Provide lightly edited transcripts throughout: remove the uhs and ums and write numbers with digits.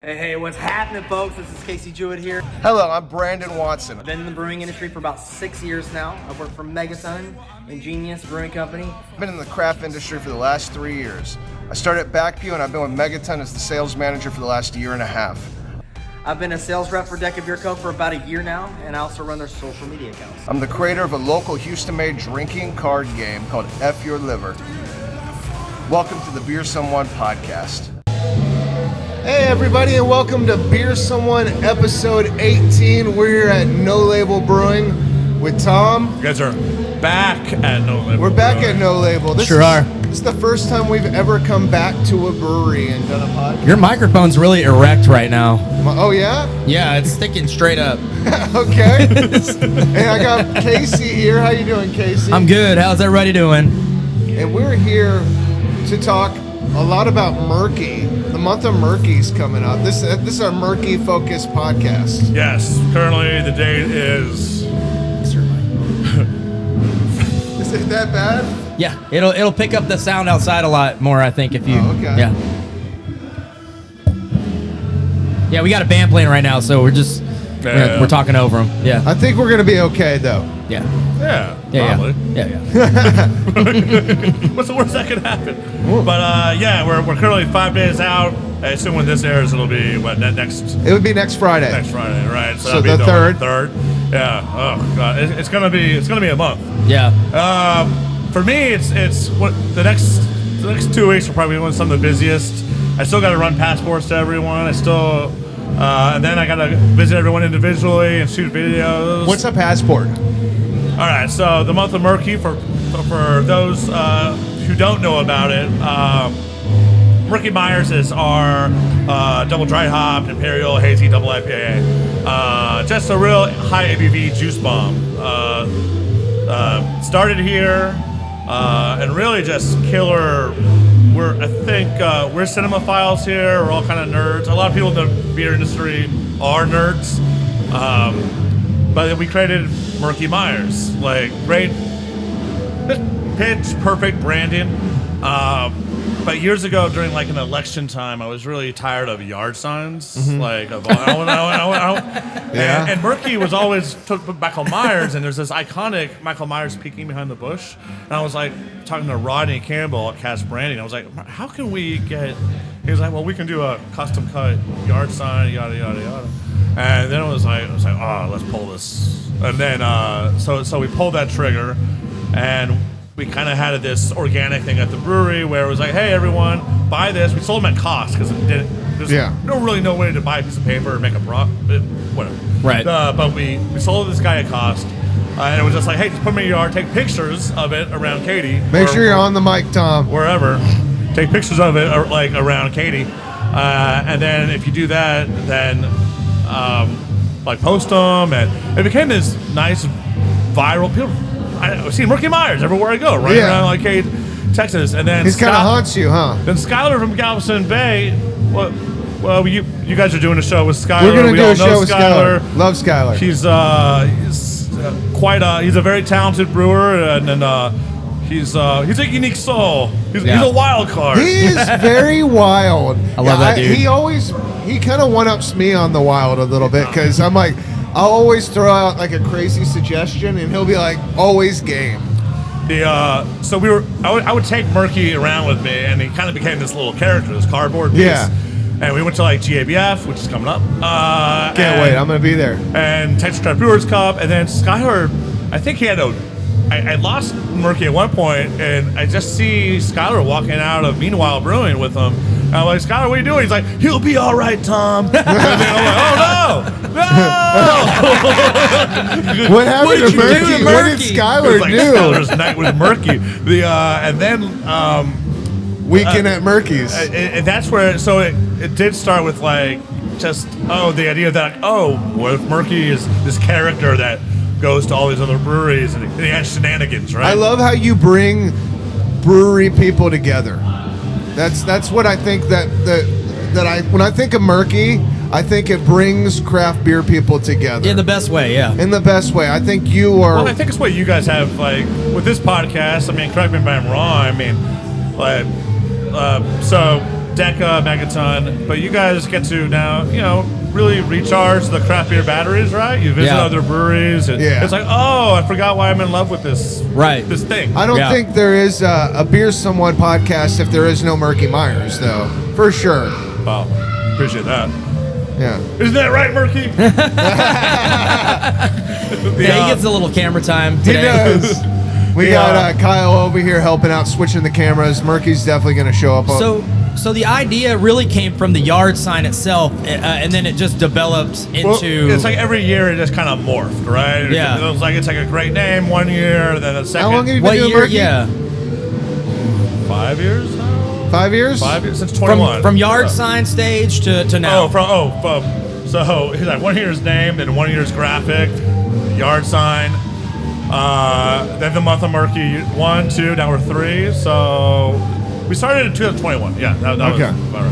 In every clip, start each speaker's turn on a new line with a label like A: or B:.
A: Hey, what's happening, folks? This is Casey Jewett here.
B: Hello, I'm Brandon Watson.
A: I've been in the brewing industry for about 6 years now. I've worked for Megaton, Ingenious Brewing Company.
B: I've been in the craft industry for the last 3 years. I started at Backview and I've been with Megaton as the sales manager for the last year and a half.
A: I've been a sales rep for DECA Beer Co. for about a year now, and I also run their social media accounts.
B: I'm the creator of a local Houston-made drinking card game called F Your Liver. Welcome to the Beer Someone podcast. Hey everybody, and welcome to Beer Someone episode 18. We're here at No Label Brewing with Tom.
C: You guys are back at No Label.
B: We're back at No Label. This is the first time we've ever come back to a brewery and done a podcast.
D: Your microphone's really erect right now.
B: Oh yeah?
D: Yeah, it's sticking straight up.
B: Okay. Hey, I got Casey here. How you doing, Casey?
D: I'm good. How's everybody doing?
B: And we're here to talk a lot about Murkey. The month of Murkey's coming up. This is our Murkey-focused podcast.
C: Yes, currently the date is...
B: Is it that bad?
D: Yeah, it'll pick up the sound outside a lot more, I think, if you...
B: Oh, okay.
D: Yeah. Yeah, we got a band playing right now, so we're just... We're talking over them. Yeah.
B: I think we're going to be okay, though.
D: Yeah.
C: Yeah, probably.
D: Yeah.
C: What's the worst that could happen? Ooh. But yeah, we're currently 5 days out. I assume when this airs, it'll be what next?
B: It would be next Friday.
C: Next Friday, right?
B: So the third.
C: Yeah. Oh god, it's gonna be a month.
D: Yeah.
C: For me, it's what the next 2 weeks are probably some of the busiest. I still got to run passports to everyone. And then I gotta visit everyone individually and shoot videos.
B: What's a passport?
C: All right, so the month of Murkey, for those who don't know about it, Murkey Myers is our double dry hopped Imperial Hazy Double IPA. Just a real high ABV juice bomb. Started here, and really just killer. We're cinemaphiles here. We're all kind of nerds. A lot of people in the beer industry are nerds. But we created Murkey Myers, like great pitch, perfect branding. But years ago, during like an election time, I was really tired of yard signs.
B: Mm-hmm.
C: And Murkey was always took Michael Myers, and there's this iconic Michael Myers peeking behind the bush. And I was like talking to Rodney Campbell at Cast Branding. I was like, how can we get? He was like, well, we can do a custom cut yard sign, yada yada yada. And then I was like, oh, let's pull this. And then so we pulled that trigger, and we kind of had this organic thing at the brewery where it was like, hey, everyone, buy this. We sold them at cost because there's no way to buy a piece of paper or make a whatever.
D: Right.
C: But we sold this guy at cost. And it was just like, hey, just put them in your yard, take pictures of it around Katie.
B: Make sure you're on the mic, Tom.
C: Wherever. Take pictures of it like around Katie. And then if you do that, then like post them. And it became this nice viral people. I've seen Murkey Myers everywhere I go, right around like Texas, and then
B: he kind of haunts you, huh?
C: Then Excalibur from Galveston Bay. Well, you guys are doing a show with Skylar.
B: We're gonna do a show with
C: Skylar.
B: Love Skylar.
C: He's a very talented brewer, and he's a unique soul. He's a wild card.
B: He is very wild.
D: I love that dude.
B: He kind of one-ups me on the wild a little bit because I'm like, I'll always throw out like a crazy suggestion, and he'll be like, always game.
C: I would take Murkey around with me, and he kind of became this little character, this cardboard piece.
B: Yeah.
C: And we went to like GABF, which is coming up.
B: Can't wait, I'm gonna be there.
C: And Texas Craft Brewers Cup, and then Skylar, I think he had I lost Murkey at one point, and I just see Skylar walking out of Meanwhile Brewing with him. And I'm like, Skylar, what are you doing? He's like, he'll be all right, Tom. And then I'm like, oh no!
B: What happened to Murkey? What did Skylar do?
C: Skylar's night with Murkey. And then
B: weekend at Murkey's.
C: And that's where. So it did start with like just the idea that what if Murkey is this character that goes to all these other breweries and he has shenanigans, right?
B: I love how you bring brewery people together. That's what I think when I think of Murkey, I think it brings craft beer people together.
D: In the best way, yeah.
B: In the best way. I think you are...
C: Well, I think it's what you guys have, like, with this podcast. I mean, correct me if I'm wrong. I mean, like, so DECA, Megaton, but you guys get to now, really recharge the craft beer batteries, right? You visit other breweries, and it's like, oh, I forgot why I'm in love with this thing.
B: I don't think there is a Beer Someone podcast if there is no Murkey Myers, though, for sure.
C: Wow, appreciate that.
B: Yeah.
C: Isn't that right, Murkey?
D: He gets a little camera time today.
B: He does. We got Kyle over here helping out, switching the cameras. Murkey's definitely going to show up.
D: So the idea really came from the yard sign itself, and then it just developed into.
C: Well, it's like every year it just kind of morphed, right?
D: Yeah.
C: It was like it's like a great name one year, then the second.
B: How long have you been doing Murkey?
D: Yeah.
C: 5 years now.
B: 5 years?
C: 5 years since 21.
D: From yard sign stage to now.
C: So he's like 1 year's name, then 1 year's graphic, yard sign. Then the month of Murkey 1, 2, now we're 3. So we started in 2021. Yeah, that was about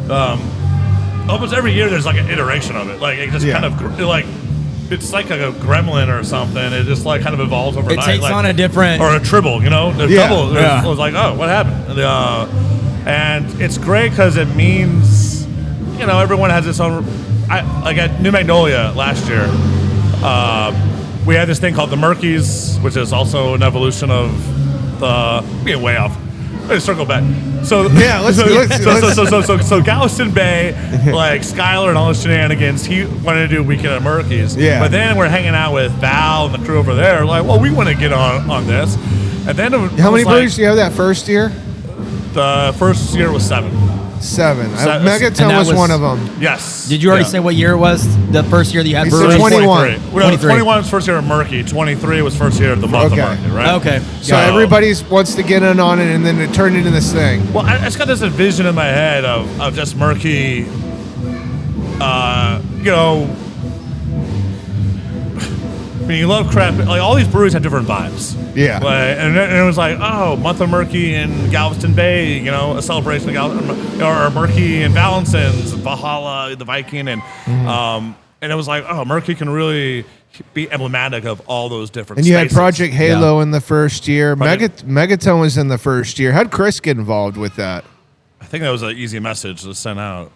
C: right. Almost every year there's like an iteration of it. Like it just kind of it's like a gremlin or something. It just like kind of evolves overnight.
D: It takes on a different
C: or a tribble, The double. It was like, oh, what happened? And it's great because it means everyone has its own. Like at New Magnolia last year. We had this thing called the Murkeys, which is also an evolution of the being way off. Let's circle back. So so Galveston Bay, like Skylar and all those shenanigans, he wanted to do a weekend at Murkey's.
B: Yeah.
C: But then we're hanging out with Val and the crew over there, like, well, we want to get on this. And then
B: how many breweries do you have that first year?
C: The first year was 7.
B: 7. Megaton was one of them.
C: Yes.
D: Did you already say what year it was? The first year that you had
B: He
D: breweries?
B: said 21.
C: 21 was first year of Murkey. 23 was first year of the month of Murkey, right?
D: Okay.
B: So everybody wants to get in on it, and then it turned into this thing.
C: Well, I just got this vision in my head of just Murkey, I mean, you love craft. Like all these breweries have different vibes.
B: Yeah.
C: And it was like, oh, month of Murkey in Galveston Bay, a celebration of Galveston, or Murkey in Vallenson, Valhalla, the Viking, and it was like, oh, Murkey can really be emblematic of all those different.
B: And you
C: spaces.
B: had Project Halo in the first year. Megaton was in the first year. How'd Chris get involved with that?
C: I think that was an easy message to send out.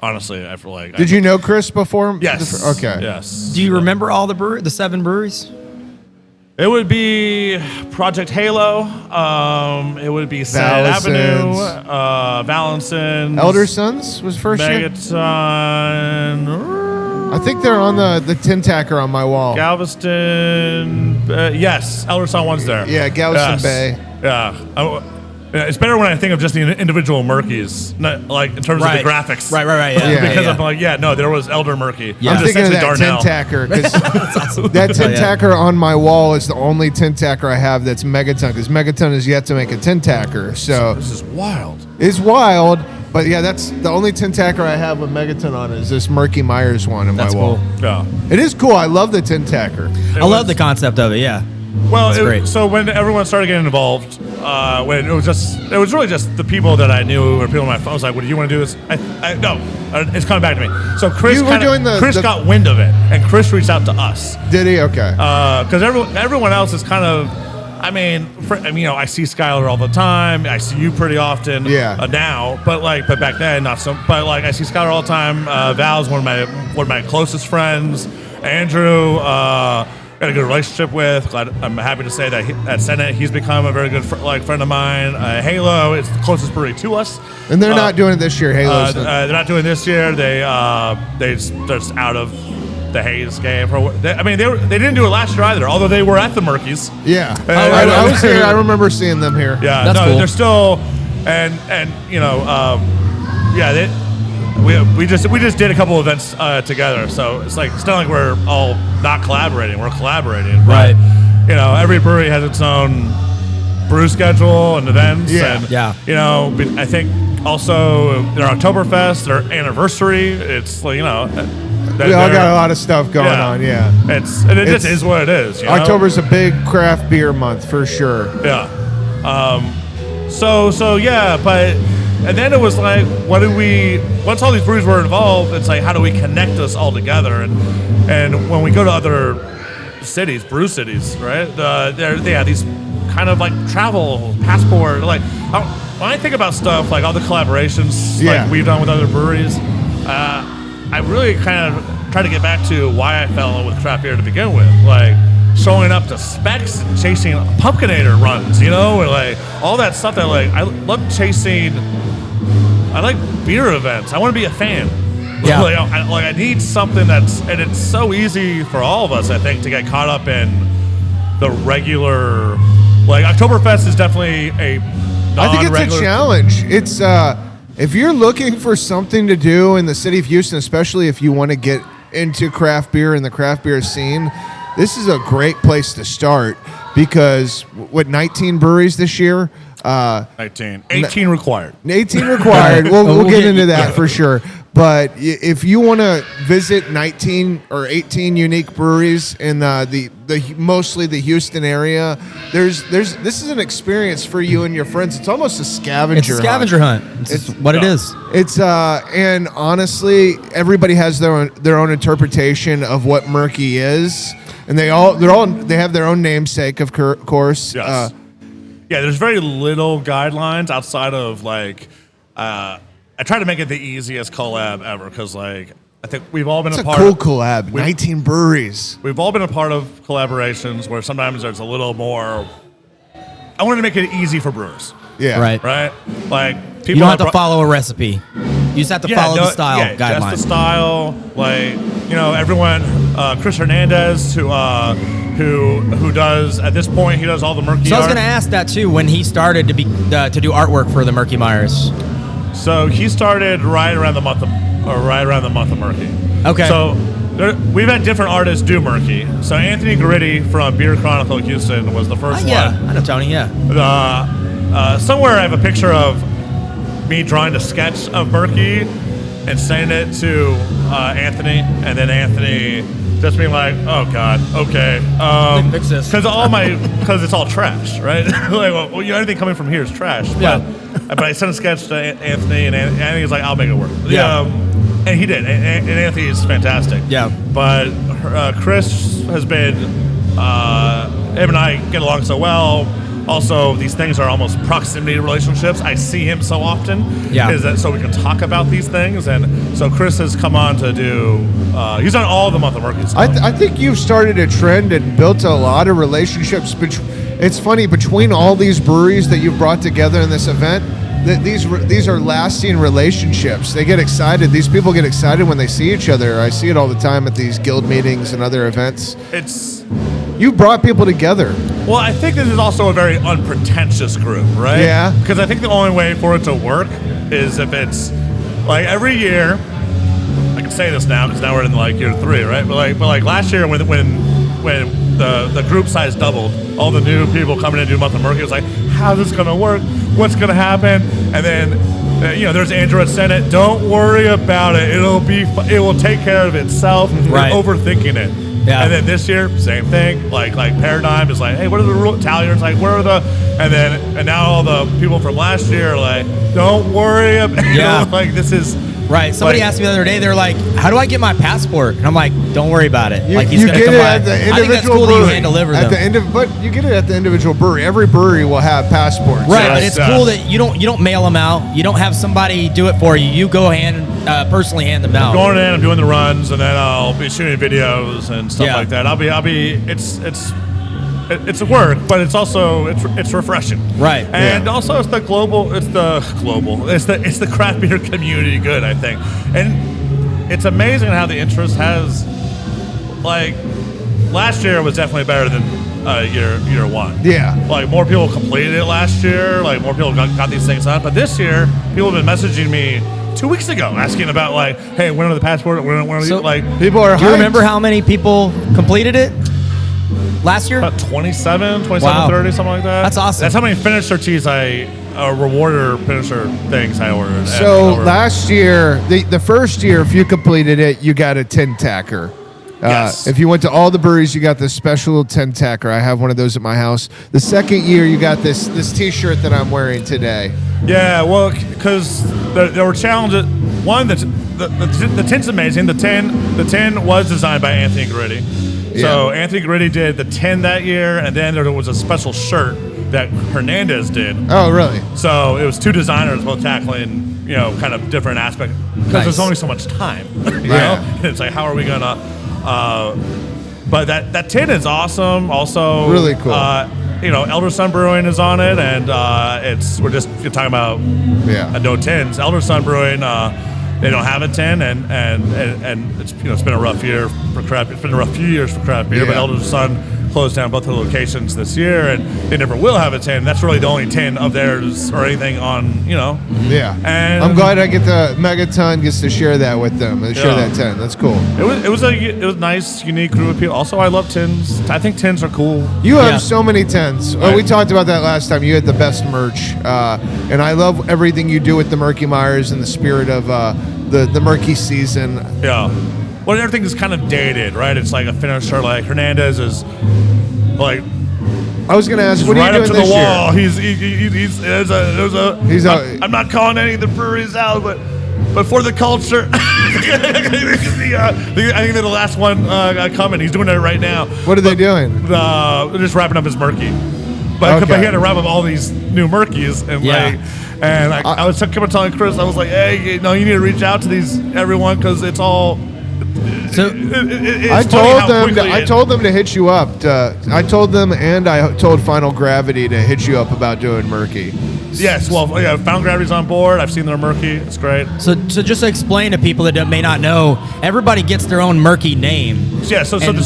C: Honestly, I feel like.
B: Did you know Chris before?
C: Yes.
B: Okay.
C: Yes.
D: Do you remember all the 7 breweries?
C: It would be Project Halo. It would be Senate Avenue, Vallenson.
B: Elder Sons was first year.
C: Megaton.
B: I think they're on the tin tacker on my wall.
C: Galveston. Yes, Elder Son one's there.
B: Yeah, Galveston Bay.
C: Yeah. It's better when I think of just the individual Murkeys, not like in terms of the graphics.
D: Right. Yeah.
C: Because I'm like, there was Elder Murkey.
B: Yeah. I'm thinking of that tin tacker. That tin tacker on my wall is the only tin tacker I have that's Megaton, because Megaton has yet to make a tin tacker. So
C: this is wild.
B: It's wild, but yeah, that's the only tin tacker I have with Megaton on is this Murkey Myers one in my wall.
D: Cool.
C: Yeah.
B: It is cool. I love the tin tacker.
D: I love the concept of it, yeah.
C: Well,
D: great.
C: So when everyone started getting involved, when it was really just the people that I knew or people on my phone. I was like, "What do you want to do?" This? No, it's coming back to me. So Chris got wind of it, and Chris reached out to us.
B: Did he? Okay.
C: Because everyone else is kind of. I mean, I see Skylar all the time. I see you pretty often. Now, but back then not so. But I see Skylar all the time. Val's one of my closest friends. Andrew. Got a good relationship with. I'm happy to say that at Senate he's become a very good friend of mine. Halo is the closest brewery to us,
B: and they're not doing it this year. Halo's
C: they're not doing it this year. They're just out of the haze game. They didn't do it last year either, although they were at the Murkeys.
B: Yeah, I was here. I remember seeing them here.
C: Yeah,
D: that's cool.
C: They're still We just did a couple events together, so it's not like we're all not collaborating. We're collaborating,
D: right?
C: But, every brewery has its own brew schedule and events.
B: Yeah,
C: I think also their Oktoberfest, their anniversary. It's we all
B: got a lot of stuff going on. Yeah,
C: it just is what it is.
B: October's a big craft beer month for sure.
C: Yeah. But. And then it was like, once all these breweries were involved, it's like, how do we connect us all together? And when we go to other cities, brew cities, right? They have these kind of like travel, passport. Like when I think about stuff like all the collaborations like we've done with other breweries, I really kind of try to get back to why I fell with craft beer to begin with. Like showing up to specs and chasing Pumpkinator runs, you know, and like all that stuff that like I love chasing. I like beer events. I want to be a fan. Yeah. I need something and it's so easy for all of us, I think, to get caught up in the regular. Like Oktoberfest is definitely a non-regular.
B: I think it's a challenge. It's if you're looking for something to do in the city of Houston, especially if you want to get into craft beer and the craft beer scene, this is a great place to start because 19 breweries this year.
C: 18 required.
B: 18 required. We'll get into that for sure. But if you want to visit 19 or 18 unique breweries in the mostly the Houston area, this is an experience for you and your friends. It's almost a scavenger.
D: It's a scavenger hunt. It's what it is.
B: It's and honestly, everybody has their own interpretation of what Murkey is, and they have their own namesake, of course.
C: Yes. Yeah, there's very little guidelines outside of like. I try to make it the easiest collab ever because, like, I think we've all been a part of...
B: It's a cool collab, 19 breweries.
C: We've all been a part of collaborations where sometimes there's a little more... I wanted to make it easy for brewers.
B: Yeah.
C: Right? Like, people...
D: You don't have to follow a recipe. You just have to follow the style guidelines.
C: Just the style. Like, you know, everyone... Chris Hernandez, who does... At this point, he does all the Murkey
D: So I was
C: art.
D: going to ask that, too, when he started to do artwork for the Murkey Myers.
C: So he started right around the month of Murkey.
D: Okay.
C: So we've had different artists do Murkey. So Anthony Garitti from Beer Chronicle Houston was the first one.
D: Yeah, I know Tony. Yeah.
C: Somewhere I have a picture of me drawing a sketch of Murkey and sending it to Anthony, and then Anthony just being like, "Oh God, okay."
D: Fix this.
C: Because it's all trash, right? Like, well, anything coming from here is trash.
D: Yeah.
C: But I sent a sketch to Anthony, and Anthony's like, "I'll make it work."
D: Yeah.
C: And he did, and Anthony is fantastic.
D: Yeah.
C: But Chris has been, him and I get along so well. Also, these things are almost proximity relationships. I see him so often.
D: Yeah.
C: Is that so we can talk about these things? And so Chris has come on to do. He's done all the month of Murkey stuff.
B: I think you've started a trend and built a lot of relationships. It's funny, between all these breweries that you've brought together in this event, that these are lasting relationships. They get excited. These people get excited when they see each other. I see it all the time at these guild meetings and other events. You brought people together.
C: Well, I think this is also a very unpretentious group, right?
B: Yeah.
C: Because I think the only way for it to work is if it's like every year. I can say this now because now we're in like year 3, right? But like last year when the group size doubled, all the new people coming in to do month of Murkey was like, how's this gonna work? What's gonna happen? And then there's Andrew at Senate. Don't worry about it. It will take care of itself.
D: Right.
C: You're overthinking it.
D: Yeah.
C: And then this year, same thing. Like Paradigm is like, hey, what are the rules? Talyard's like, where are the? And now all the people from last year are like, don't worry about.
D: Yeah.
C: Like this is.
D: Right. Somebody asked me the other day, they're like, how do I get my passport? And I'm like, don't worry about it.
B: You
D: he's
B: get
D: gonna come
B: it
D: by.
B: at the
D: I think that's
B: individual
D: cool that you
B: brewery.
D: hand deliver them.
B: But you get it at the individual brewery. Every brewery will have passports.
D: Right, but it's cool that you don't mail them out. You don't have somebody do it for you. You go personally hand them out.
C: I'm going in, I'm doing the runs, and then I'll be shooting videos and stuff like that. I'll be. It's work, but it's also it's refreshing,
D: right?
C: And also it's the craft beer community good, I think, and it's amazing how the interest has. Like last year was definitely better than year 1.
B: Yeah,
C: like more people completed it last year. Like more people got these things done, but this year people have been messaging me 2 weeks ago asking about like, hey, when are the passport? When are
D: so,
C: like
B: people are.
D: Do you remember how many people completed it? Last year?
C: About 27,
D: wow.
C: 30, something like that.
D: That's awesome.
C: That's how many finisher cheese rewarder finisher things I ordered.
B: So last year, the first year, if you completed it, you got a 10-tacker.
C: Yes.
B: If you went to all the breweries, you got this special little 10-tacker. I have one of those at my house. The second year, you got this T-shirt that I'm wearing today.
C: Yeah, well, because there were challenges. One, the tin's amazing. The tin was designed by Anthony Garitti. So Anthony Garitti did the tin that year, and then there was a special shirt that Hernandez did.
B: Oh, really?
C: So it was two designers both tackling, kind of different aspects because there's only so much time. You know, it's like how are we gonna? But that tin is awesome. Also,
B: really cool.
C: Elder Sun Brewing is on it, and we're talking about no tins. Elder Sun Brewing, they don't have a tin, and it's it's been a rough year for craft. It's been a rough few years for craft beer, but Elder Sun closed down both their locations this year, and they never will have a tin. That's really the only tin of theirs or anything on,
B: Yeah.
C: And
B: I'm glad I get the Megaton gets to share that with them and share that tin. That's cool.
C: It was nice, unique group of people. Also, I love tins. I think tins are cool.
B: You have so many tins. Well, we talked about that last time. You had the best merch, and I love everything you do with the Murkey Myers in the spirit of the Murkey season.
C: Yeah. Well, everything is kind of dated, right? It's like a finisher. Like Hernandez is like.
B: I was going to ask, what are
C: right
B: you
C: up to
B: doing
C: the
B: this
C: wall.
B: year?
C: I'm not calling any of the breweries out, but for the culture, I think they're the last one coming. He's doing it right now.
B: What are they doing?
C: They're just wrapping up his Murkey. But he had to wrap up all these new Murkeys, and I was telling Chris, I was like, hey, you need to reach out to everyone because it's all.
D: So
B: I told them to hit you up. I told them, and I told Final Gravity to hit you up about doing Murkey.
C: Yes, well, Final Gravity's on board. I've seen their Murkey. It's great.
D: So just to explain to people that may not know, everybody gets their own Murkey name.
C: Yeah. So there's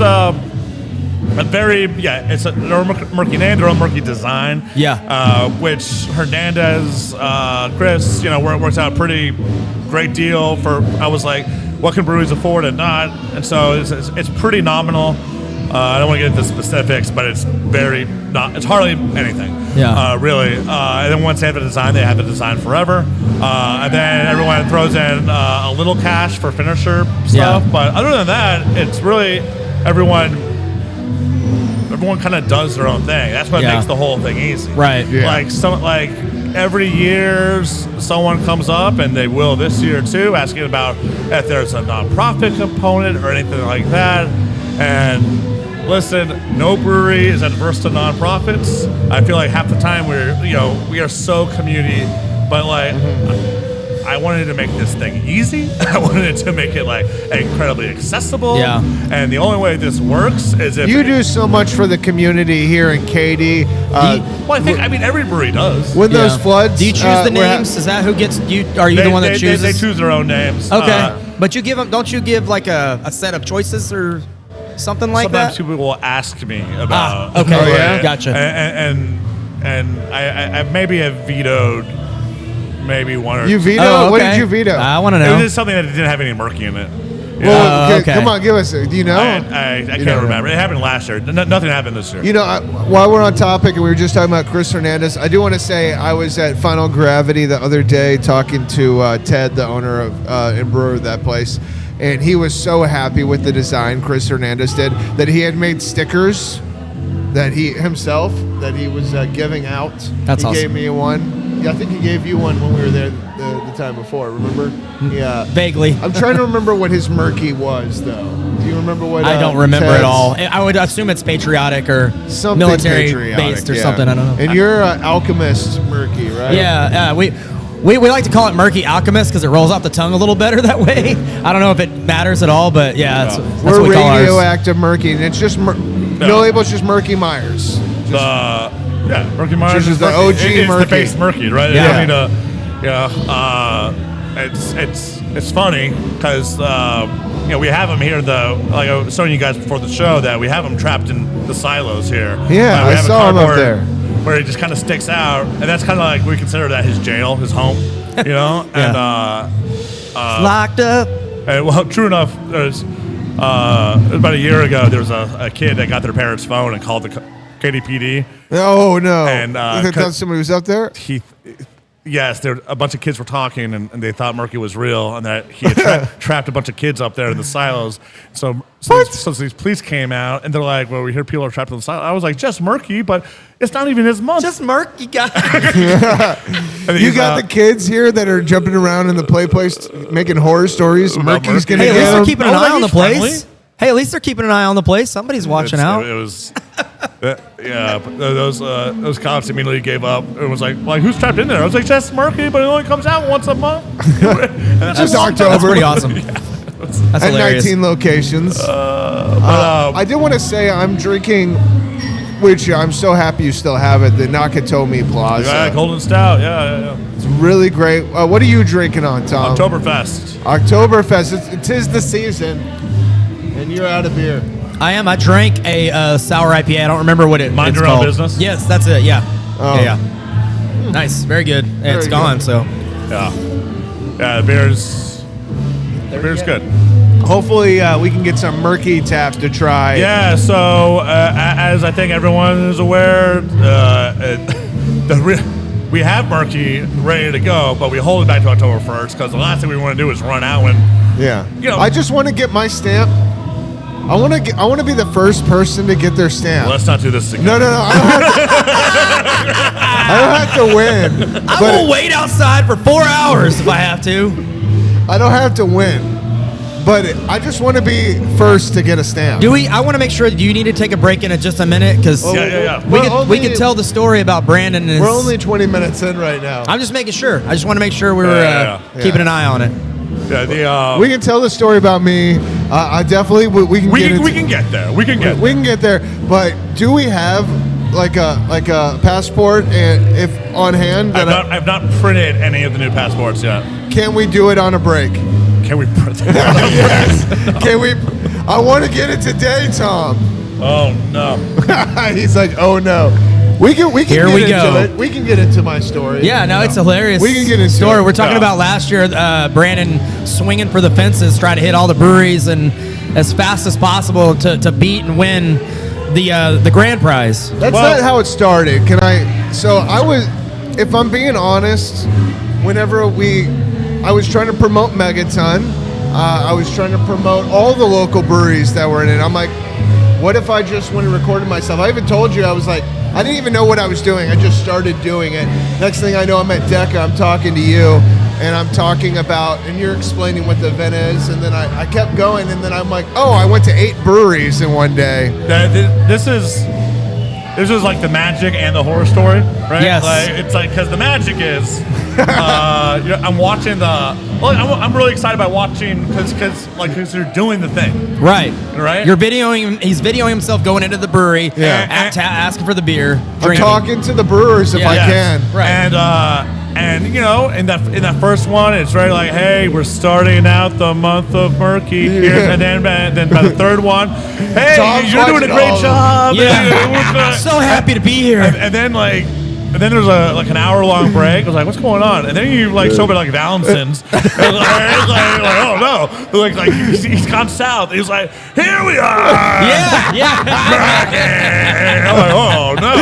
C: a very it's their own Murkey name, their own Murkey design.
D: Yeah.
C: Which Hernandez, Chris, works out a pretty great deal for. I was like, what can breweries afford and not? And so it's pretty nominal. I don't want to get into specifics, but it's very not. It's hardly anything.
D: Yeah.
C: Really. And then once they have the design forever. And then everyone throws in a little cash for finisher stuff.
D: Yeah.
C: But other than that, it's really everyone kind of does their own thing. That's what makes the whole thing easy.
D: Right.
C: Yeah. Like every year someone comes up, and they will this year too, asking about if there's a nonprofit component or anything like that. And listen, no brewery is adverse to nonprofits. I feel like half the time we are so community, but like I wanted to make this thing easy. I wanted to make it like incredibly accessible.
D: Yeah.
C: And the only way this works is if
B: you do so much for the community here in Katy.
C: Well, I mean every brewery does.
B: When those floods,
D: do you choose the names? Is that who gets you? Are you the one that chooses?
C: They choose their own names.
D: Okay, but you give them. Don't you give like a set of choices or something like
C: sometimes
D: that?
C: People will ask me about.
D: Okay, gotcha.
C: And I maybe have vetoed. Maybe one or
B: you vetoed?
D: Oh, okay.
B: What did you veto?
D: I want to know.
C: It was something that didn't have any Murkey in it.
B: Well,
D: okay.
B: Come on, give us. Do you know?
C: I can't remember. It happened last year. Nothing happened this year.
B: While we're on topic, and we were just talking about Chris Hernandez, I do want to say I was at Final Gravity the other day talking to Ted, the owner of and brewer of that place, and he was so happy with the design Chris Hernandez did that he had made stickers that he himself that he was giving out.
D: That's awesome.
B: He gave me one. Yeah, I think he gave you one when we were there the time before. Remember? Yeah.
D: Vaguely.
B: I'm trying to remember what his Murkey was, though. Do you remember what?
D: I don't remember
B: Ted's?
D: at all. I would assume it's patriotic or
B: Something
D: military
B: patriotic,
D: based or something. I don't know.
B: And you're Alchemist Murkey, right?
D: Yeah, we like to call it Murkey Alchemist because it rolls off the tongue a little better that way. I don't know if it matters at all, but that's
B: we're
D: what we call ours.
B: radioactive Murkey, and it's just No Label. It's just Murkey Myers.
C: Murkey Myers
B: is the OG
C: It's
B: Murkey.
C: the base Murkey, right?
B: Yeah.
C: It's funny because we have them here. Like I was showing you guys before the show that we have them trapped in the silos here.
B: Yeah,
C: we
B: I
C: have
B: saw him up there.
C: where he just kind of sticks out, and that's kind of like we consider that his jail, his home, And
D: Locked up.
C: and well, true enough, there's about a year ago there was a kid that got their parents' phone and called the KDPD.
B: Oh no!
C: And
B: they thought somebody was up there.
C: Yes, a bunch of kids were talking, and they thought Murkey was real, and that he had trapped a bunch of kids up there in the silos. So these police came out, and they're like, "Well, we hear people are trapped in the silos." I was like, "Just Murkey," but it's not even his month.
D: Just Murkey guy.
B: You got the kids here that are jumping around in the play place, making horror stories. Murkey's gonna
D: Hey, at
B: get
D: least they're
B: them.
D: keeping an eye on the place. Hey, at least they're keeping an eye on the place. Somebody's watching out.
C: It was, yeah. But those cops immediately gave up. It was like, who's trapped in there? I was like, just Murkey, but it only comes out once a month.
B: Just October.
D: That's pretty awesome. That's
B: At
D: hilarious.
B: 19 locations. I did want to say I'm drinking, which I'm so happy you still have it, the Nakatomi Plaza.
C: Yeah, Golden Stout. Yeah.
B: It's really great. What are you drinking on, Tom?
C: Oktoberfest.
B: Oktoberfest. It is the season, and you're out of beer.
D: I am. I drank a sour IPA. I don't remember what it's
C: Mind your
D: called.
C: own business?
D: Yes, that's it. Yeah.
B: Oh.
D: Yeah. Nice. Very good. And it's
B: Very
D: gone,
B: good.
D: so.
C: Yeah, the beer's good.
B: Hopefully, we can get some Murkey tap to try.
C: Yeah, so as I think everyone is aware, we have Murkey ready to go, but we hold it back to October 1st because the last thing we want to do is run out when.
B: Yeah.
C: You know,
B: I just want to get my stamp. I want to be the first person to get their stamp.
C: let's not do this again.
B: No. I don't have to win.
D: I
B: but
D: will wait outside for 4 hours if I have to.
B: I don't have to win. But I just want to be first to get a stamp.
D: Do we? I want to make sure. Do you need to take a break in just a minute? Because
C: Yeah.
D: we could tell the story about Brandon. And
B: We're only 20 minutes in right now.
D: I'm just making sure. I just want to make sure we were keeping an eye on it.
C: Yeah,
B: We can tell the story about me. I definitely we can get into,
C: we can get there. We can get
B: we can get there. But do we have like a passport and if on hand?
C: I've not printed any of the new passports yet.
B: Can we do it on a break?
C: Can we print them?
B: Yes. Can we? I want to get it today, Tom.
C: Oh no.
B: He's like, oh no. We can
D: Here
B: get
D: we
B: into
D: go.
B: it. We can get into my story.
D: Yeah, no, it's hilarious.
B: We can get into
D: story.
B: it.
D: We're talking
C: Yeah.
D: about last year, Brandon swinging for the fences, trying to hit all the breweries and as fast as possible to beat and win the grand prize.
B: That's not how it started. So I was, if I'm being honest, whenever I was trying to promote Megaton, I was trying to promote all the local breweries that were in it. I'm like, what if I just went and recorded myself? I even told you, I was like, I didn't even know what I was doing. I just started doing it. Next thing I know, I'm at DECA. I'm talking to you, and I'm talking about, and you're explaining what the event is, and then I kept going, and then I'm like, oh, I went to 8 breweries in one day.
C: This is like the magic and the horror story, right?
D: Yes.
C: It's like because the magic is, I'm watching I'm really excited by watching because you're doing the thing,
D: Right.
C: right?
D: You're videoing. He's videoing himself going into the brewery,
B: Yeah.
D: asking for the beer,
B: I'm
D: drinking.
B: talking to the brewers if I
C: Yes.
B: can.
D: Right.
C: And in that first one, it's very like, hey, we're starting out the month of Murkey here,
B: Yeah.
C: and then by the third one, hey,
B: Tom's
C: you're doing a
B: watching
C: great
B: all of
C: job.
D: Yeah. So happy to be here.
C: And then there's an hour-long break. I was like, what's going on? And then you show me Vallenson. Oh no! He's gone south. He's like, here we are.
D: Yeah.
C: I'm like, oh no!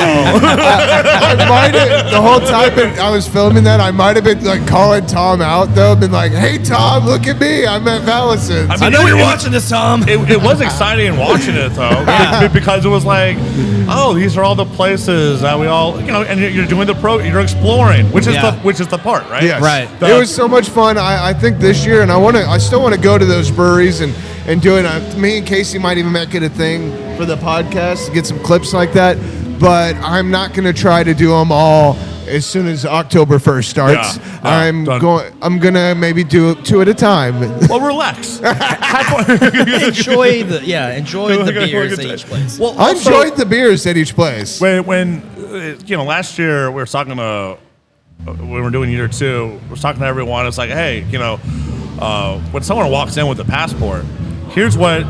B: I might have, the whole time I was filming that, I might have been calling Tom out though, been like, hey Tom, look at me, I'm at Vallenson.
D: I know you're watching this, Tom.
C: It was exciting watching it though, because it was like, oh, these are all the places that we all, and you're doing you're exploring, which is the part, right?
B: Yes.
D: Right.
B: It was so much fun. I think this year, and I still want to go to those breweries and do it. Me and Casey might even make it a thing for the podcast to get some clips like that. But I'm not going to try to do them all as soon as October 1st starts.
C: Yeah, done.
B: I'm gonna maybe do 2 at a time.
C: Well, relax.
D: enjoy the beers at each place.
C: Well,
B: I enjoyed the beers at each place.
C: when last year we were talking to when we were doing year 2, we were talking to everyone. It's like, hey, when someone walks in with a passport, here's what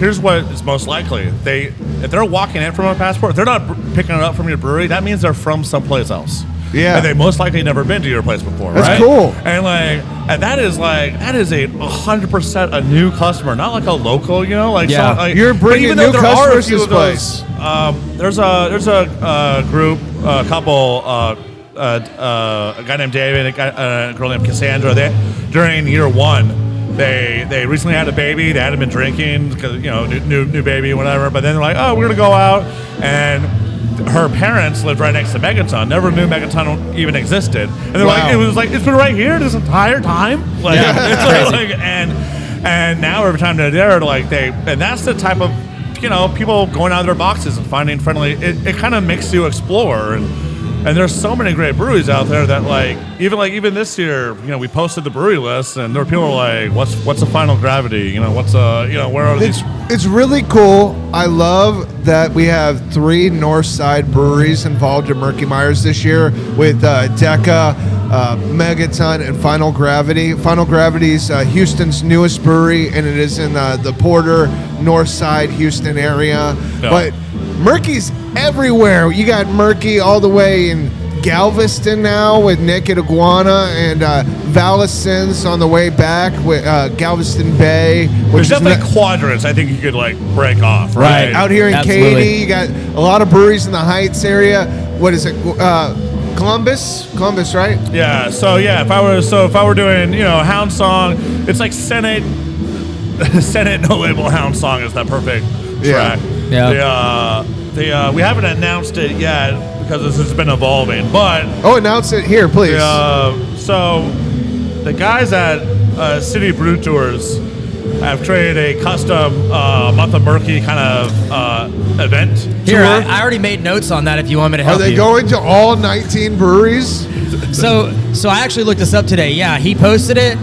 C: is most likely. If they're walking in from a passport, if they're not picking it up from your brewery, that means they're from someplace else.
B: Yeah.
C: And they most likely never been to your place before,
B: That's
C: right?
B: cool.
C: And that is 100% a new customer, not like a local,
D: Yeah.
B: You're bringing new customers to this place.
C: There's a group, a couple, a guy named David, a girl named Cassandra. During year 1, they recently had a baby. They hadn't been drinking because new baby, whatever. But then they're like, oh, we're gonna go out, and her parents lived right next to Megaton. Never knew Megaton even existed. And they're
B: Wow.
C: it's been right here this entire time.
D: Yeah, it's crazy.
C: And now every time they're there, like and that's the type of, people going out of their boxes and finding friendly. It kind of makes you explore, and there's so many great breweries out there that even this year, we posted the brewery list, and there were people like, what's the Final Gravity? Where are these?
B: It's really cool. I love that we have 3 North Side breweries involved in Murkey Myers this year with DECA, Megaton, and Final Gravity. Final Gravity is Houston's newest brewery, and it is in the Porter, North Side, Houston area.
C: Yeah.
B: But Murkey's everywhere. You got Murkey all the way in Galveston now with Nick at Iguana, and Vallenson on the way back with Galveston Bay.
C: There's definitely quadrants I think you could break off. Right.
B: Out here in
D: Absolutely.
B: Katy, you got a lot of breweries in the Heights area. What is it? Columbus, right?
C: Yeah. So yeah, if I were doing Hound song, it's like Senate No Label Hound song is that perfect track.
D: Yeah.
C: We haven't announced it yet because this has been evolving, but
B: Announce it here, please.
C: so the guys at City Brew Tours have created a custom Month of Murkey kind of event.
D: Here,
C: tour.
D: I already made notes on that if you want me to
B: Are
D: help
B: they
D: you.
B: going to all 19 breweries?
D: So I actually looked this up today. Yeah, he posted it.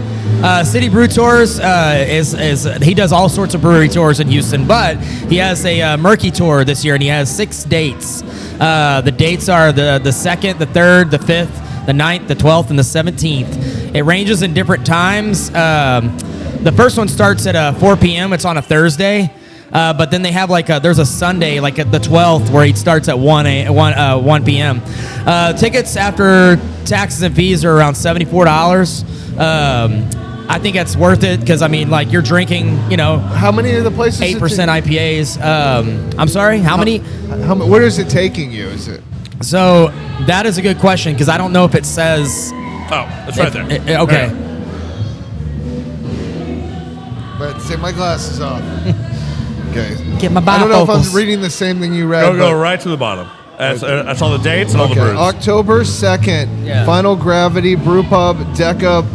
D: City Brew Tours is he does all sorts of brewery tours in Houston, but he has a Murkey tour this year, and he has 6 dates. The dates are the 2nd, the 3rd, the 5th, the 9th, the 12th, and the 17th. It ranges in different times. The first one starts at 4 p.m. It's on a Thursday. But then they have there's a Sunday at the 12th where it starts at 1 p.m. Tickets after taxes and fees are around $74. I think that's worth it because you're drinking
B: How many of the places?
D: 8% IPAs. I'm sorry, how many?
B: Where is it taking you? Is it?
D: So that is a good question because I don't know if it says.
C: Oh, it's right there.
D: Okay.
C: There.
B: But take my glasses off. Okay.
D: Get my
B: I don't know if
D: bifocals.
B: I'm reading the same thing you read.
C: Go right to the bottom. That's all the dates and all the
B: Okay.
C: brews.
B: October 2nd,
D: Yeah.
B: Final Gravity Brew Pub, DECA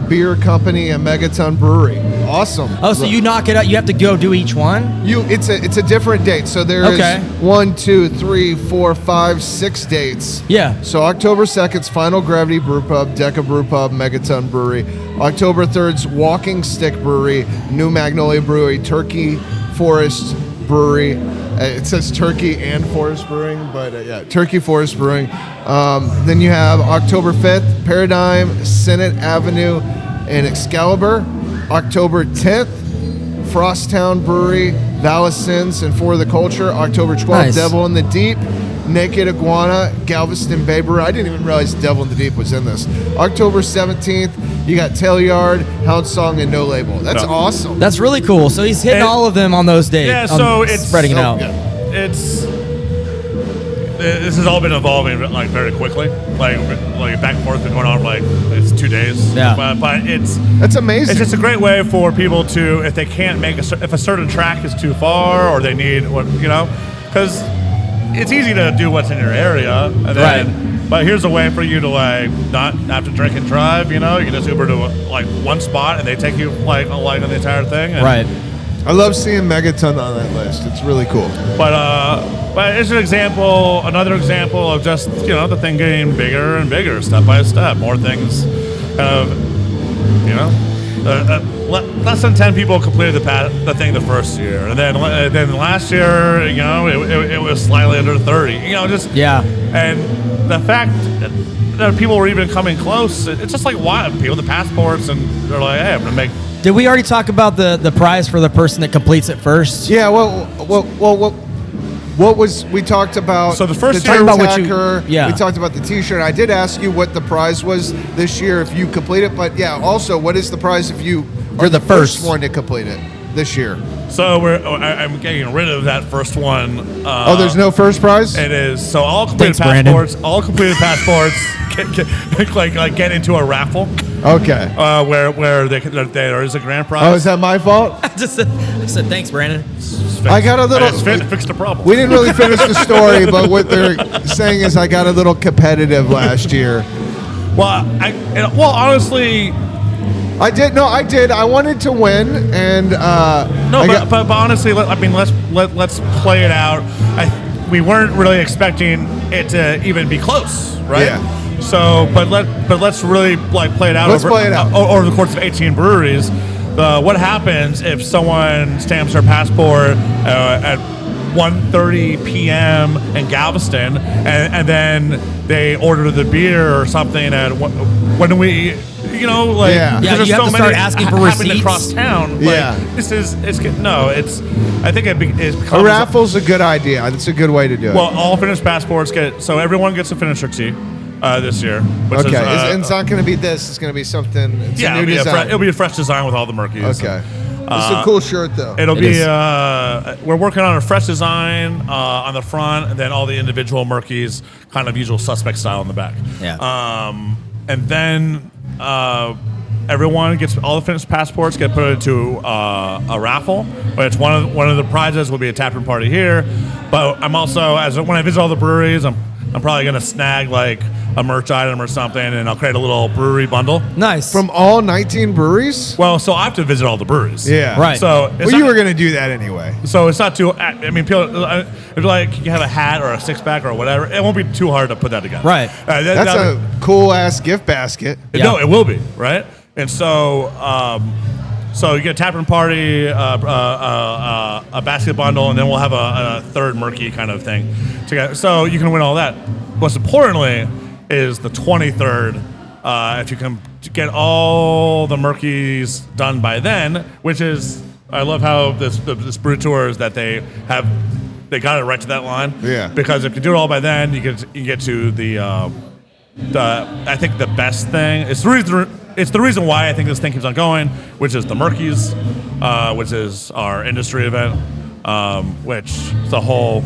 B: Beer Company, and Megaton Brewery. Awesome.
D: Oh, so you knock it out. You have to go do each one.
B: It's a different date. So there's
D: Okay.
B: 1, 2, 3, 4, 5, 6 dates.
D: Yeah.
B: So October 2nd's Final Gravity Brew Pub, DECA Brew Pub, Megaton Brewery. October 3rd's Walking Stick Brewery, New Magnolia Brewery, Turkey Forest Brewery. It says Turkey and Forest Brewing, but yeah, Turkey Forest Brewing. Then you have October 5th, Paradigm, Senate Avenue, and Excalibur. October 10th, Frosttown Brewery, Vallenson, and For the Culture. October 12th,
D: Nice.
B: Devil in the Deep, Naked Iguana, Galveston Bay Brewery. I didn't even realize Devil in the Deep was in this. October 17th, you got Talyard, Hound Song, and No Label. That's
C: No.
B: awesome.
D: That's really cool. So he's hitting
C: And-
D: all of them on those days.
C: Yeah, so it's
D: spreading it out.
B: yeah.
C: This has all been evolving very quickly, like back and forth, been going on for it's 2 days.
D: Yeah.
C: but it's
B: That's amazing.
C: it's just a great way for people to, if they can't make if a certain track is too far or they need because it's easy to do what's in your area, and then,
D: Right.
C: But here's a way for you to not have to drink and drive. You can just Uber to one spot and they take you on the entire thing. And,
D: Right.
B: I love seeing Megaton on that list. It's really cool.
C: But it's another example of just the thing getting bigger and bigger, step by step. More things, less than 10 people completed the thing the first year, and then last year, it was slightly under 30.
D: Yeah.
C: And the fact that people were even coming close, it's just why people the passports, and they're like, hey, I'm gonna make.
D: Did we already talk about the prize for the person that completes it first?
B: Yeah, what was we talked about?
C: So the first
B: the
C: year-
B: tail
D: Talk about what you-
B: tacker,
D: yeah.
B: we talked about the T-shirt. I did ask you what the prize was this year if you complete it, but yeah, also what is the prize if you are
D: You're the first.
B: one to complete it this year?
C: So I'm getting rid of that first one.
B: There's no first prize.
C: It is so all completed
D: Thanks, Brandon.
C: passports. All completed passports get into a raffle
B: Okay.
C: where there is a grand prize.
B: Oh, is that my fault?
D: I said thanks, Brandon.
B: I got a little.
C: Fixed the problem.
B: We didn't really finish the story, but what they're saying is I got a little competitive last year.
C: Well, honestly,
B: I did. No, I did. I wanted to win, and
C: but honestly, let's play it out. We weren't really expecting it to even be close, right?
B: Yeah.
C: So, but let's really play it out. Over the course of 18 breweries. What happens if someone stamps their passport at 1:30 p.m. in Galveston, and then they order the beer or something at when we. You have
D: to start asking for receipts
C: across town. I think it becomes
B: a raffle's a good idea. That's a good way to do it.
C: Well, all finished passports everyone gets a finisher tee this year. Which
B: okay,
C: is,
B: it's not going to be this. It's going to be something. It's a new design.
C: It'll be a fresh design with all the Murkeys.
B: Okay, it's a cool shirt though.
C: It'll be. We're working on a fresh design on the front, and then all the individual Murkeys, kind of usual suspect style in the back.
D: Yeah.
C: And then. Everyone gets all the finished passports get put into a raffle. Which one of the prizes will be a taproom party here. But I'm also when I visit all the breweries, I'm probably gonna snag like a merch item or something, and I'll create a little brewery bundle.
D: Nice.
B: From all 19 breweries?
C: Well, so I have to visit all the breweries.
B: Yeah.
D: Right.
C: So
B: you were gonna do that anyway.
C: So it's not too. I mean, people, if like you have a hat or a six-pack or whatever, it won't be too hard to put that together.
D: Right.
B: That's a cool ass gift basket.
C: No, it will be right. And so, so you get a taproom party, a basket bundle, and then we'll have a third Murkey kind of thing together. So you can win all that. Most importantly is the 23rd. If you can get all the Murkeys done by then, which is, I love how this brew tour is that they got it right to that line.
B: Yeah.
C: Because if you do it all by then, you get to the I think the best thing. It's the reason why I think this thing keeps on going, which is the Murkeys, which is our industry event, which is the whole.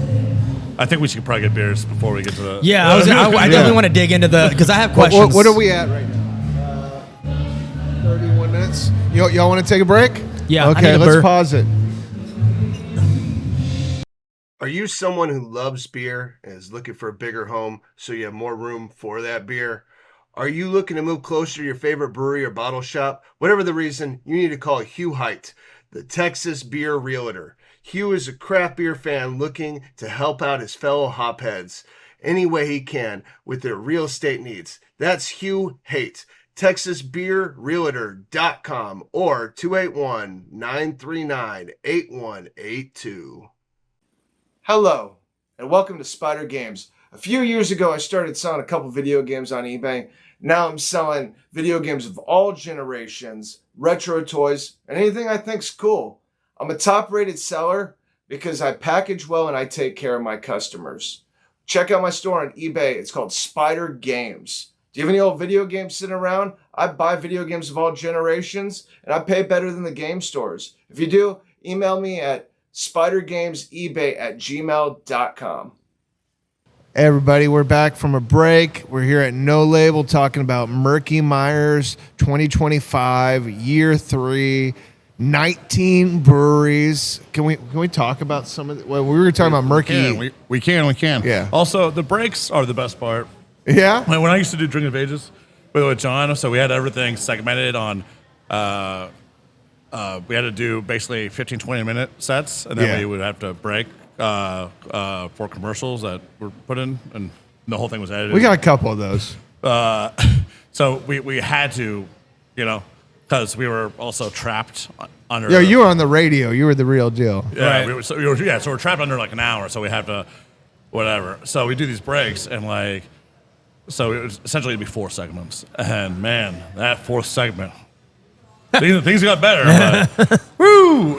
C: I think we should probably get beers before we get to the.
D: Yeah, I definitely want to dig into because I have questions.
B: What are we at right now? 31 minutes. Y'all want to take a break?
D: Yeah.
B: Okay, let's pause it. Are you someone who loves beer and is looking for a bigger home so you have more room for that beer? Are you looking to move closer to your favorite brewery or bottle shop? Whatever the reason, you need to call Hugh Height, the Texas Beer Realtor. Hugh is a craft beer fan looking to help out his fellow hopheads any way he can with their real estate needs. That's Hugh Height, TexasBeerRealtor.com or 281-939-8182. Hello, and welcome to Spider Games. A few years ago, I started selling a couple video games on eBay. Now I'm selling video games of all generations, retro toys, and anything I think's cool. I'm a top-rated seller because I package well and I take care of my customers. Check out my store on eBay. It's called Spider Games. Do you have any old video games sitting around? I buy video games of all generations, and I pay better than the game stores. If you do, email me at spidergamesebay@gmail.com. Hey everybody, we're back from a break. We're here at No Label talking about Murkey Myers 2025, year 3, 19 breweries. Can we talk about some of the, well, we were talking about Murkey.
C: We can.
B: Yeah.
C: Also, the breaks are the best part.
B: Yeah?
C: When I used to do Drink of Ages with John, so we had everything segmented on, we had to do basically 15, 20-minute sets, and then we would have to break for commercials that were put in, and the whole thing was edited.
B: We got a couple of those.
C: So we had to, because we were also trapped under.
B: Yeah, you were on the radio. You were the real deal.
C: Yeah, right. So we're trapped under like an hour, so we have to, whatever. So we do these breaks, and so it was essentially it'd be 4 segments, and man, that 4th segment. Things got better, but woo! You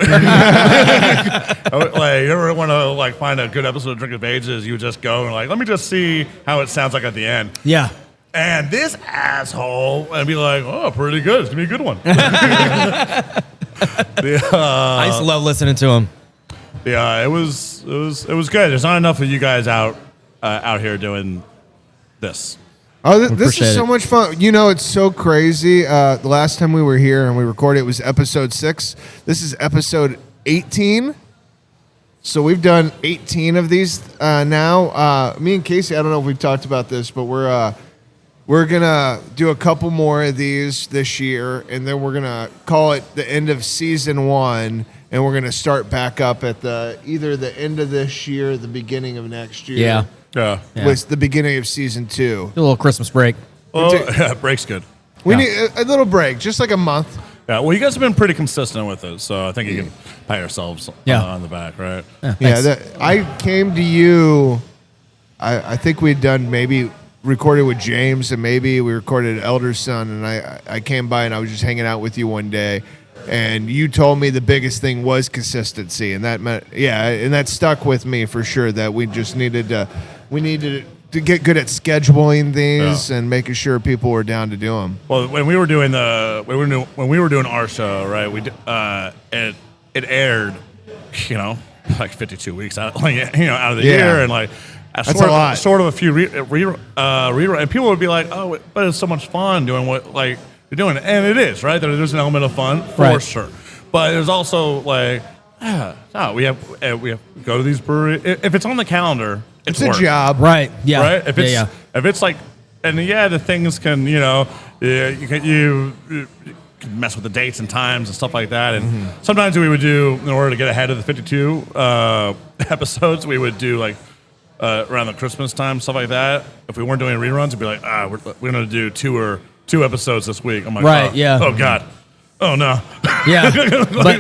C: ever want to find a good episode of Drink of Ages? You would just go and let me just see how it sounds like at the end.
D: Yeah.
C: And this asshole, and be like, oh, pretty good. It's gonna be a good one.
D: I used to love listening to him.
C: Yeah, it was good. There's not enough of you guys out here doing this.
B: Oh, this is so much fun. It's so crazy. The last time we were here and we recorded, it was episode 6. This is episode 18. So we've done 18 of these now. Me and Casey, I don't know if we've talked about this, but we're we're gonna do a couple more of these this year, and then we're gonna call it the end of season 1, and we're gonna start back up at either the end of this year, or the beginning of next year.
C: Yeah.
B: Was the beginning of season 2.
D: Do a little Christmas break.
C: Well, yeah, break's good.
B: We need a little break, just like a month.
C: Yeah, well, you guys have been pretty consistent with it, so I think you can pat yourselves on the back, right?
B: Yeah, I came to you. I think we'd done maybe recorded with James, and maybe we recorded Elder Son, and I came by and I was just hanging out with you one day, and you told me the biggest thing was consistency, and that meant and that stuck with me for sure. That we just needed to get good at scheduling these and making sure people were down to do them.
C: Well, when we were doing our show, right? It aired, like 52 weeks out, out of the year, and like
B: that's a lot.
C: Sort of a few rerun, and people would be like, "Oh, but it's so much fun doing what like you're doing," and it is, right? There's an element of fun for sure, but there's also like, we have to go to these breweries if it's on the calendar.
B: It's a job,
D: right? Yeah,
C: right. If it's like, and the things can you can mess with the dates and times and stuff like that. And sometimes we would do, in order to get ahead of the 52 episodes, we would do like around the Christmas time, stuff like that. If we weren't doing reruns, we'd be like, we're going to do two episodes this week. I'm like, oh God. Oh no!
D: Yeah,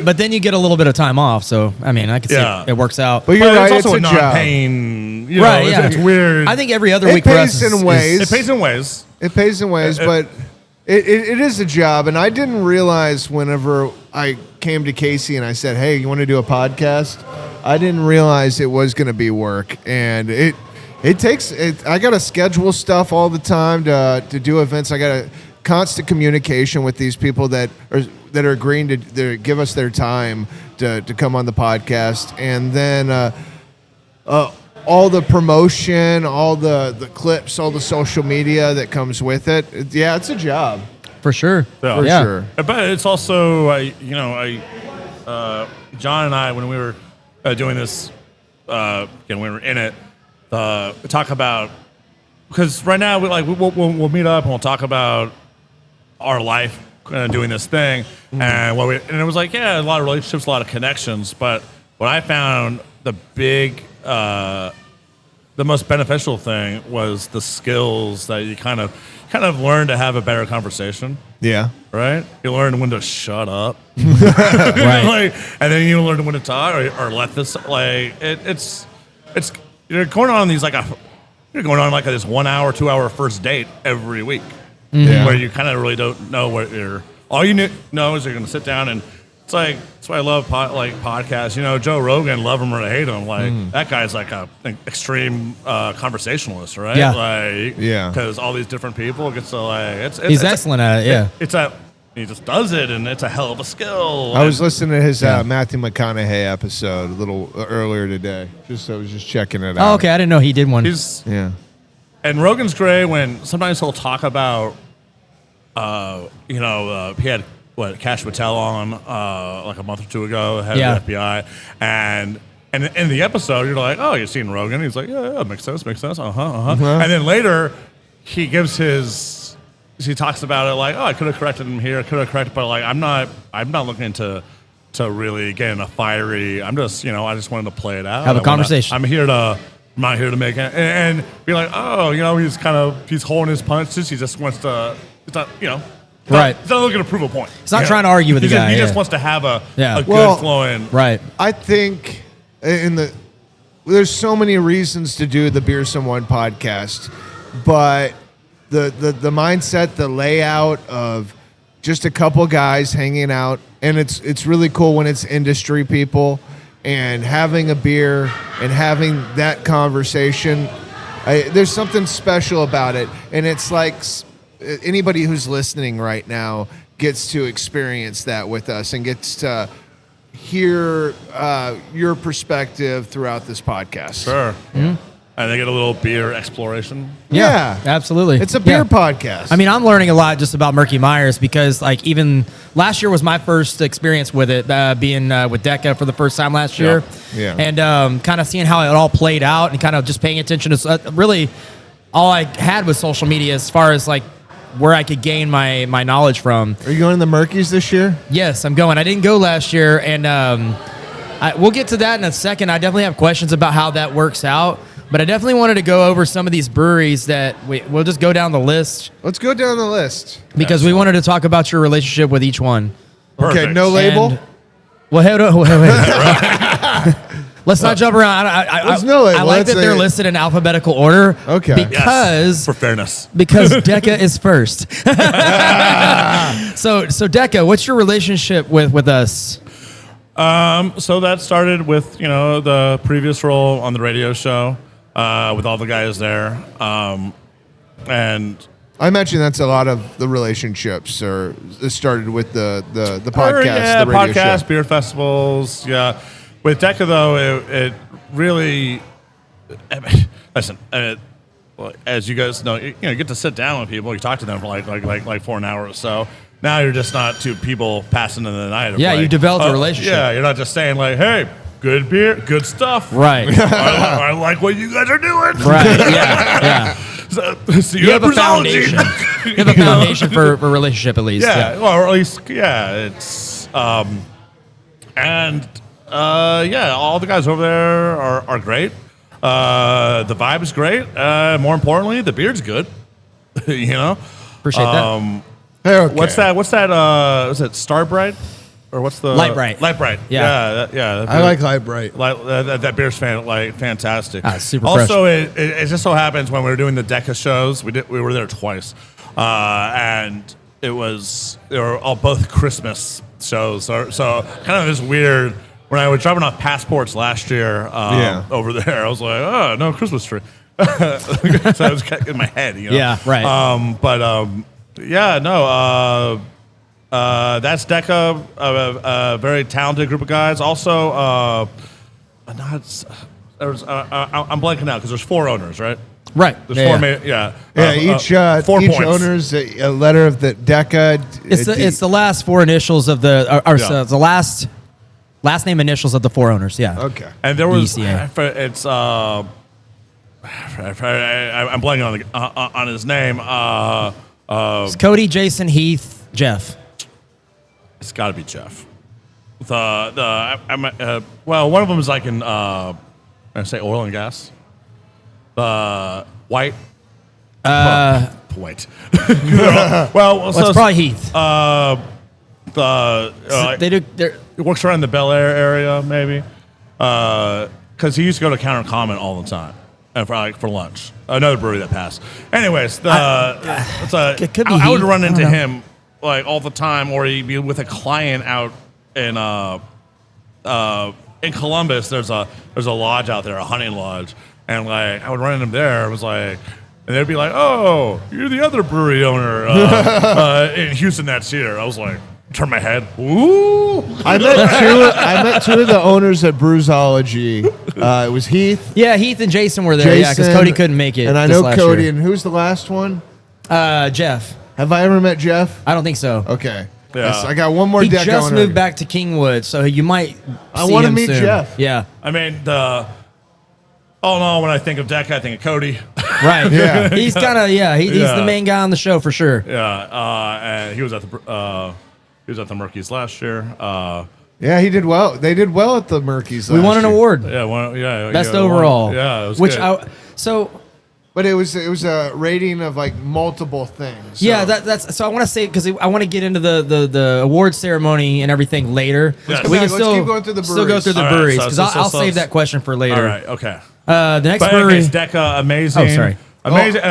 D: but then you get a little bit of time off, so I mean, I can see it works out.
B: But you're right;
C: it's also
B: a
C: non-paying.
D: Right?
C: It's weird.
D: I think every other week for us
B: it
C: pays in ways.
B: It pays in ways, but it is a job, and I didn't realize whenever I came to Casey and I said, "Hey, you want to do a podcast?" I didn't realize it was going to be work, and it takes. I got to schedule stuff all the time to do events. I got to constant communication with these people that are agreeing to give us their time to come on the podcast, and then all the promotion, all the clips, all the social media that comes with it. Yeah, it's a job
D: for sure.
B: For sure.
C: But it's also John and I, when we were doing this, we were in it. Talk about, because right now we'll meet up and we'll talk about our life doing this thing, and it was like a lot of relationships, a lot of connections. But what I found the most beneficial thing was the skills that you kind of learn to have a better conversation.
B: Yeah.
C: Right. You learn when to shut up.
D: Right.
C: And then you learn when to talk or let this it's you're going on these this 1 hour, 2 hour first date every week. Where you kind of really don't know what all you know is you're going to sit down, and it's like, that's why I love podcasts. Joe Rogan, love him or hate him, that guy's like an extreme conversationalist, right?
B: Yeah.
C: Because all these different people gets to
D: he's excellent at it.
C: He just does it, and it's a hell of a skill.
B: I was listening to his Matthew McConaughey episode a little earlier today. I was just checking it out.
D: Oh, okay. I didn't know he did one.
C: And Rogan's great when sometimes he'll talk about, he had Cash Patel on like a month or two ago, head of the FBI, and in the episode you're like, oh, you've seen Rogan? He's like, yeah, makes sense, and then later he gives he talks about it like, oh, I could have corrected him here, but like I'm not looking to really get in a fiery. I'm just I just wanted to play it out,
D: have a conversation.
C: I'm not here to make it and be like, oh, he's holding his punches. He just wants to. It's not,
D: right.
C: He's not looking to prove a point.
D: He's not trying to argue with the guy.
C: He just wants to have a good flowing.
D: Right.
B: I think there's so many reasons to do the Beer Someone podcast, but the mindset, the layout of just a couple guys hanging out, and it's really cool when it's industry people and having a beer and having that conversation. There's something special about it, and it's like anybody who's listening right now gets to experience that with us and gets to hear your perspective throughout this podcast.
C: Sure. Mm-hmm. And they get a little beer exploration.
B: Yeah,
D: absolutely.
B: It's a beer podcast.
D: I mean, I'm learning a lot just about Murkey Myers because, like, even last year was my first experience with it, being with DECA for the first time last year.
B: Yeah.
D: And kind of seeing how it all played out and kind of just paying attention to really all I had was social media as far as like where I could gain my knowledge from.
B: Are you going to the Murkeys this year?
D: Yes, I'm going. I didn't go last year, and we'll get to that in a second. I definitely have questions about how that works out, but I definitely wanted to go over some of these breweries that we'll just go down the list
B: Let's go down the list.
D: because we wanted to talk about your relationship with each one.
B: Okay,
C: Perfect.
B: No Label.
D: And- well, hold on, wait. Let's not jump around.
B: There's No Label.
D: I like
B: That's
D: that they're
B: a-
D: listed in alphabetical order.
B: Okay.
C: Yes,
D: Because
C: for fairness.
D: because DECA is first. So DECA, what's your relationship with us?
C: So that started with the previous role on the radio show with all the guys there, and
B: I imagine that's a lot of the relationships, or it started with the podcast,
C: yeah,
B: the radio
C: podcast,
B: show.
C: beer festivals, yeah. With DECA though, it really listen. Well, as you guys know, you get to sit down with people. You talk to them for like for an hour or so. Now you're just not two people passing in the night. of
D: Yeah, you developed a relationship.
C: Yeah, you're not just saying like, "Hey, good beer, good stuff."
D: Right.
C: I like what you guys are doing.
D: Right. Yeah.
C: So
D: You have a foundation. You have a foundation for relationship at least.
C: Yeah, well, or at least, it's, all the guys over there are great. The vibe is great. More importantly, the beer's good.
D: Appreciate that.
B: Hey, okay.
C: What's that? Was it Starbright? Or what's the
D: Light Bright.
C: Light Bright.
D: Yeah.
C: That
B: I
C: beer-
B: like Light Bright.
C: that beer's fantastic.
D: Super
C: also, it just so happens when we were doing the DECA shows, we were there twice, and they were all both Christmas shows. So kind of this weird. When I was dropping off passports last year over there, I was like, oh, no Christmas tree. So I was in my head,
D: Yeah, right.
C: That's DECA, a very talented group of guys. Also, I'm blanking out because there's 4 owners, right?
D: Right.
C: There's
D: Yeah,
C: 4
D: yeah.
B: Yeah,
C: 4
B: each
C: points.
B: owner's a letter of the DECA.
D: It's the last 4 initials of the
C: Yeah.
D: the last name initials of the 4 owners. Yeah.
B: Okay.
C: And there was
D: ECA.
C: it's I'm blanking on his name.
D: It's Cody, Jason, Heath, Jeff.
C: It's got to be Jeff. One of them is like in I say oil and gas. White. White. Well,
D: It's probably Heath. They do.
C: He works around the Bel Air area, maybe. Because he used to go to Counter Comment all the time, and for lunch. Another brewery that passed. Anyways,
D: It could be
C: I would
D: Heath.
C: run
D: I
C: into
D: don't know.
C: him like all the time, or he'd be with a client out in Columbus. There's a lodge out there, a hunting lodge, and like I would run into him there. It was like. And they'd be like, "Oh, you're the other brewery owner in Houston that's here." I was like, turn my head. Ooh.
B: I met 2 of the owners at Brewsology. It was Heath.
D: Yeah, Heath and Jason were there. Yeah, because
B: Jason,
D: Cody couldn't make it.
B: And I
D: this
B: know
D: last
B: Cody.
D: year.
B: And who's the last one?
D: Jeff.
B: Have I ever met Jeff?
D: I don't think so.
B: Okay.
C: Yeah.
B: Yes, I got one more
D: He
B: DECA
D: just
B: owner.
D: moved back to Kingwood, so you might.
B: I
D: see
B: wanna
D: him
B: meet
D: soon.
B: Jeff.
D: Yeah.
C: I mean, all in all, when I think of DECA, I think of Cody.
D: Right.
B: Yeah.
D: He's kind of he's
C: Yeah.
D: the main guy on the show for sure.
C: And he was at the Murkeys last year.
B: Yeah, he did well. They did well at the Murkeys.
D: We won an award,
C: Yeah,
D: best overall.
C: Yeah, it was
D: which
C: good.
B: But it was a rating of like multiple things. So.
D: Yeah, that's so. I want to say because I want to get into the award ceremony and everything later.
C: Yes.
D: We can
B: Let's
D: still
B: keep going through the
D: still go
B: breweries.
D: through the
C: All right,
D: breweries
C: so-
D: because
C: so-
D: I'll
C: so-
D: save that question for later.
C: All right, okay.
D: The next
C: But
D: brewery.
C: anyways, DECA, amazing.
D: Oh, sorry.
C: Amazing,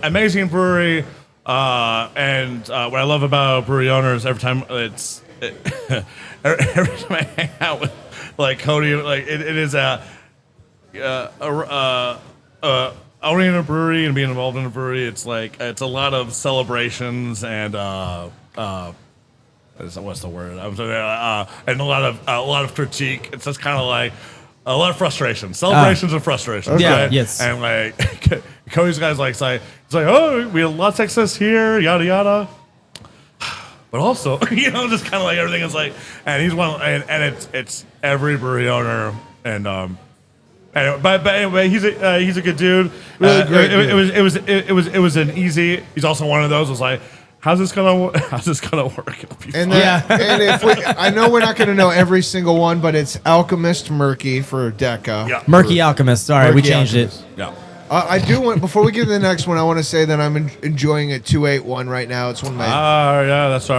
C: amazing brewery. And what I love about brewery owners, every time every time I hang out with like Cody, like it is owning a brewery and being involved in a brewery. It's a lot of celebrations and what's the word? And a lot of critique. It's just kind of like a lot of frustration, celebrations and frustrations.
D: Yeah,
C: right?
D: yes.
C: And like Cody's guys it's like, oh, we have lots of success here, yada yada. But also, just kind of like everything is like, and he's one, and it's every brewery owner, and But anyway, he's a good dude.
B: Really great dude.
C: It was an easy. He's also one of those. Was like, how's this gonna work? It'll be
B: And
C: fun.
B: and if I know we're not going to know every single one, but it's Alchemist Murkey for DECA.
C: Yeah.
D: Murkey Alchemist. Sorry, we
B: Murkey
D: changed
B: Alchemist.
D: it.
C: Yeah.
B: I do want, before we get to the next one, I want to say that I'm enjoying a 281 right now. It's one of my
C: Yeah, that's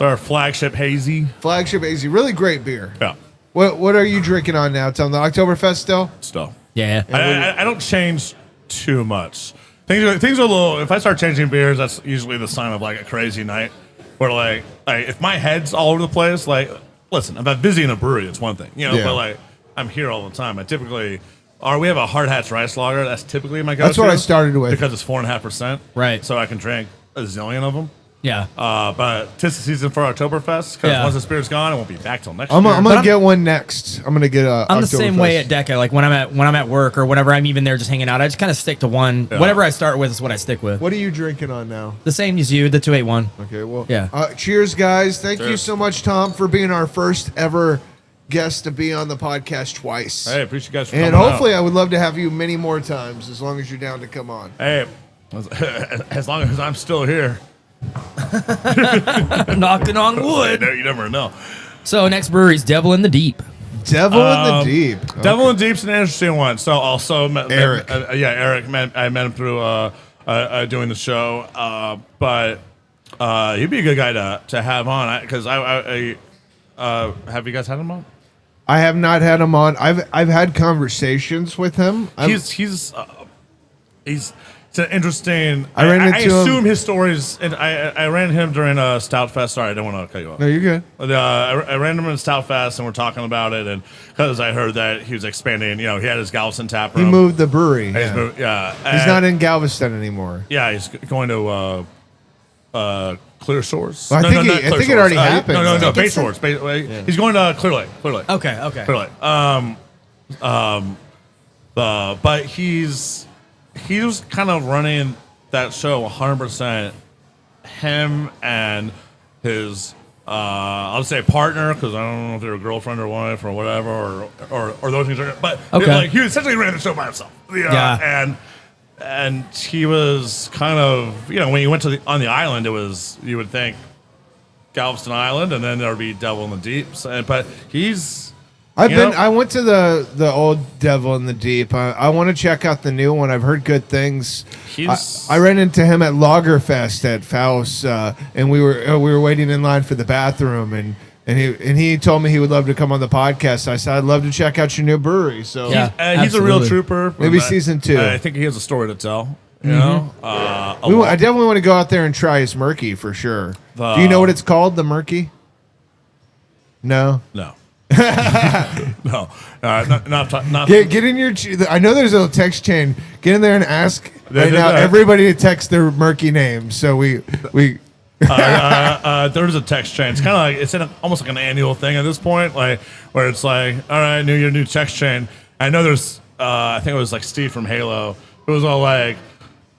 C: our flagship hazy.
B: flagship hazy. Really great beer.
C: Yeah.
B: What are you drinking on now? Tell them the Oktoberfest still?
C: Still.
D: Yeah.
C: I don't change too much. Things are a little. If I start changing beers, that's usually the sign of like a crazy night. Where like if my head's all over the place, like listen, if I'm busy in a brewery, it's one thing,
B: Yeah.
C: But like I'm here all the time. We have a Hard Hats Rice Lager. That's typically my go-to.
B: That's what I started with.
C: because it's 4.5%.
D: Right.
C: So I can drink a zillion of them.
D: Yeah.
C: But 'tis the season for Oktoberfest because
D: Yeah.
C: once this beer's gone, it won't be back till next
B: I'm
C: year.
B: gonna get one next. I'm gonna get a.
D: I'm the same way at
B: Oktoberfest.
D: DECA. Like when I'm at work or whenever I'm even there just hanging out, I just kind of stick to one.
C: Yeah.
D: Whatever I start with is what I stick with.
B: What are you drinking on now?
D: The same as you, the 281.
B: Okay, well,
D: Yeah.
B: Cheers, guys! Thank you
C: Cheers.
B: so much, Tom, for being our first ever guest to be on the podcast twice.
C: Hey, appreciate you guys for
B: And
C: coming
B: hopefully,
C: out.
B: I would love to have you many more times, as long as you're down to come on.
C: Hey, as long as I'm still here.
D: Knocking on wood.
C: You never know.
D: So next brewery's Devil in the Deep.
B: Devil in the Deep.
C: Devil in Deep's an interesting one. So also
B: Eric.
C: Eric. I met him through doing the show, but he'd be a good guy to have on because I have you guys had him on?
B: I have not had him on. I've had conversations with him.
C: He's it's an interesting.
B: I ran into him-
C: assume his stories, and I ran into him during a Stout Fest. Sorry, I don't want to cut you off.
B: No, you're good.
C: I ran into him in Stout Fest, and we're talking about it, and because I heard that he was expanding, he had his Galveston tap
B: He
C: room.
B: moved the brewery.
C: He's
B: Yeah.
C: moved- yeah,
B: He's not in Galveston anymore.
C: Yeah, he's going to Clear Shores.
B: Well, I think
C: not
B: I
C: Clear
B: think it
C: Shores.
B: already happened.
C: No, Bay
D: It's some-
C: Shores. He's going to Clear Lake.
D: Okay.
C: Clear Lake. But he was kind of running that show 100%. Him and his I'll say partner because I don't know if they're a girlfriend or wife or whatever or those things. But
D: Okay.
C: he essentially ran the show by himself.
D: Yeah.
C: And he was kind of, when you went on the island, you would think Galveston Island, and then there would be Devil in the Deep. But
B: I went to the old Devil in the Deep. I want to check out the new one. I've heard good things. I ran into him at Lagerfest at Faust, and we were waiting in line for the bathroom, and he told me he would love to come on the podcast. I said I'd love to check out your new brewery. So
D: Yeah.
C: he's a real
D: absolutely.
C: trooper.
B: Maybe season 2.
C: I think he has a story to tell.
B: I definitely want to go out there and try his Murkey for sure. Do you know what it's called? The Murkey? No.
C: No. No. Not.
B: Get in your. I know there's a text chain. Get in there and ask right now everybody to text their Murkey names. So we.
C: There's a text chain. It's kind of like almost like an annual thing at this point, like where it's like, all right, new text chain. I know there's. I think it was like Steve from Halo. It was all like,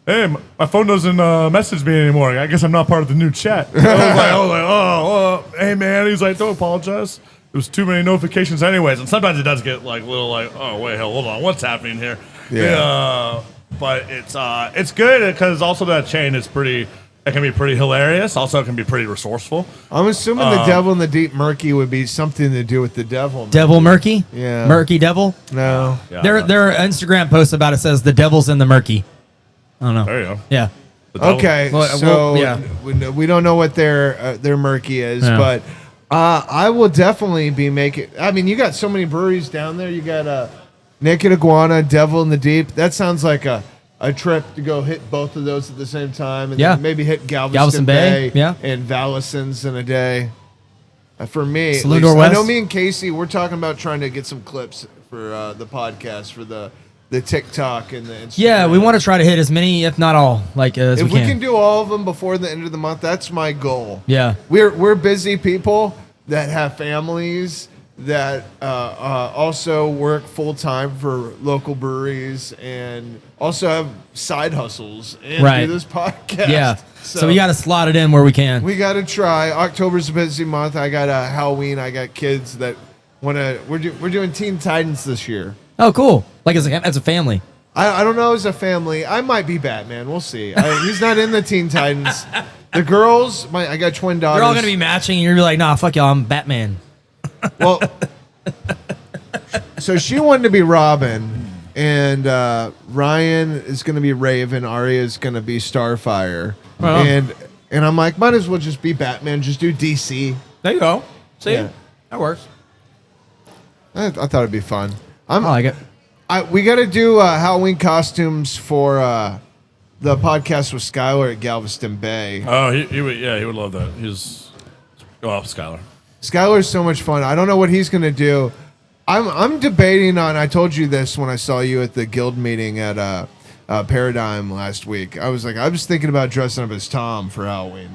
C: hey, my phone doesn't message me anymore. I guess I'm not part of the new chat. I was like, oh, hey man. He's like, don't apologize. There's too many notifications anyways. And sometimes it does get like little like, oh wait, hold on, what's happening here?
B: Yeah.
C: But it's good because also that chain is pretty. It can be pretty hilarious. Also, it can be pretty resourceful.
B: I'm assuming the Devil in the Deep Murkey would be something to do with the devil.
D: Devil Murkey?
B: Yeah.
D: Murkey Devil?
B: No.
C: Yeah,
D: Their Instagram post about it says the devil's in the Murkey. I don't know.
C: There you go.
D: Yeah.
C: The devil-
B: Okay,
D: Well,
B: so
D: yeah.
B: we don't know what their Murkey is,
D: Yeah.
B: but I will definitely be making. I mean, you got so many breweries down there. You got Naked Iguana, Devil in the Deep. That sounds like a trip to go hit both of those at the same time, and
D: Yeah.
B: then maybe hit Galveston
D: Galveston Bay, yeah.
B: and Vallenson's in a day. For me, at
D: Saloon
B: least. I
D: Northwest.
B: know me and Casey, we're talking about trying to get some clips for the podcast for the TikTok and the Instagram.
D: Yeah, we want to try to hit as many, if not all, as
B: If
D: we
B: we
D: can.
B: can do all of them before the end of the month, that's my goal.
D: Yeah.
B: We're busy people that have families that also work full time for local breweries and also have side hustles and
D: Right.
B: do this podcast.
D: Yeah. So we got to slot it in where we can.
B: We got to try. October's a busy month. I got Halloween. I got kids that want to. We're doing Teen Titans this year.
D: Oh, cool. Like as a family.
B: I don't know as a family. I might be Batman. We'll see. He's not in the Teen Titans. The girls, I got twin daughters.
D: They're all gonna be matching, and you're like, nah, fuck y'all, I'm Batman.
B: Well, so she wanted to be Robin, and Ryan is going to be Raven. Arya is going to be Starfire, and I'm like, might as well just be Batman. Just do DC.
D: There you go. See,
B: Yeah.
D: that works.
B: I thought it'd be fun.
D: I like it.
B: We got to do Halloween costumes for the podcast with Skylar at Galveston Bay.
C: Oh, he would love that. Skylar.
B: Skylar's so much fun. I don't know what he's going to do. I'm debating on. I told you this when I saw you at the guild meeting at Paradigm last week. I was thinking about dressing up as Tom for Halloween.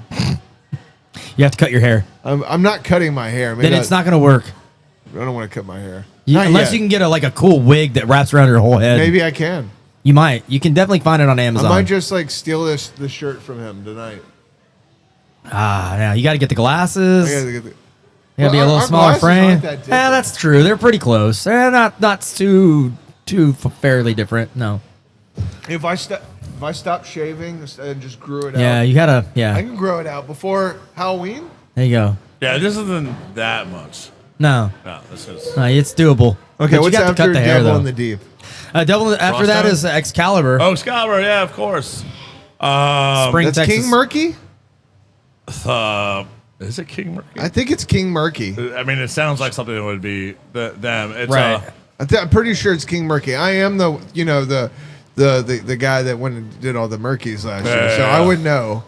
D: You have to cut your hair.
B: I'm not cutting my hair. Maybe
D: Then it's not gonna work.
B: I don't want to cut my hair.
D: Unless you can get a cool wig that wraps around your whole head.
B: Maybe I can.
D: You might. You can definitely find it on Amazon.
B: I might just steal the shirt from him tonight.
D: Now you got to get the glasses.
B: I gotta get the.
D: It'll be a little
B: our
D: smaller
B: glasses
D: frame.
B: aren't that different.
D: Yeah, that's true. They're pretty close. They're not too fairly different. No.
B: If I stop shaving and just grew it out.
D: Yeah, you gotta.
B: I
D: Yeah.
B: can grow it out before Halloween.
D: There you go.
C: Yeah, this isn't that much.
D: No,
C: No, this is.
D: it's doable.
B: Okay,
D: But you
B: what's
D: got to
B: after
D: cut the hair
B: Devil
D: though.
B: in the Deep?
D: Devil after that
C: Froststone?
D: is Excalibur.
C: Oh, Excalibur, yeah, of course.
D: Spring,
B: That's
D: Texas.
B: King Murkey.
C: Is it King Murkey?
B: I think it's King Murkey.
C: I mean, it sounds like something that would be them. It's
D: Right.
B: I'm pretty sure it's King Murkey. I am the guy that went and did all the Murkeys last year, so I would know.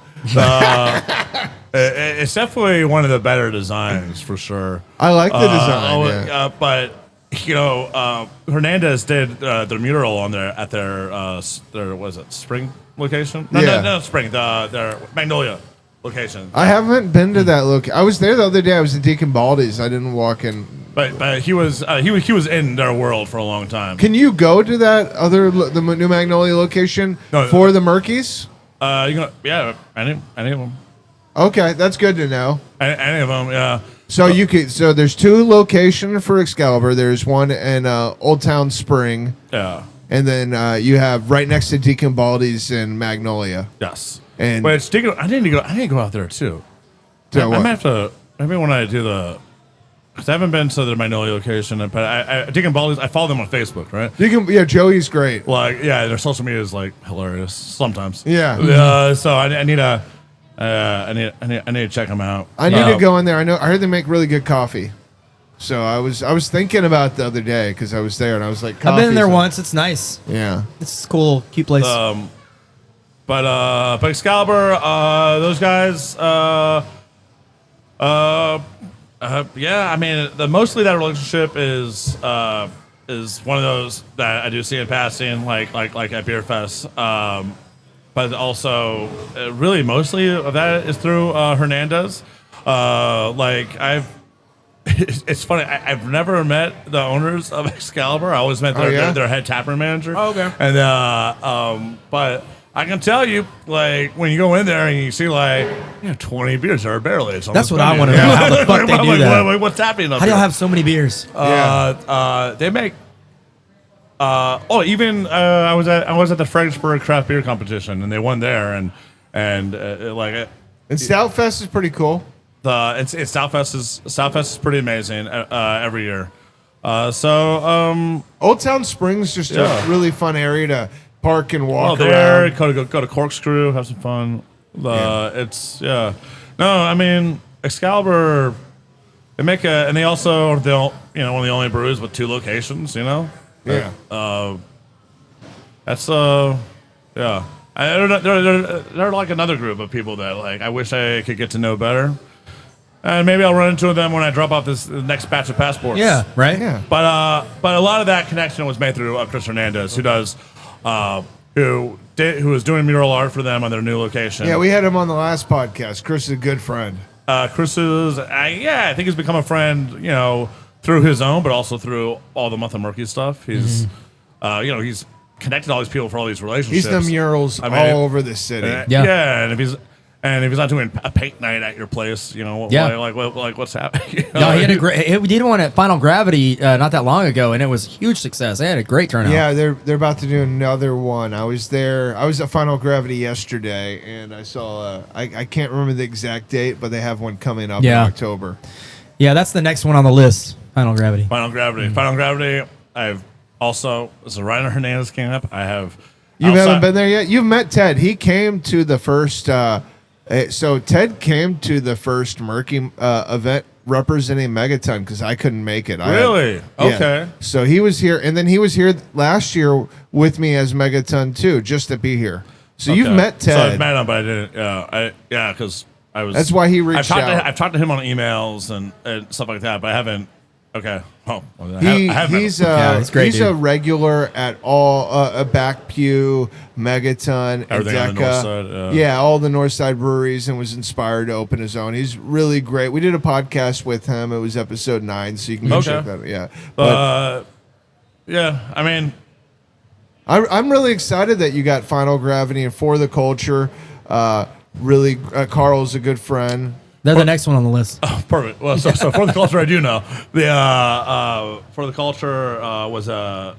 C: It's definitely one of the better designs for sure.
B: I like the design. Yeah.
C: But Hernandez did their mural on their Spring location?
B: Yeah.
C: No, Spring. Their Magnolia location.
B: I haven't been to that look. I was there the other day. I was at Deacon Baldy's. I didn't walk in.
C: But he was in their world for a long time.
B: Can you go to that the new Magnolia location for the Murkeys?
C: Any of them.
B: Okay, that's good to know.
C: Any of them, yeah.
B: So So there's two locations for Excalibur. There's one in Old Town Spring,
C: Yeah.
B: and then you have right next to Deacon Baldy's in Magnolia.
C: Yes.
B: And-
C: but I need to go out there too.
B: So
C: I
B: what?
C: might have to maybe when I do because I haven't been to the Magnolia location, but I Deacon Baldy's. I follow them on Facebook, right?
B: Joey's great.
C: Their social media is hilarious sometimes.
B: Yeah.
C: So I need to. I need to check them out.
B: I need to go in there. I heard they make really good coffee. So I was thinking about the other day because I was there and I was like,
D: I've been there
B: coffee's
D: once. It's nice.
B: Yeah.
D: It's cool, cute place.
C: But Excalibur, those guys, yeah. I mean, mostly that relationship is one of those that I do see in passing, like at Beer Fest. But also, really, mostly of that is through Hernandez. It's funny. I've never met the owners of Excalibur. I always met their head taproom manager.
D: Oh, okay.
C: And but I can tell you, when you go in there and you see 20 beers or barrels.
D: That's what I want to know. How the fuck they do that?
C: What's happening up
D: How do
C: here?
D: y'all have so many beers?
C: They make. I was at the Fredericksburg craft beer competition and they won there and
B: Stout Fest is pretty cool.
C: Southfest is pretty amazing every year.
B: Old Town Springs just a really fun area to park and walk
C: there,
B: around.
C: go to Corkscrew, have some fun. I mean Excalibur. They make and they also are one of the only breweries with two locations.
B: Yeah.
C: That's yeah. They're like another group of people that I wish I could get to know better, and maybe I'll run into them when I drop off the next batch of passports.
D: Yeah, right.
B: Yeah.
C: But a lot of that connection was made through Chris Hernandez, who was doing mural art for them on their new location.
B: Yeah, we had him on the last podcast. Chris is a good friend.
C: Chris is I think he's become a friend, through his own, but also through all the Month of Murkey stuff. He's he's connected all these people for all these relationships.
B: He's done murals all over the city.
C: Yeah, and if he's And if he's not doing a paint night at your place, you know,
D: Yeah.
C: like what's happening?
D: No, he had a great. We did one at Final Gravity not that long ago, and it was a huge success. They had a great turnout.
B: Yeah, they're about to do another one. I was there. I was at Final Gravity yesterday, and I saw. I can't remember the exact date, but they have one coming up in October.
D: Yeah, that's the next one on the list. Final Gravity.
C: Final Gravity. I've also, it's a Ryan Hernandez camp. I have.
B: You haven't been there yet? You've met Ted. He came to the first. So Ted came to the first Murkey event representing Megaton because I couldn't make it.
C: Really? Okay.
B: So he was here, and then he was here last year with me as Megaton too, just to be here. So you've met Ted.
C: So I've met him, but I didn't. Because I was.
B: That's why he reached out.
C: I've talked to him on emails and stuff like that, but I haven't. Okay. Oh,
B: he's
D: great,
B: he's
D: dude.
B: a regular at all a Back Pew, Megaton,
C: Everything on the
B: DECA.
C: north side,
B: all the north side breweries, and was inspired to open his own. He's really great. We did a podcast with him. It was episode 9, so you can go check that out. Yeah.
C: Yeah, I mean,
B: I'm really excited that you got Final Gravity and For the Culture. Really, Carl's a good friend.
D: They're the next one on the list.
C: oh, perfect. Well, so For the Culture, I do know. The For the Culture was an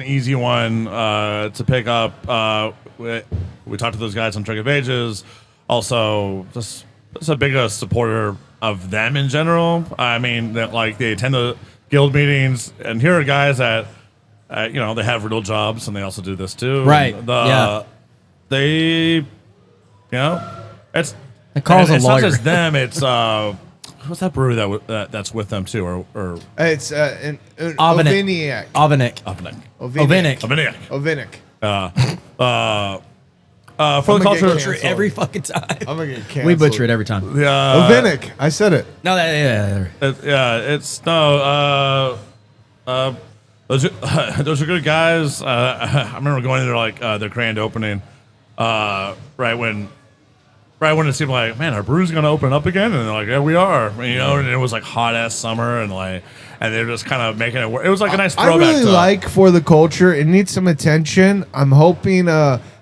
C: easy one to pick up. We talked to those guys on Trick of Ages. Also, just a big supporter of them in general. I mean, that like they attend the guild meetings, and here are guys that you know, they have real jobs, and they also do this too.
D: Right.
C: They, you know, it's.
D: And Carl's a
C: it's
D: lawyer.
C: not just them. It's what's that brewery that's with them too, or
B: It's an
D: Oviniak.
C: For the Culture.
B: butcher it
D: Every fucking time.
B: I'm gonna get canceled.
D: We butcher it every time.
B: Oviniak. I said it.
D: No,
C: It's no. Those are good guys. I remember going to like their grand opening, right when it seemed like, man, our brew's gonna open up again, and they're like, yeah, we are, you know. And it was like hot ass summer, and they're just kind of making it work. It was like a nice throwback.
B: I really like For the Culture. It needs some attention. I'm hoping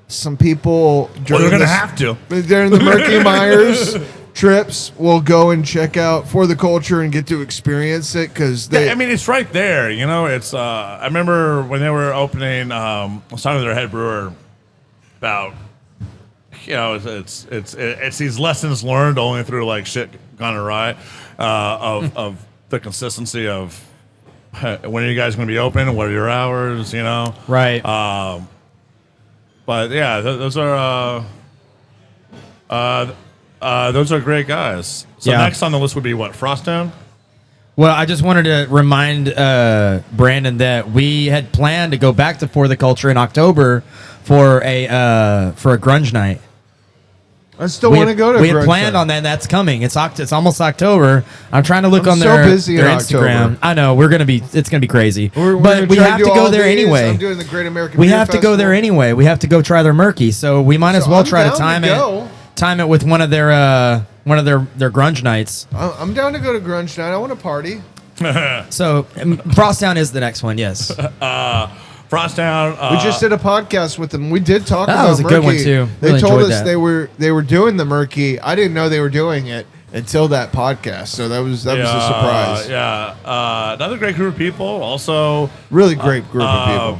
B: some people
C: They're gonna have to
B: during the Murkey Myers trips will go and check out For the Culture and get to experience it because
C: I mean, it's right there. You know, it's. I remember when they were opening. I was talking to their head brewer about. You know, it's these lessons learned only through like shit gone awry, of the consistency of when are you guys going to be open? What are your hours? You know,
D: Right.
C: But yeah, those are great guys. So
D: Yeah.
C: next on the list would be what, Frostdown?
D: Well, I just wanted to remind Brandon that we had planned to go back to For the Culture in October for a grunge night.
B: I still want to go to.
D: We had planned on that. And that's coming. It's almost October. I'm trying to look on their
B: busy in
D: Instagram.
B: October.
D: I know it's gonna be crazy.
B: We're
D: but we
B: try
D: have
B: do
D: to go
B: all
D: there
B: these.
D: anyway.
B: I'm doing the Great American
D: We
B: Beer
D: have to go
B: Festival.
D: there anyway. We have to go try their Murkey. So we might as well
B: I'm
D: try to
B: down
D: time it with one of their grunge nights.
B: I'm down to go to grunge night. I want to party.
D: So Frostdown is the next one. Yes.
C: Frostdown.
B: We just did a podcast with them. We did talk
D: That
B: about
D: was a
B: Murkey.
D: good one, too.
B: They
D: Really
B: told
D: enjoyed
B: us
D: that.
B: they were doing the Murkey. I didn't know they were doing it until that podcast. So that was a surprise.
C: Yeah. Another great group of people. Also,
B: Really great group of people.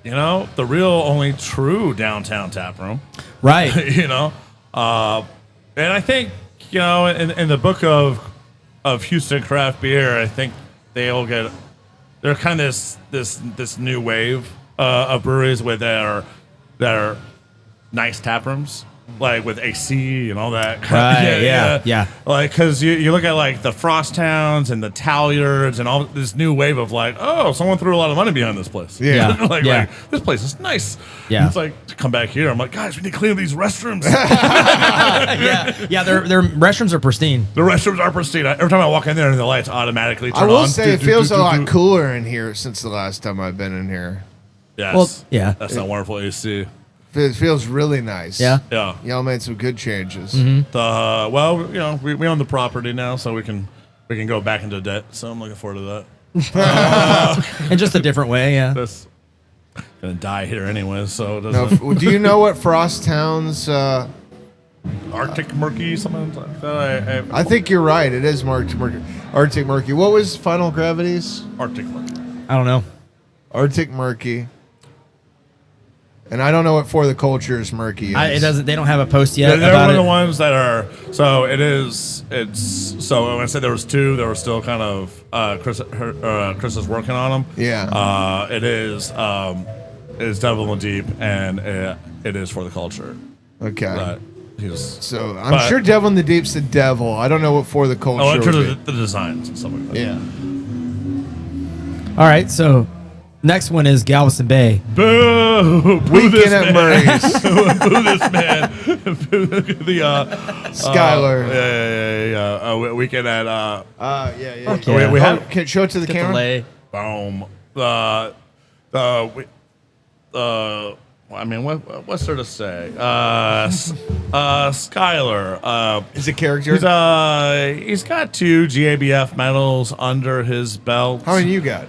C: you know, the real only true downtown tap room.
D: Right.
C: You know, and I think, you know, in the book of Houston craft beer, I think they're kind of this new wave of breweries that are nice tap rooms, like with AC and all that.
D: Right, yeah.
C: Like, because you look at like the Frost Towns and the Talyards and all this new wave of like, oh, someone threw a lot of money behind this place.
B: Yeah.
C: like
D: Yeah.
C: this place is nice.
D: Yeah.
C: It's like to come back here. I'm like, guys, we need to clean up these restrooms.
D: Yeah. Their restrooms are pristine.
C: The restrooms are pristine. Every time I walk in there, the lights automatically turn
B: I
C: on.
B: will say it feels a lot cooler in here since the last time I've been in here.
C: Yes.
D: Well, yeah.
C: That's that wonderful AC.
B: It feels really nice.
D: Yeah.
C: Yeah.
B: Y'all made some good changes.
C: Well, you know, we own the property now, so we can go back into debt. So I'm looking forward to that.
D: In just a different way, yeah.
C: That's gonna die here anyway, so it
B: Now,
C: doesn't.
B: do you know what Frost Town's
C: Arctic Murkey, something like that.
B: I think you're right. It is Arctic Murkey. What was Final Gravity's?
C: Arctic Murkey.
D: I don't know.
B: Arctic Murkey. And I don't know what For the Culture's Murkey is.
D: It doesn't. They don't have a post yet.
C: They're
D: about
C: one of the
D: it.
C: ones that are. So it is. It's so when I said there was two, there were still kind of Chris is working on them.
B: Yeah.
C: It is. It is Devil in the Deep, and it is For the Culture.
B: Okay.
C: But
B: so I'm sure Devil in the Deep's the devil. I don't know what For the Culture.
C: Oh, in terms
B: would
C: of the designs and stuff like that.
B: Yeah.
D: All right. So next one is Galveston Bay.
C: Boo! Boo
B: Weekend
C: this
B: at
C: man.
B: Murray's.
C: Boo this man. Boo the
B: Skylar.
C: Yeah. Weekend at
B: Yeah.
D: Yeah.
C: we had
B: Can show it to the camera?
D: Delay.
C: boom. I mean, what's there to say? Skylar.
B: Is it character?
C: He's got 2 GABF medals under his belt.
B: How many you got?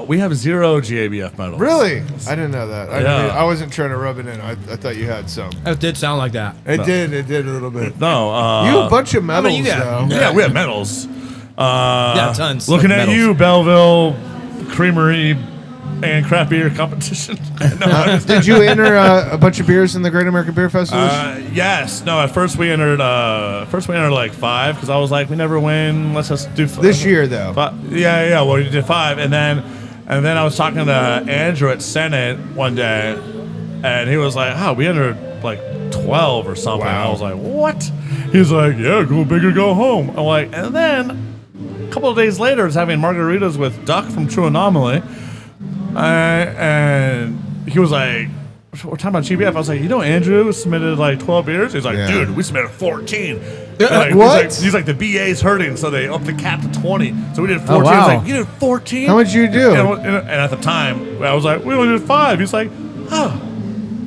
C: We have 0 GABF medals.
B: Really? I didn't know that.
C: Yeah.
B: I wasn't trying to rub it in. I thought you had some.
D: It did sound like that.
B: It did a little bit.
C: No.
B: You have a bunch of medals,
D: many you got?
B: though.
C: Yeah, we have medals.
D: Yeah, tons.
C: Looking
D: of
C: at
D: medals.
C: you, Belleville Creamery and craft beer competition. No,
B: Did you enter a bunch of beers in the Great American Beer Festival?
C: yes. No. At first we entered. Like 5 because I was like, we never win. Let's just do
B: This year, though.
C: Yeah. Well, we did 5, and then I was talking to Andrew at Senate one day, and he was like, "Oh, we entered like 12 or something."
B: Wow.
C: I was like, "What?" He's like, "Yeah, go big or go home." I'm like, and then a couple of days later, I was having margaritas with Duck from True Anomaly. And he was like, we're talking about GBF. I was like, Andrew submitted like 12 beers? He's like,
B: Yeah.
C: dude, we submitted 14.
B: What?
C: He's like, the BA's hurting, so they upped the cap to 20. So we did 14.
D: Oh, wow.
C: I was like, you did 14?
B: How much you do?
C: And at the time, I was like, we only did 5. He's like, oh,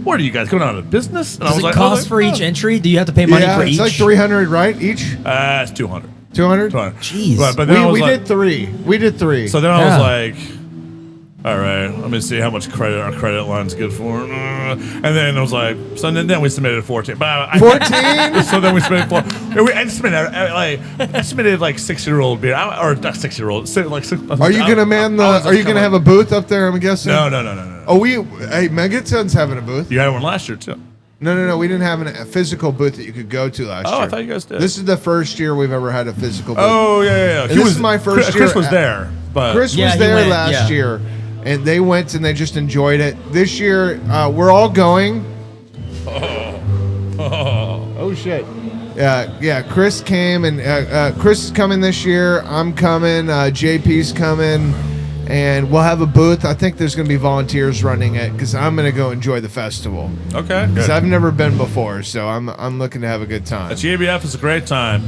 C: what are you guys going out of business? And
D: Does
C: I was
D: it
C: like,
D: cost for each entry? Do you have to pay money for
B: it's
D: each?
B: like 300, right? Each?
C: It's 200.
B: 200?
C: 200.
D: Jeez.
C: But then I was
B: We
C: like,
B: did 3. We did 3.
C: So then I
D: Yeah.
C: was like, all right, let me see how much credit our credit line's good for. And then I was like, so then we submitted 14. But
B: 14?
C: So then we submitted 4. I submitted like 6-year-old beer, or not 6-year-old.
B: Are you gonna man the? Are you gonna have a booth up there? I'm guessing.
C: No.
B: Oh, hey, Megaton's having a booth.
C: You had one last year too.
B: No. We didn't have a physical booth that you could go to last year.
C: Oh, I thought you guys did.
B: This is the first year we've ever had a physical booth.
C: Oh yeah.
B: And this is my first
C: Chris
B: year
C: was
B: at-
C: there, but
B: Chris
D: Yeah,
B: was
D: he
B: there
D: went,
B: last
D: yeah.
B: year, and they went and they just enjoyed it. This year, we're all going. Oh shit. Yeah. Chris came, and Chris is coming this year. I'm coming. JP's coming, and we'll have a booth. I think there's going to be volunteers running it because I'm going to go enjoy the festival.
C: okay.
B: Because
C: Good.
B: I've never been before, so I'm looking to have a good time.
C: The GABF is a great time.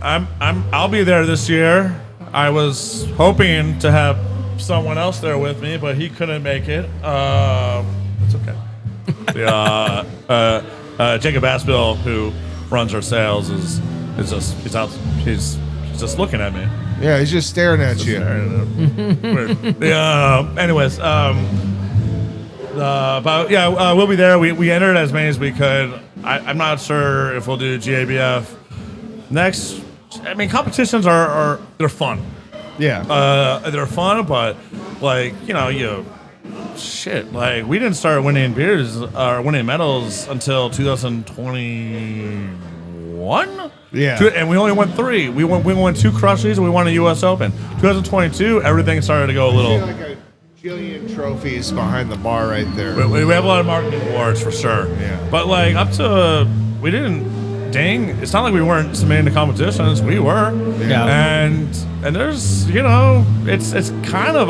C: I'll be there this year. I was hoping to have someone else there with me, but he couldn't make it. It's okay. Jacob Aspel, who runs our sales, is just looking at me.
B: Yeah, he's just staring at you.
C: Weird. Anyways, but yeah, we'll be there. We entered as many as we could. I'm not sure if we'll do GABF next. I mean, competitions are they're fun.
B: Yeah.
C: They're fun, but like like we didn't start winning beers or winning medals until 2021.
B: Yeah.
C: And we only won 3. We won 2 crushes and we won a U.S. Open. 2022, everything started to go a
B: I
C: little.
B: see like a jillion trophies behind the bar right there.
C: We have a lot of marketing awards for sure.
B: Yeah.
C: But like up to we didn't. Dang, it's not like we weren't submitting to competitions. We were.
D: Yeah.
C: And there's it's kind of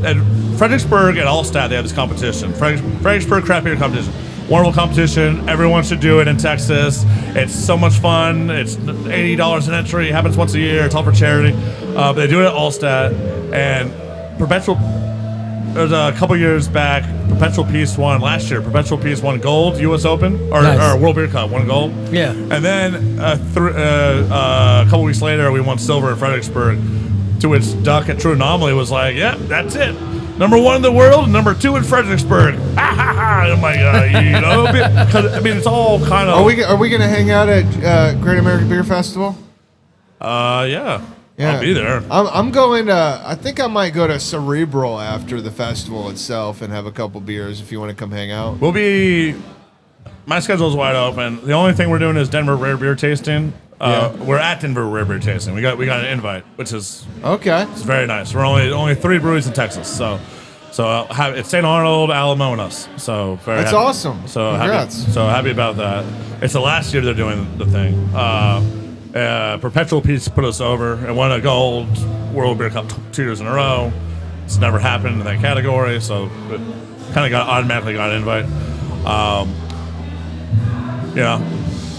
C: at Fredericksburg and Allstat they have this competition. Fredericksburg craft beer competition. Wonderful competition. Everyone should do it in Texas. It's so much fun. It's $80 an entry. It happens once a year. It's all for charity. But they do it at Allstat. And Perpetual, there's a couple years back, Perpetual Peace won last year. Perpetual Peace won gold, U.S. Open, or World Beer Cup, won gold.
D: Yeah.
C: And then a couple weeks later, we won silver in Fredericksburg, to which Duck at True Anomaly was like, yeah, that's it. Number 1 in the world, number 2 in Fredericksburg. Oh my God, you know, because I mean, it's all kind of.
B: Are we gonna hang out at Great American Beer Festival?
C: Yeah. I'll be there.
B: I'm going to. I think I might go to Cerebral after the festival itself and have a couple beers if you want to come hang out.
C: We'll be. My schedule's wide open. The only thing we're doing is Denver Rare Beer Tasting. We're at Denver Rare Beer Tasting. We got an invite, which is
B: okay.
C: It's very nice. We're only 3 breweries in Texas, so it's St. Arnold, Alamo, and us. So
B: that's
C: happy.
B: awesome.
C: So
B: congrats.
C: happy about that. It's the last year they're doing the thing. Perpetual Peace put us over and won a gold World Beer Cup 2 years in a row. It's never happened in that category, so it kind of automatically got an invite.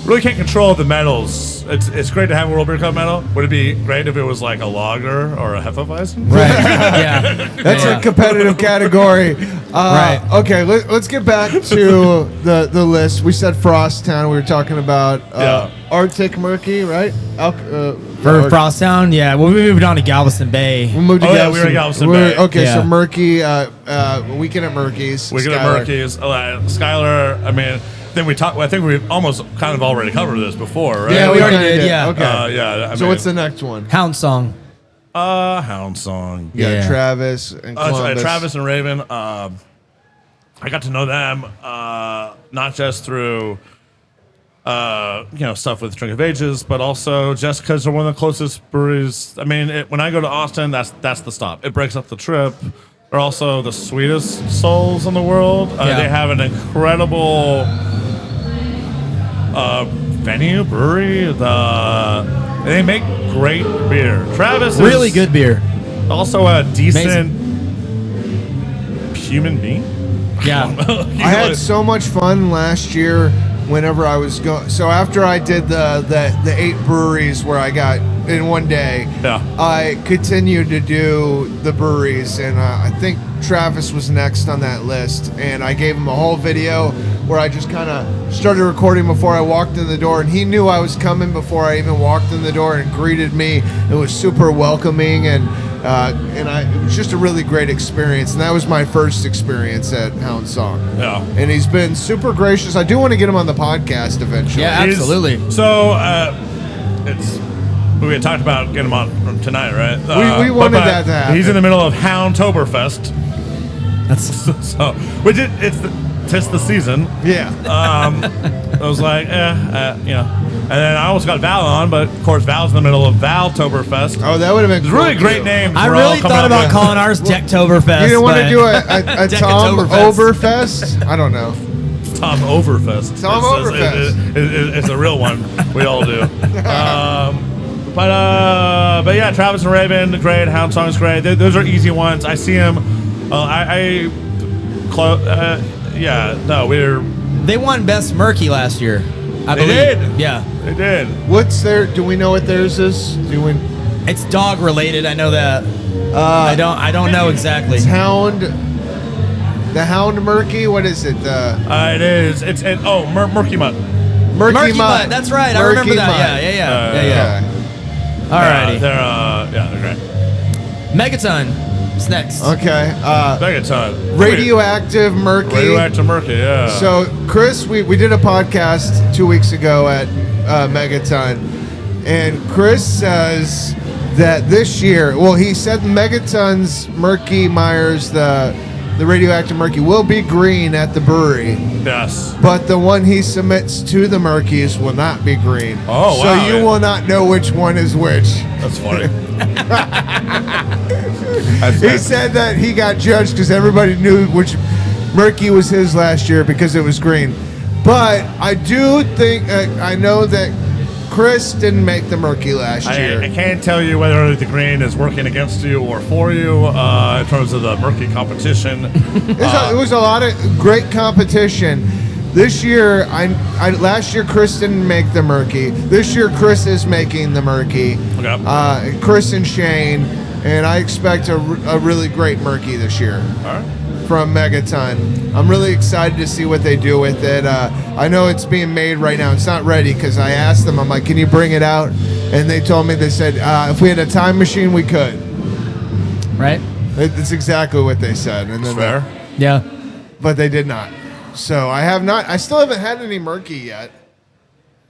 C: Really can't control the medals. It's great to have a World Beer Cup medal. Would it be great if it was like a lager or a Hefeweizen?
D: Right. Yeah.
B: That's a competitive category. Right. Okay, let's get back to the list. We said Frosttown. We were talking about Arctic Murkey, right?
D: For Frosttown, yeah. Well, we moved on to Galveston Bay.
B: We moved to Galveston.
C: We were at Galveston Bay.
B: Okay,
D: Yeah.
B: so Murkey, Weekend at Murkey's.
C: Weekend at Murkey's. Skylar, I mean... I think we've almost kind of already covered this before, right?
D: Yeah, we already did. Yeah.
B: Okay. So what's the next one?
D: Hound Song.
C: Hound Song.
B: Yeah. Travis and Columbus.
C: Travis and Raven. I got to know them not just through stuff with Drink of Ages, but also just because they're one of the closest breweries. I mean, when I go to Austin, that's the stop. It breaks up the trip. They're also the sweetest souls in the world. They have an incredible venue, brewery. They make great beer. Travis is
D: Really good beer.
C: also a decent human being.
D: Yeah.
B: I had so much fun last year whenever I was going. So after I did the 8 breweries where I got in one day, I continued to do the breweries, and I think Travis was next on that list, and I gave him a whole video where I just kind of started recording before I walked in the door, and he knew I was coming before I even walked in the door and greeted me. It was super welcoming, and it was just a really great experience, and that was my first experience at Hound Song.
C: Yeah.
B: And he's been super gracious. I do want to get him on the podcast eventually.
D: Yeah, absolutely.
C: We had talked about getting him on tonight, right?
B: We wanted that to happen.
C: He's in the middle of Houndtoberfest.
D: That's
C: Tis the season.
B: Yeah.
C: I was like, And then I almost got Val on, but of course Val's in the middle of Valtoberfest.
B: Oh, that would have been
C: It's
B: cool
C: really great
B: too.
C: names.
D: I really thought about calling ours Decktoberfest.
B: You didn't want to do a Tom
D: Deckatoberfest.
B: Overfest? I don't know.
C: Tom Overfest.
B: Tom Overfest.
C: It's a real one. We all do. But yeah, Travis and Raven, great. Hound Song's great. Those are easy ones. I see them.
D: They won Best Murkey last year, I believe.
C: They did.
D: Yeah.
C: They did.
B: What's their? Do we know what theirs is?
D: It's dog related. I know that. I don't know exactly.
B: It's Hound. The Hound Murkey. What is it?
C: It is. Murkey Mutt.
B: Murkey
D: Mutt. That's right. I remember that. Yeah. Alrighty.
C: They're great.
D: Megaton. What's next?
B: Okay.
C: Megaton.
B: Radioactive Murkey.
C: Radioactive Murkey, yeah.
B: So, Chris, we did a podcast 2 weeks ago at Megaton, and Chris says that this year, he said Megaton's Murkey Myers, the Radioactive Murkey, will be green at the brewery.
C: Yes.
B: But the one he submits to the Murkeys will not be green.
C: Oh,
B: so
C: wow.
B: So you will not know which one is which.
C: That's funny.
B: He said that he got judged because everybody knew which Murkey was his last year because it was green. But I do think, I know that Chris didn't make the Murkey last year.
C: I can't tell you whether the green is working against you or for you in terms of the Murkey competition.
B: It was a lot of great competition. This year, last year Chris didn't make the Murkey. This year Chris is making the Murkey.
C: Okay.
B: Chris and Shane, and I expect a really great Murkey this year.
C: All right.
B: From Megaton. I'm really excited to see what they do with it. I know it's being made right now. It's not ready because I asked them, I'm like, can you bring it out? And they told me, they said, if we had a time machine, we could.
D: Right.
B: It's exactly what they said. And then
C: Fair.
D: Yeah.
B: but they did not. So I still haven't had any Murkey yet.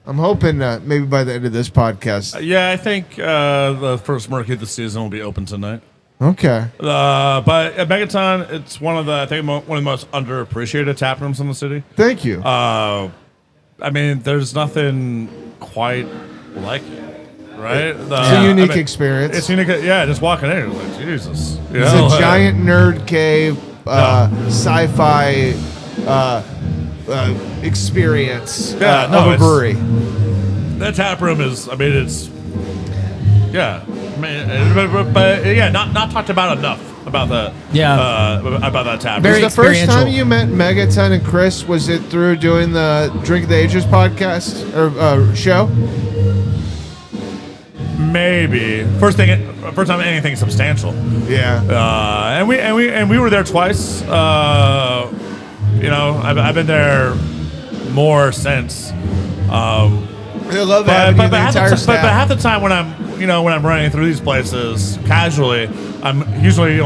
B: I'm hoping maybe by the end of this podcast.
C: Yeah, I think the first Murkey of the season will be open tonight.
B: Okay.
C: But at Megaton, it's one of the most underappreciated tap rooms in the city.
B: Thank you.
C: I mean, there's nothing quite like it, right?
B: It's a unique experience.
C: It's unique. Yeah, just walking in, you're like, Jesus. You
B: It's
C: know,
B: a giant nerd cave, sci-fi experience of a brewery.
C: That tap room is. I mean, it's. Yeah, I mean, but yeah, not talked about enough about that.
D: Yeah.
C: About that tap room.
D: Very
B: Was the first
D: experiential.
B: time you met Megaton and Chris, was it through doing the Drink of the Ages podcast or show?
C: Maybe first time anything substantial.
B: Yeah.
C: And we were there twice. You know, I've been there more since.
B: I love having you, the entire
C: but
B: staff.
C: half the time when I'm running through these places casually, I'm usually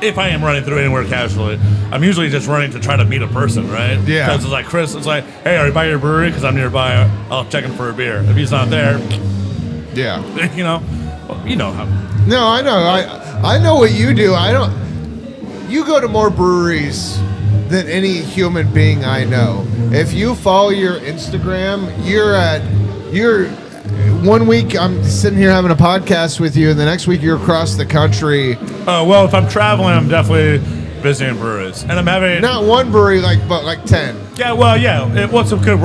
C: if I am running through anywhere casually, I'm usually just running to try to meet a person, right?
B: Yeah.
C: Because it's like Chris, it's like, hey, are you by your brewery? Because I'm nearby. I'll check him for a beer. If he's not there,
B: Yeah.
C: you know how.
B: No, I know. I know what you do. You go to more breweries than any human being I know. If you follow your Instagram, you're 1 week I'm sitting here having a podcast with you, and the next week you're across the country.
C: Well, if I'm traveling, I'm definitely visiting breweries, and I'm having
B: Not one brewery, but like 10.
C: Yeah, well, yeah. What's a good?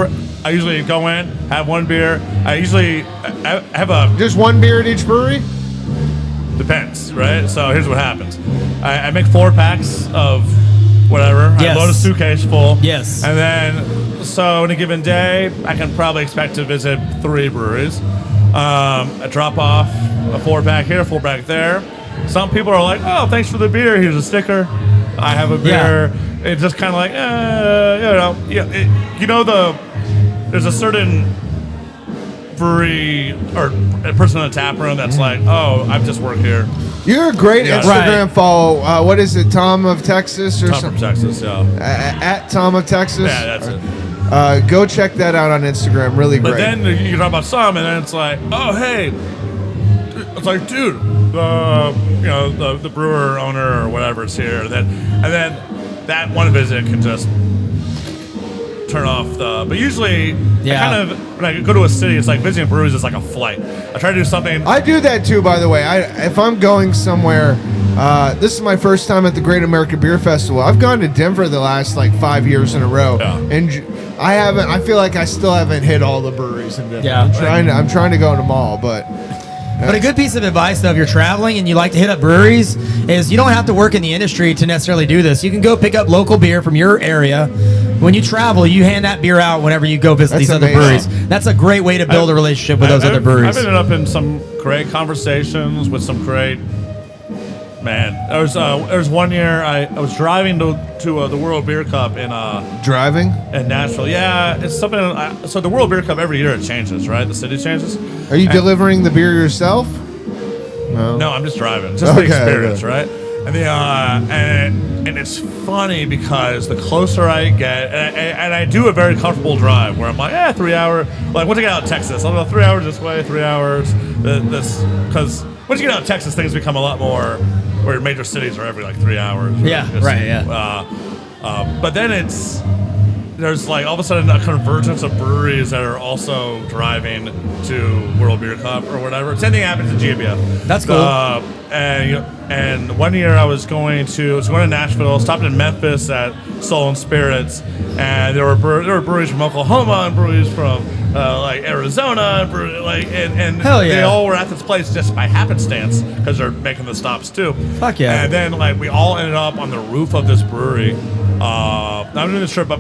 C: I usually go in, have one beer. I usually have a
B: Just one beer at each brewery?
C: depends, right? So here's what happens: I make 4 packs of whatever.
D: Yes.
C: I load a suitcase full.
D: Yes.
C: And then, so in a given day, I can probably expect to visit 3 breweries. I drop off a 4-pack here, 4-pack there. Some people are like, "Oh, thanks for the beer. Here's a sticker." I have a beer. It's just kind of like, there's a certain brewery or a person in a tap room that's like, "Oh, I just work here."
B: You're a great
C: Yeah.
B: Instagram
D: Right.
B: follow. What is it, Tom of Texas or
C: I'm from
B: something?
C: Texas, yeah.
B: At Tom of Texas?
C: Yeah, that's it.
B: Go check that out on Instagram. Really
C: But
B: great.
C: then you talk about some, and then it's like, "Oh, hey," it's like, "Dude, the brewer owner or whatever is here." And then that one visit can just turn off the. But usually, when I go to a city, it's like visiting breweries is like a flight. I try to do something.
B: I do that too, by the way. If I'm going somewhere, this is my first time at the Great American Beer Festival. I've gone to Denver the last 5 years in a row,
C: Yeah.
B: and I haven't. I feel like I still haven't hit all the breweries in Denver.
D: Yeah.
B: I'm trying to go to them all, but.
D: But a good piece of advice, though, if you're traveling and you like to hit up breweries, is you don't have to work in the industry to necessarily do this. You can go pick up local beer from your area. When you travel, you hand that beer out whenever you go visit
B: That's
D: these other
B: amazing.
D: breweries. That's a great way to build a relationship with those other breweries.
C: I've ended up in some great conversations with some great. Man, there was 1 year I was driving to the World Beer Cup in
B: Driving?
C: Nashville. Yeah, it's something. So the World Beer Cup every year it changes, right? The city changes.
B: Are you delivering the beer yourself?
C: No, I'm just driving. Just the
B: Okay,
C: experience,
B: okay.
C: right? And and it's funny because the closer I get, and I do a very comfortable drive where I'm like, 3 hour. Like once I get out of Texas, I'll go 3 hours this way, 3 hours this, because once you get out of Texas, things become a lot more. Where major cities are every 3 hours. Right?
D: Yeah, right, yeah.
C: But then there's all of a sudden a convergence of breweries that are also driving to World Beer Cup or whatever. Same thing happens at GABF.
D: That's cool.
C: And 1 year I was going to Nashville, stopped in Memphis at Soul and Spirits, and there were breweries from Oklahoma and breweries from Arizona, and
D: Hell yeah.
C: they all were at this place just by happenstance because they're making the stops too.
D: Fuck yeah.
C: And then we all ended up on the roof of this brewery. I'm doing this trip by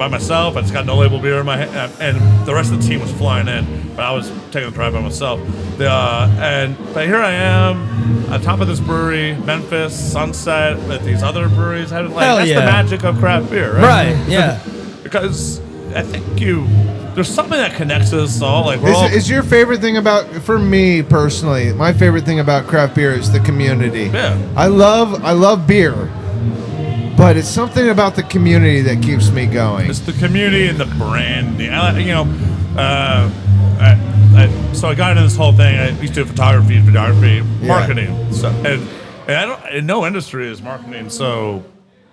C: myself. I just got No Label beer in my hand, and the rest of the team was flying in, but I was taking the drive by myself. But here I am on top of this brewery, Memphis, Sunset, with these other breweries. That's
D: Hell
C: the
D: yeah.
C: magic of craft beer, right?
D: Right, yeah.
C: Because I think there's something that connects us all. Like, we're all,
B: Is your favorite thing about, for me personally, my favorite thing about craft beer is the community.
C: Yeah.
B: I love beer, but it's something about the community that keeps me going.
C: it's the community and the branding. So I got into this whole thing. I used to do photography, marketing. So, and no industry is marketing so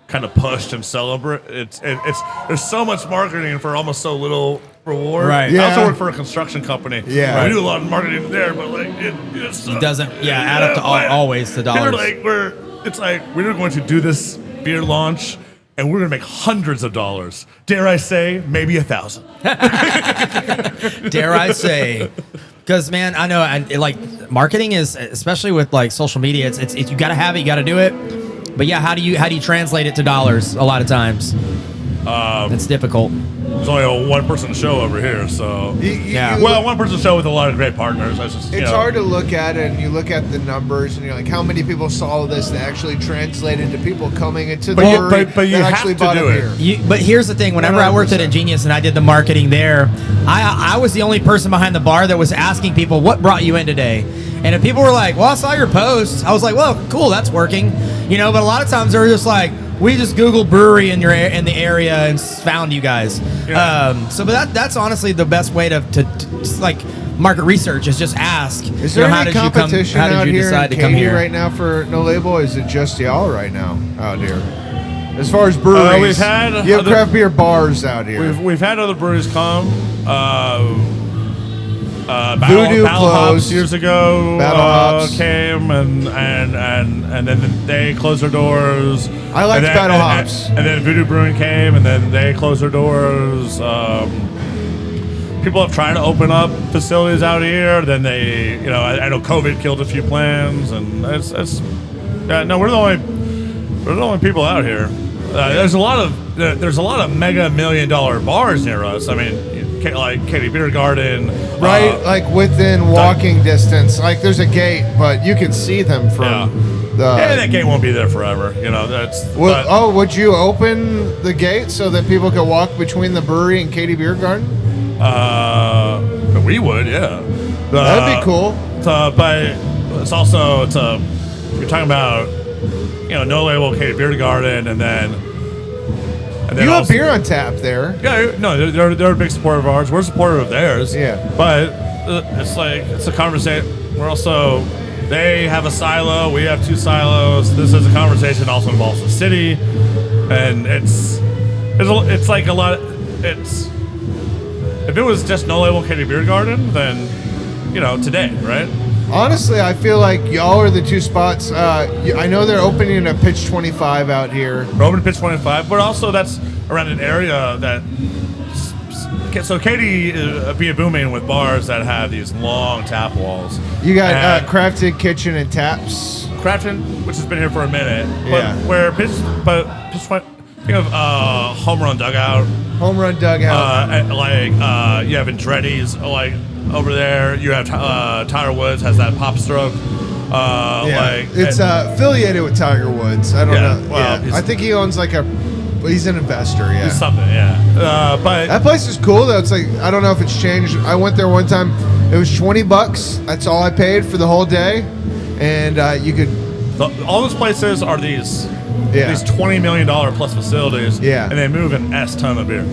C: kind of pushed and celebrate. It's there's so much marketing for almost so little reward.
D: Right.
B: Yeah.
C: I also work for a construction company.
B: Yeah.
C: We do a lot of marketing there, but like it
D: doesn't add up to always to dollars.
C: We're going to do this beer launch, and we're going to make hundreds of dollars. Dare I say, maybe 1,000.
D: Dare I say? Because man, I know, like marketing is, especially with like social media, it's you got to have it, you got to do it. But yeah, how do you translate it to dollars? A lot of times, it's difficult.
C: There's only a one-person show over here, so one-person show with a lot of great partners.
B: It's hard to look at it, and you look at the numbers, and you're like, how many people saw this that actually translated to people coming into the brewery
C: but you
B: that
C: have
B: actually
C: to
B: bought
C: do
B: a
C: it.
B: beer?
D: But here's the thing: whenever I worked at
B: 100%.
D: Ingenious and I did the marketing there, I was the only person behind the bar that was asking people, "What brought you in today?" And if people were like, "Well, I saw your post," I was like, "Well, cool, that's working," But a lot of times they were just like, "We just Googled brewery in the area and found you guys."
C: Yeah.
D: But that's honestly the best way to like market research is just ask.
B: Is there any competition out here
D: decide
B: in
D: to come
B: Katy
D: here
B: right now for No Label? Or is it just y'all right now out here? As far as breweries,
C: we've had
B: you have
C: other-
B: craft beer bars out here.
C: We've had other breweries come.
B: Voodoo
C: Battle Hops
B: closed.
C: years ago.
B: Battle Hops.
C: Came and then they closed their doors.
B: I liked
C: And then-
B: Battle
C: and-
B: Hops.
C: And then Voodoo Brewing came, and then they closed their doors. People have tried to open up facilities out here. Then they, I know COVID killed a few plans, and we're the only people out here. There's a lot of mega $1 million bars near us. I mean, like Katy Beer Garden,
B: Right, like within walking distance. Like there's a gate, but you can see them from the.
C: Yeah, that gate won't be there forever. That's.
B: Would you open the gate so that people could walk between the brewery and Katy Beer Garden?
C: We would, yeah.
B: That'd be cool.
C: But it's also you're talking about No Label, Katy Beer Garden, and then
B: You have beer on tap there.
C: Yeah, no, they're a big supporter of ours. We're a supporter of theirs.
B: Yeah.
C: But it's a conversation. They have a silo. We have 2 silos. This is a conversation also involves the city, and it's like a lot. If it was just No Label Katy Beer Garden, then today, right?
B: Honestly, I feel like y'all are the 2 spots. I know they're opening a Pitch 25 out here.
C: Roman Pitch 25, but also that's around an area that. So Katy be booming with bars that have these long tap walls.
B: You got Crafted Kitchen and Taps.
C: Crafton, which has been here for a minute,
B: Yeah.
C: think of Home Run Dugout.
B: Home Run Dugout.
C: You have Andretti's over there. You have Tyler Woods has that Pop Stroke.
B: It's affiliated with Tiger Woods. I don't know.
C: Well,
B: I think he owns he's an investor. Yeah.
C: It's something. Yeah. But
B: That place is cool though. It's I don't know if it's changed. I went there one time. It was $20. That's all I paid for the whole day, and you could.
C: all those places are these $20 million plus facilities.
B: Yeah.
C: And they move an S ton of beer.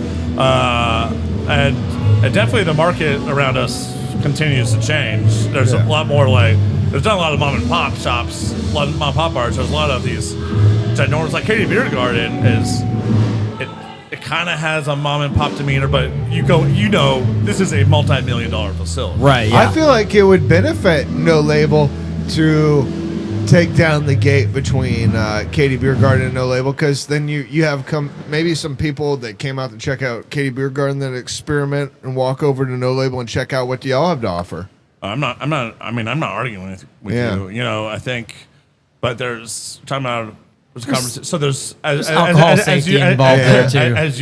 C: And definitely the market around us continues to change. There's a lot more there's not a lot of mom and pop shops, a lot of mom and pop bars. There's a lot of these ginormous, like Katy Beer Garden it kind of has a mom and pop demeanor, but this is a multi-million-dollar facility.
D: Right. Yeah.
B: I feel like it would benefit No Label to take down the gate between Katy Beer Garden and No Label, because then you have maybe some people that came out to check out Katy Beer Garden that experiment and walk over to No Label and check out what y'all have to offer.
C: I'm not arguing with you. I think, but there's a conversation. So there's
D: alcohol safety involved there too.
C: As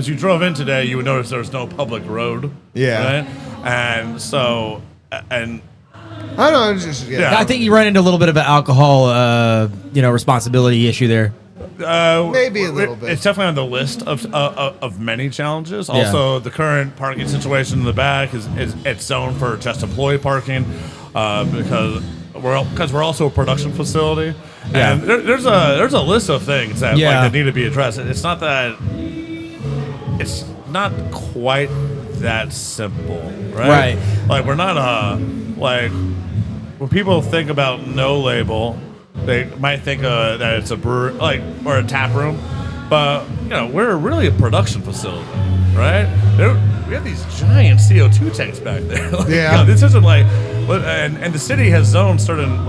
C: you drove in today, you would notice there's no public road.
B: Yeah.
C: Right? And so and.
B: I don't know. It's just,
C: Yeah.
D: I think you run into a little bit of an alcohol, responsibility issue there.
B: Maybe a little bit.
C: It's definitely on the list of many challenges. Also, the current parking situation in the back is it's zoned for just employee parking because we're also a production facility. And there's a list of things that that need to be addressed. It's not quite that simple, right? Like we're not like when people think about No Label, they might think that it's a brewery, or a tap room, but we're really a production facility, right? We have these giant CO2 tanks back there. This isn't and the city has zoned certain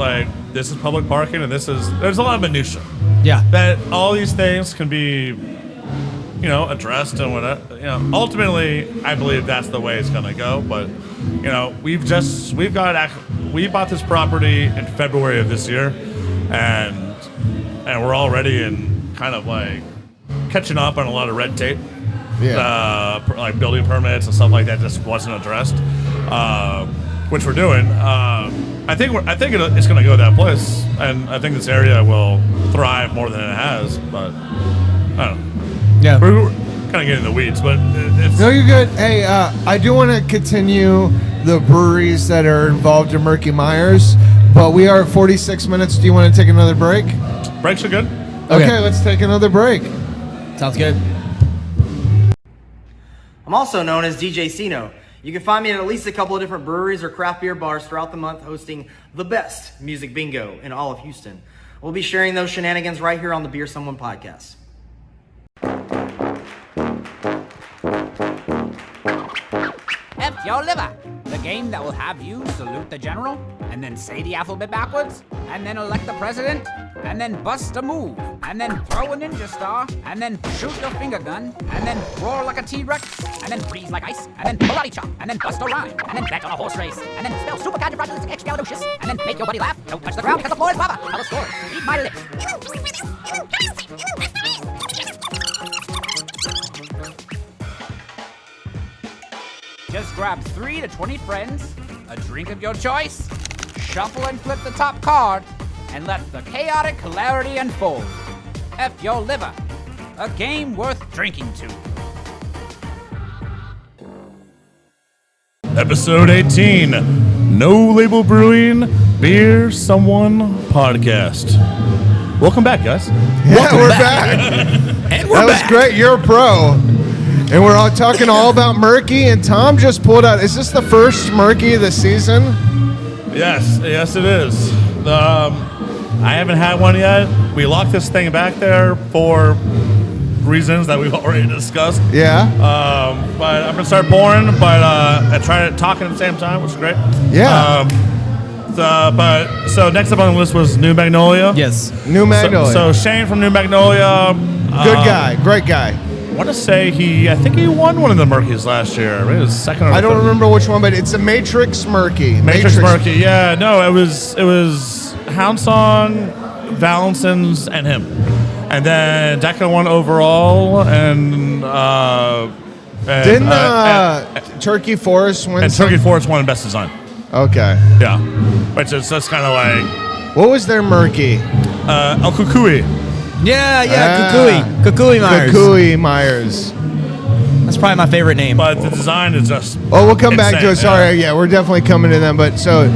C: this is public parking, and there's a lot of minutia. Yeah, that all these things can be addressed and whatever. Ultimately, I believe that's the way it's gonna go. But we bought this property in February of this year, and we're already in kind of catching up on a lot of red tape. Like building permits and stuff like that just wasn't addressed, which we're doing. I think it's gonna go that place, and I think this area will thrive more than it has. But I don't know. Yeah, we're kind of getting in the weeds, but it's...
B: No, you're good. Hey, I do want to continue the breweries that are involved in Murkey Myers, but we are at 46 minutes. Do you want to take another break?
C: Breaks are good.
B: Okay, let's take another break.
D: Sounds good.
A: I'm also known as DJ Sino. You can find me at least a couple of different breweries or craft beer bars throughout the month hosting the best music bingo in all of Houston. We'll be sharing those shenanigans right here on the Beer Someone podcast.
E: F your liver, the game that will have you salute the general, and then say the alphabet backwards, and then elect the president, and then bust a move, and then throw a ninja star, and then shoot your finger gun, and then roar like a T-Rex, and then freeze like ice, and then karate chop, and then bust a rhyme, and then bet on a horse race, and then spell supercalifragilisticexpialidocious, and then make your buddy laugh. Don't touch the ground because the floor is lava. Tell a story. Read my lips. Just grab 3 to 20 friends, a drink of your choice, shuffle and flip the top card, and let the chaotic hilarity unfold. F your liver, a game worth drinking to.
C: Episode 18, No Label Brewing, Beer Someone Podcast. Welcome back, guys.
B: Yeah, we're back.
D: And we're
B: that
D: back.
B: was great. You're a pro. And we're all talking all about Murkey, and Tom just pulled out. Is this the first Murkey of the season?
C: Yes, it is. I haven't had one yet. We locked this thing back there for reasons that we've already discussed.
B: Yeah.
C: But I'm gonna start pouring, but I tried talking at the same time, which is great.
B: Yeah.
C: So next up on the list was New Magnolia.
D: Yes.
B: New Magnolia.
C: So Shane from New Magnolia.
B: Good guy. Great guy.
C: I want to say I think he won one of the Murkeys last year. Maybe it was second or
B: I don't
C: third.
B: remember which one, but it's a Matrix Murkey.
C: Matrix Murkey. Yeah, no, it was Hound Song, Vallenson's, and him. And then DECA won overall, and
B: didn't Turkey Forest win?
C: And Turkey Forest won Best Design.
B: Okay.
C: Yeah, which is just kind of like
B: what was their Murkey?
C: El Kukui.
D: Kukui Myers.
B: Kukui Myers.
D: That's probably my favorite name.
C: But the design is just
B: we'll come back to it.
C: insane,
B: Sorry, yeah, we're definitely coming to them. But so,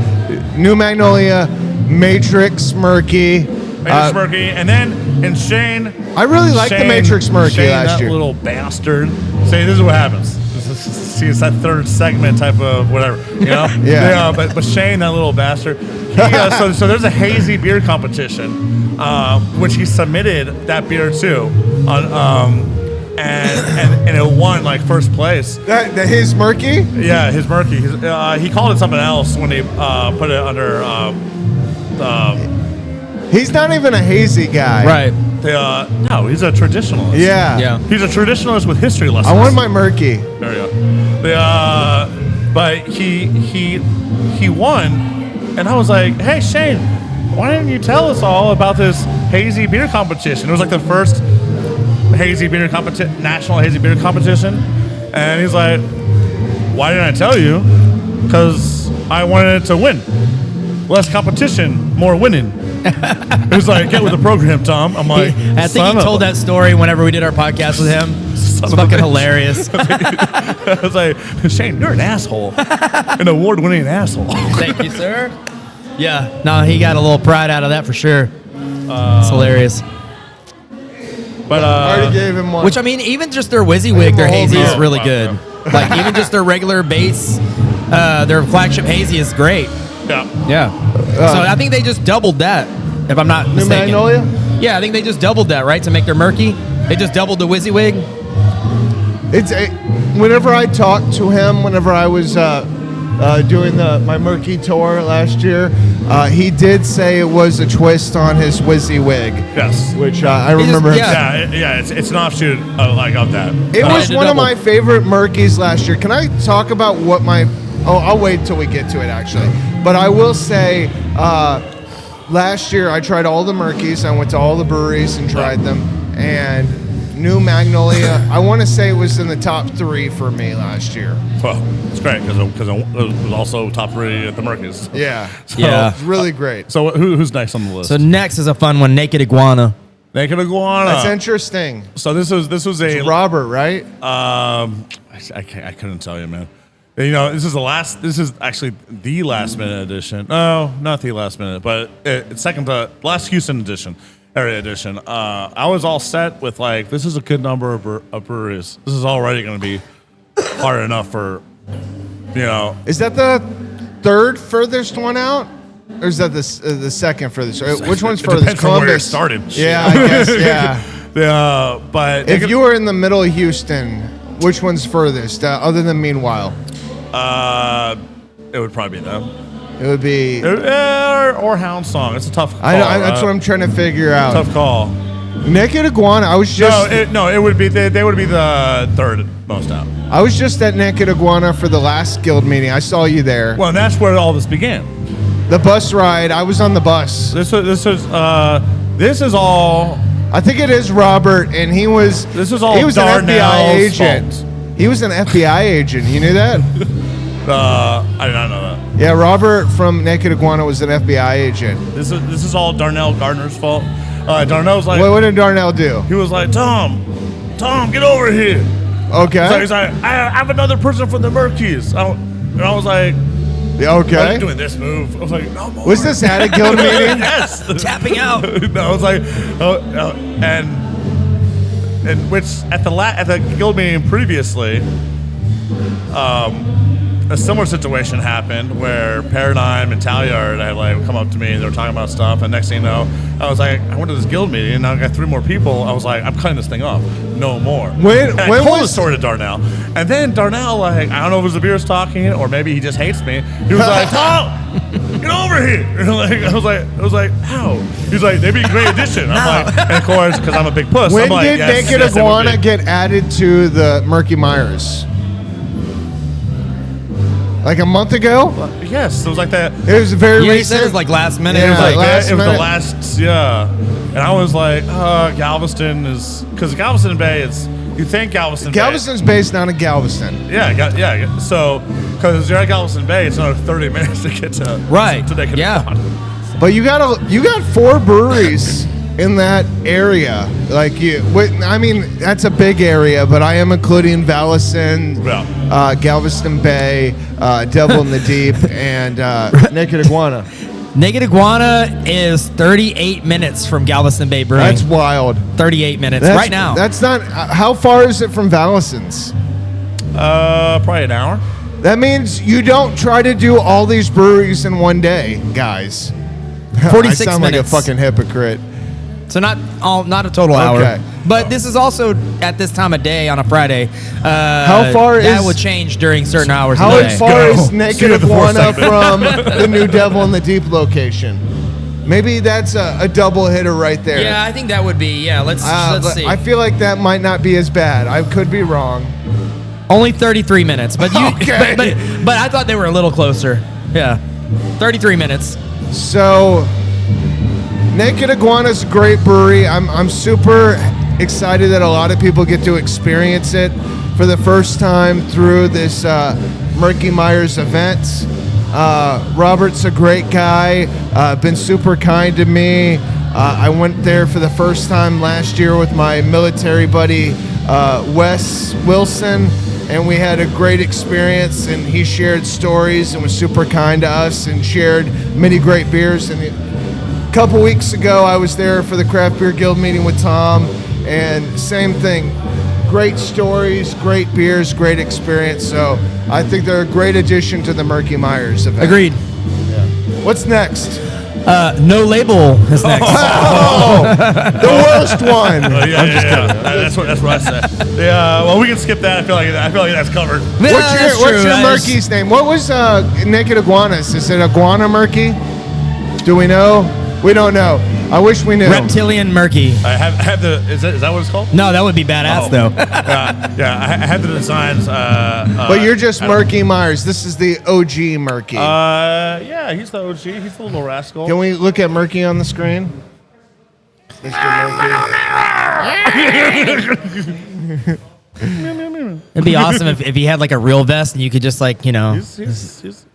B: New Magnolia, Matrix Murkey.
C: Murkey, and then Shane.
B: I really liked the Matrix Murkey
C: Shane,
B: last
C: that
B: year.
C: Little bastard. Say, this is what happens. See, it's that third segment type of whatever,
B: Yeah.
C: But Shane, that little bastard. So there's a hazy beer competition, which he submitted that beer to, and it won first place.
B: His Murkey?
C: Yeah, his Murkey. He called it something else when he put it under.
B: He's not even a hazy guy.
D: Right.
C: No, he's a traditionalist.
B: Yeah.
C: He's a traditionalist with history lessons.
B: I want my Murkey.
C: There you go. But he won, and I was like, hey, Shane, why didn't you tell us all about this hazy beer competition? It was the first hazy beer national hazy beer competition. And he's like, why didn't I tell you? Because I wanted it to win. Less competition, more winning. It was like, get with the program, Tom. I'm like,
D: I think he told that story whenever we did our podcast with him. It's fucking hilarious.
C: I was like, Shane, you're an asshole. An award-winning asshole.
D: Thank you, sir. Yeah, no, he got a little pride out of that for sure. It's hilarious.
C: But
B: I already gave him one.
D: Which, I mean, even just their WYSIWYG, their hazy is really
C: Wow,
D: good. Like, even just their regular base, their flagship hazy is great.
C: yeah.
D: Yeah. So I think they just doubled that, if I'm not
B: New
D: mistaken.
B: Magnolia?
D: Yeah, I think they just doubled that, right, to make their Murkey? They just doubled the WYSIWYG?
B: Whenever I talked to him, whenever I was doing my Murkey tour last year, he did say it was a twist on his WYSIWYG.
C: Yes.
B: Which I remember.
C: Yeah, it's an offshoot of that.
B: It was
D: to
B: one of
D: double.
B: my favorite Murkeys last year. Can I talk about what my... Oh, I'll wait till we get to it, actually. But I will say, last year I tried all the Murkeys. I went to all the breweries and tried them. And New Magnolia, I want to say it was in the top 3 for me last year.
C: Well, it's great because it was also top 3 at the Murkeys.
B: Yeah.
D: Yeah.
B: It's really great.
C: So who's next on the list?
D: So next is a fun one, Naked Iguana.
C: Naked Iguana.
B: That's interesting.
C: So this was a
B: It's Robert, right?
C: I couldn't tell you, man. You know, this is actually the last minute edition. No, not the last minute, but it's second to last Houston edition, area edition. I was all set with like, this is a good number of breweries. This is already going to be hard enough for, you know.
B: Is that the third furthest one out? Or is that the second furthest? Which one's
C: It
B: furthest?
C: depends on where it started.
B: Yeah, I guess, yeah.
C: But
B: If you were in the middle of Houston, which one's furthest, other than Meanwhile?
C: it would probably be them.
B: It would be...
C: Or Hound Song. It's a tough call.
B: that's what I'm trying to figure out.
C: Tough call.
B: Naked Iguana, I was just...
C: It would be they would be the third most out.
B: I was just at Naked Iguana for the last guild meeting. I saw you there.
C: Well, and that's where all this began.
B: The bus ride, I was on the bus.
C: This is all.
B: I think it is Robert, and he was...
C: This is all
B: He was an FBI
C: Darnell's
B: agent.
C: fault.
B: He was an FBI agent. You knew that?
C: I did not know that.
B: Yeah, Robert from Naked Iguana was an FBI agent.
C: This is all Darnell Gardner's fault. Darnell's like,
B: What did Darnell do?
C: he was like, Tom, get over here.
B: Okay.
C: So he's like, I have another person from the Murkeys. And I was like,
B: Yeah,
C: I
B: okay.
C: was doing this move. I was like, no more.
B: Was this at a guild meeting?
C: Yes.
D: Tapping out.
C: No, I was like, and which at the guild meeting previously, a similar situation happened where Paradigm and Talyard had like come up to me and they were talking about stuff, and next thing you know, I was like, I went to this guild meeting and now I got 3 more people. I was like, I'm cutting this thing off. No more.
B: When
C: I told the
B: was-
C: story to Darnell, and then Darnell, like, I don't know if it was the beers talking or maybe he just hates me. He was like, Tom, get over here. I was like, how? He's like, they'd be a great addition. I'm like, and of course, because I'm a big puss.
B: When
C: I'm like,
B: did
C: yes,
B: Naked
C: yes, it would
B: Iguana
C: be.
B: get added to the Murkey Myers? Like a month ago?
C: Yes, it was like that.
B: It was very
D: Yeah, he
B: recent.
D: said it was like last minute.
B: Yeah,
D: It was like,
B: last
C: it was
B: minute.
C: the last, yeah. And I was like, Galveston is, because Galveston Bay is, you think Galveston
B: Galveston's based down in Galveston.
C: Bay. Yeah. So, because you're at Galveston Bay, it's another 30 minutes to get to
D: Right,
C: to Naked
D: yeah.
C: Iguana.
B: But you got 4 breweries in that area. Like I mean, that's a big area, but I am including Vallenson,
C: Yeah.
B: Galveston Bay, Devil in the Deep, and Naked Iguana.
D: Naked Iguana is 38 minutes from Galveston Bay Brewing.
B: That's wild.
D: 38 minutes
B: That's,
D: right now.
B: That's not. How far is it from Vallenson's?
C: Probably an hour.
B: That means you don't try to do all these breweries in one day, guys.
D: 46
B: I sound like a
D: minutes.
B: fucking hypocrite.
D: So not a total hour.
B: Okay.
D: But this is also at this time of day on a Friday.
B: How far
D: that
B: is-
D: would change during certain hours
B: How
D: of the day.
B: far
C: Go.
B: is
C: See
B: Naked
C: you at the fourth
B: Iguana
C: segment.
B: from the new Devil in the Deep location? Maybe that's a double hitter right there.
D: Yeah, I think that would be. Yeah, let's see.
B: I feel like that might not be as bad. I could be wrong.
D: Only 33 minutes, but you.
B: Okay.
D: but I thought they were a little closer. Yeah, 33 minutes.
B: So, Naked Iguana's a great brewery. I'm super excited that a lot of people get to experience it for the first time through this Murkey Myers event. Robert's a great guy, been super kind to me. I went there for the first time last year with my military buddy, Wes Wilson, and we had a great experience, and he shared stories and was super kind to us and shared many great beers. And a couple weeks ago, I was there for the Craft Beer Guild meeting with Tom, and same thing. Great stories, great beers, great experience. So I think they're a great addition to the Murkey Myers event.
D: Agreed.
B: What's next?
D: No Label is next.
B: Oh, the worst one.
C: Yeah. That's what I said. Yeah, well, we can skip that. I feel like that's covered.
B: What's your Murkey's name? What was Naked Iguanas? Is it Iguana Murkey? Do we know? We don't know. I wish we knew.
D: Reptilian Murkey.
C: I have the. Is that what it's called?
D: No, that would be badass though.
C: I had the designs.
B: But you're just Murkey Myers. This is the OG Murkey.
C: Yeah, he's the OG. He's the little rascal.
B: Can we look at Murkey on the screen? Mr. Murkey.
D: It'd be awesome if he had like a real vest and you could just like,
C: He's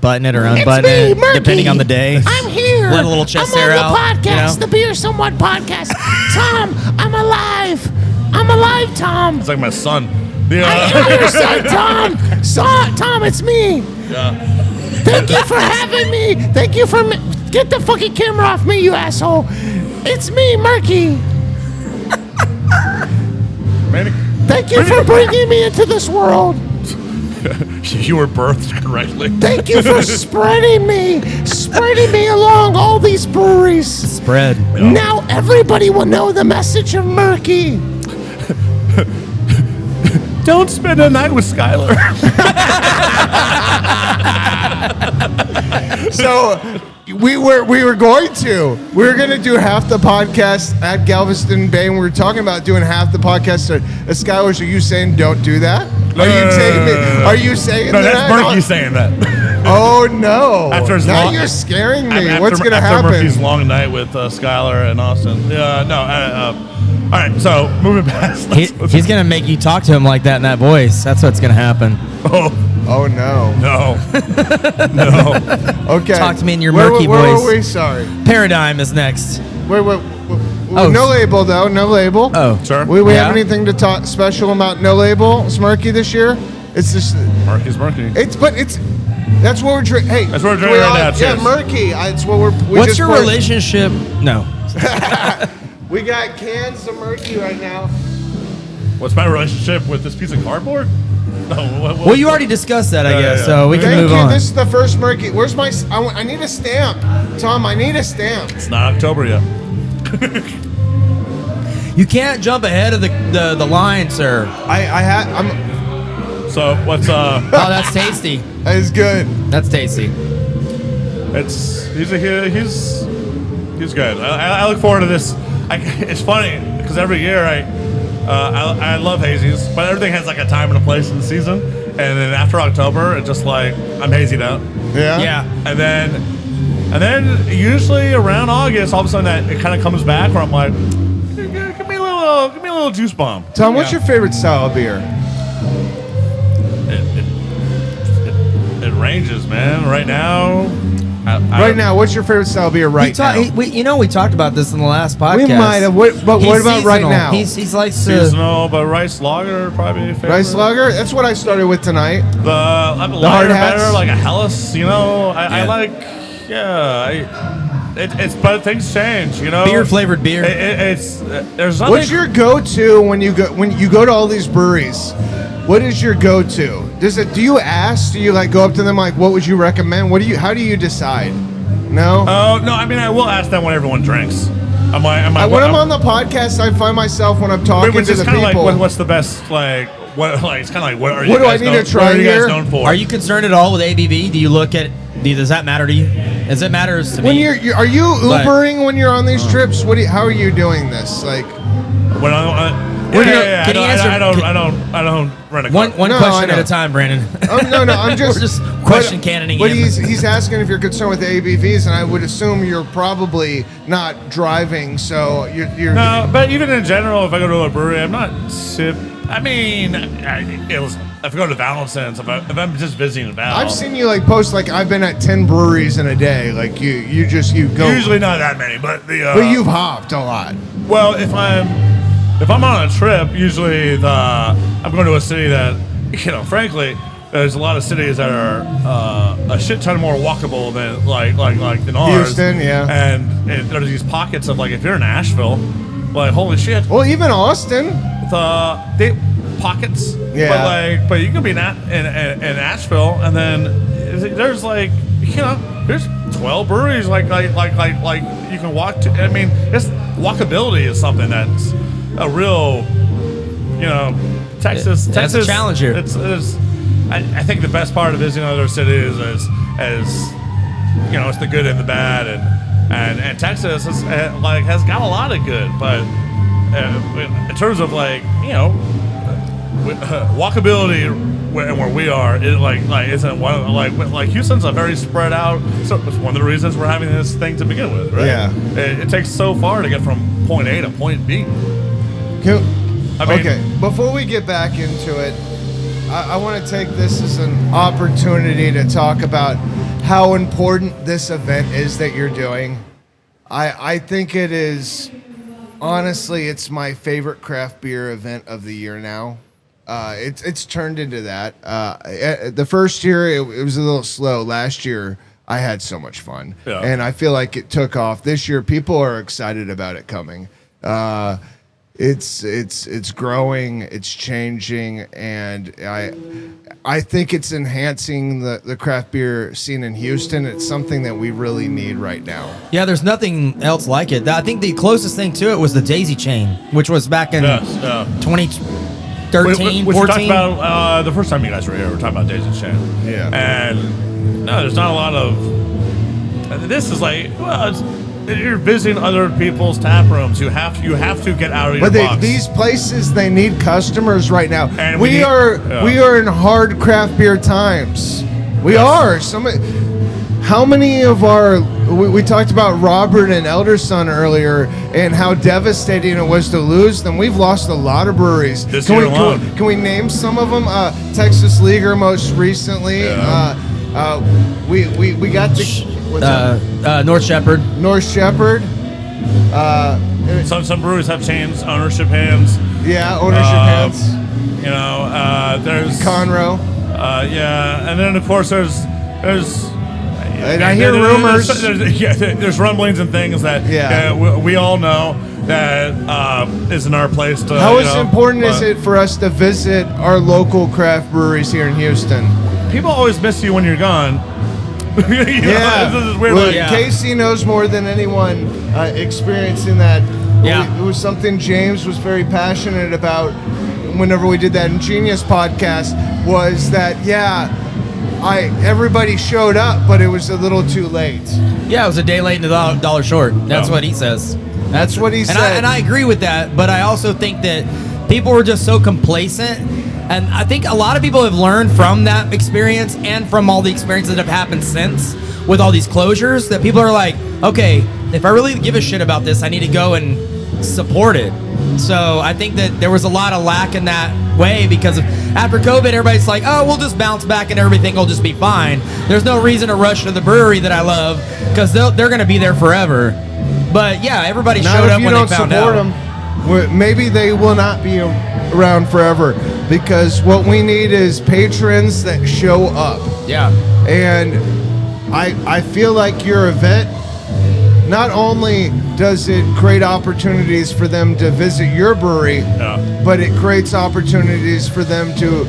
D: button it or unbutton it,
F: Murkey.
D: depending on the day.
F: I'm here.
D: Let a little chest
F: I'm
D: hair
F: on
D: out.
F: the podcast, the Beer Someone podcast. Tom, I'm alive. I'm alive, Tom.
C: It's like my son.
F: I'm your son, Tom. Tom, it's me.
C: Yeah.
F: Thank you for having me. Thank you for get the fucking camera off me, you asshole. It's me, Murkey. Thank you for bringing me into this world.
C: You were birthed correctly.
F: Thank you for spreading me along all these breweries.
D: Spread.
C: Yeah.
F: Now everybody will know the message of Murkey.
C: Don't spend a night with Skylar.
B: So we were going to do half the podcast at Galveston Bay, and we were talking about doing half the podcast at Skylar's. Are you saying don't do that? Are you saying
C: no,
B: that?
C: that's Murkey saying that.
B: Oh no! Now you're scaring me. What's gonna happen?
C: After Murkey's long night with Skylar and Austin. Yeah, no. All right, so moving past.
D: He's gonna make you talk to him like that in that voice. That's what's gonna happen.
B: Oh no!
C: No.
B: Okay.
D: Talk to me in your Murkey
B: where
D: voice.
B: were we? Sorry.
D: Paradigm is next.
B: Wait.
D: Oh.
B: No Label though. No Label.
D: Oh,
C: sure.
B: We
D: Yeah.
B: have anything to talk special about No Label Murkey this year? It's just
C: Murkey's Murkey.
B: That's what we're drinking. Hey,
C: that's what we're drinking right now.
B: Yeah,
C: Cheers.
B: Murkey. It's what
D: What's your relationship? No.
B: We got cans of Murkey right now.
C: What's my relationship with this piece of cardboard? No,
D: Well, you already discussed that, I guess,
C: yeah.
D: so we can
B: Thank
D: move
B: you.
D: on.
B: This is the first Murkey. Where's my? I need a stamp, Tom. I need a stamp.
C: It's not October yet.
D: You can't jump ahead of the line, sir.
B: I'm.
C: So what's
D: Oh, that's tasty.
B: That is good.
D: That's tasty.
C: he's good. I look forward to this. It's funny because every year I love hazies, but everything has like a time and a place in the season. And then after October, it's just like I'm hazied out.
B: Yeah.
D: Yeah.
C: And then usually around August, all of a sudden that it kind of comes back where I'm like, give me a little juice bomb.
B: Tom, what's your favorite style of beer?
C: It ranges, man. Right now.
B: Right now, what's your favorite style of beer now?
D: We talked about this in the last podcast.
B: We might have. What about right now?
D: He's like
C: seasonal, but rice lager probably favorite.
B: Rice lager? That's what I started with tonight.
C: The lighter
B: hard hats?
C: better, like a Hellas. I like. But things change.
D: beer flavored beer.
C: There's nothing.
B: What's your go-to when you go to all these breweries? What is your go-to? Do you ask? Do you like go up to them like, what would you recommend? How do you decide? No.
C: Oh no! I mean, I will ask them when everyone drinks. When I'm
B: on the podcast, I find myself when I'm talking to the people.
C: Like, what's the best like? It's kind of like what are you?
B: What do
C: guys
B: I need
C: known,
B: to try
C: what are you
B: here?
C: guys known for?
D: Are you concerned at all with ABV? Do you look at? Does that matter to you? As it matters to me.
B: Are you Ubering when you're on these trips? How are you doing this? Like
C: when I don't rent a car.
D: One question at a time, Brandon.
B: Oh no, I'm just
D: We're just question cannoning
B: But
D: him.
B: he's asking if you're concerned with the ABVs, and I would assume you're probably not driving, so you're.
C: No, but even in general, if I go to a brewery, I'm not I mean, listen. if I go to Vallenson, if I'm just visiting Val.
B: I've seen you like post like I've been at 10 breweries in a day. Like you go.
C: Usually not that many, but
B: but you've hopped a lot.
C: Well, if I'm on a trip, usually I'm going to a city that, frankly, there's a lot of cities that are a shit ton more walkable than than ours.
B: Houston, yeah.
C: And there's these pockets of like if you're in Asheville, like holy shit.
B: Well, even Austin.
C: They pockets.
B: Yeah.
C: But you can be in Asheville, and then there's like there's 12 breweries like you can walk to. I mean, walkability is something that's a real Texas.
D: That's a challenge here.
C: I think the best part of visiting other cities is it's the good and the bad, and Texas has got a lot of good, but in terms of walkability where we are, it isn't one like Houston's a very spread out. So it's one of the reasons we're having this thing to begin with, right?
B: Yeah.
C: It takes so far to get from point A to point B.
B: Okay, before we get back into it, I want to take this as an opportunity to talk about how important this event is that you're doing. I think it is, honestly, it's my favorite craft beer event of the year now. It's turned into that. The first year, it was a little slow. Last year, I had so much fun. Yeah. And I feel like it took off. This year, people are excited about it coming. It's growing, it's changing, and I think it's enhancing the craft beer scene in Houston. It's something that we really need right now.
D: Yeah, there's nothing else like it. I think the closest thing to it was the Daisy Chain, which was back in 2013,
C: we
D: 14.
C: talked about the first time you guys were here. We were talking about Daisy Chain.
B: Yeah.
C: And no, there's not a lot of. This is you're visiting other people's tap rooms. You have to get out of your box.
B: These places, they need customers right now.
C: And
B: we are in hard craft beer times. We are. How many of we talked about Robert and Elderson earlier and how devastating it was to lose them. We've lost a lot of breweries. Can we name some of them? Texas Leaguer most recently.
C: Yeah.
B: We got
D: North Shepherd.
C: Some breweries have changed ownership hands.
B: Yeah, ownership hands.
C: There's
B: Conroe.
C: And then of course there's.
B: And I hear rumors.
C: There's rumblings and things that we all know that isn't our place to.
B: How important is it for us to visit our local craft breweries here in Houston?
C: People always miss you when you're gone.
B: Yeah.
C: This is weird.
B: Well, Casey knows more than anyone experiencing that.
D: Yeah.
B: It was something James was very passionate about whenever we did that Ingenious podcast, was that, everybody showed up, but it was a little too late.
D: Yeah, it was a day late and a dollar short. That's what he says.
B: That's what he said.
D: And I agree with that, but I also think that people were just so complacent. And I think a lot of people have learned from that experience and from all the experiences that have happened since with all these closures, that people are like, okay, if I really give a shit about this, I need to go and support it. So I think that there was a lot of lack in that way because after COVID, everybody's like, oh, we'll just bounce back and everything will just be fine. There's no reason to rush to the brewery that I love because they're going to be there forever. But yeah, everybody showed up when they found out.
B: Them, maybe they will not be around forever, because what we need is patrons that show up.
D: Yeah.
B: And I feel like your event, not only does it create opportunities for them to visit your brewery, but it creates opportunities for them to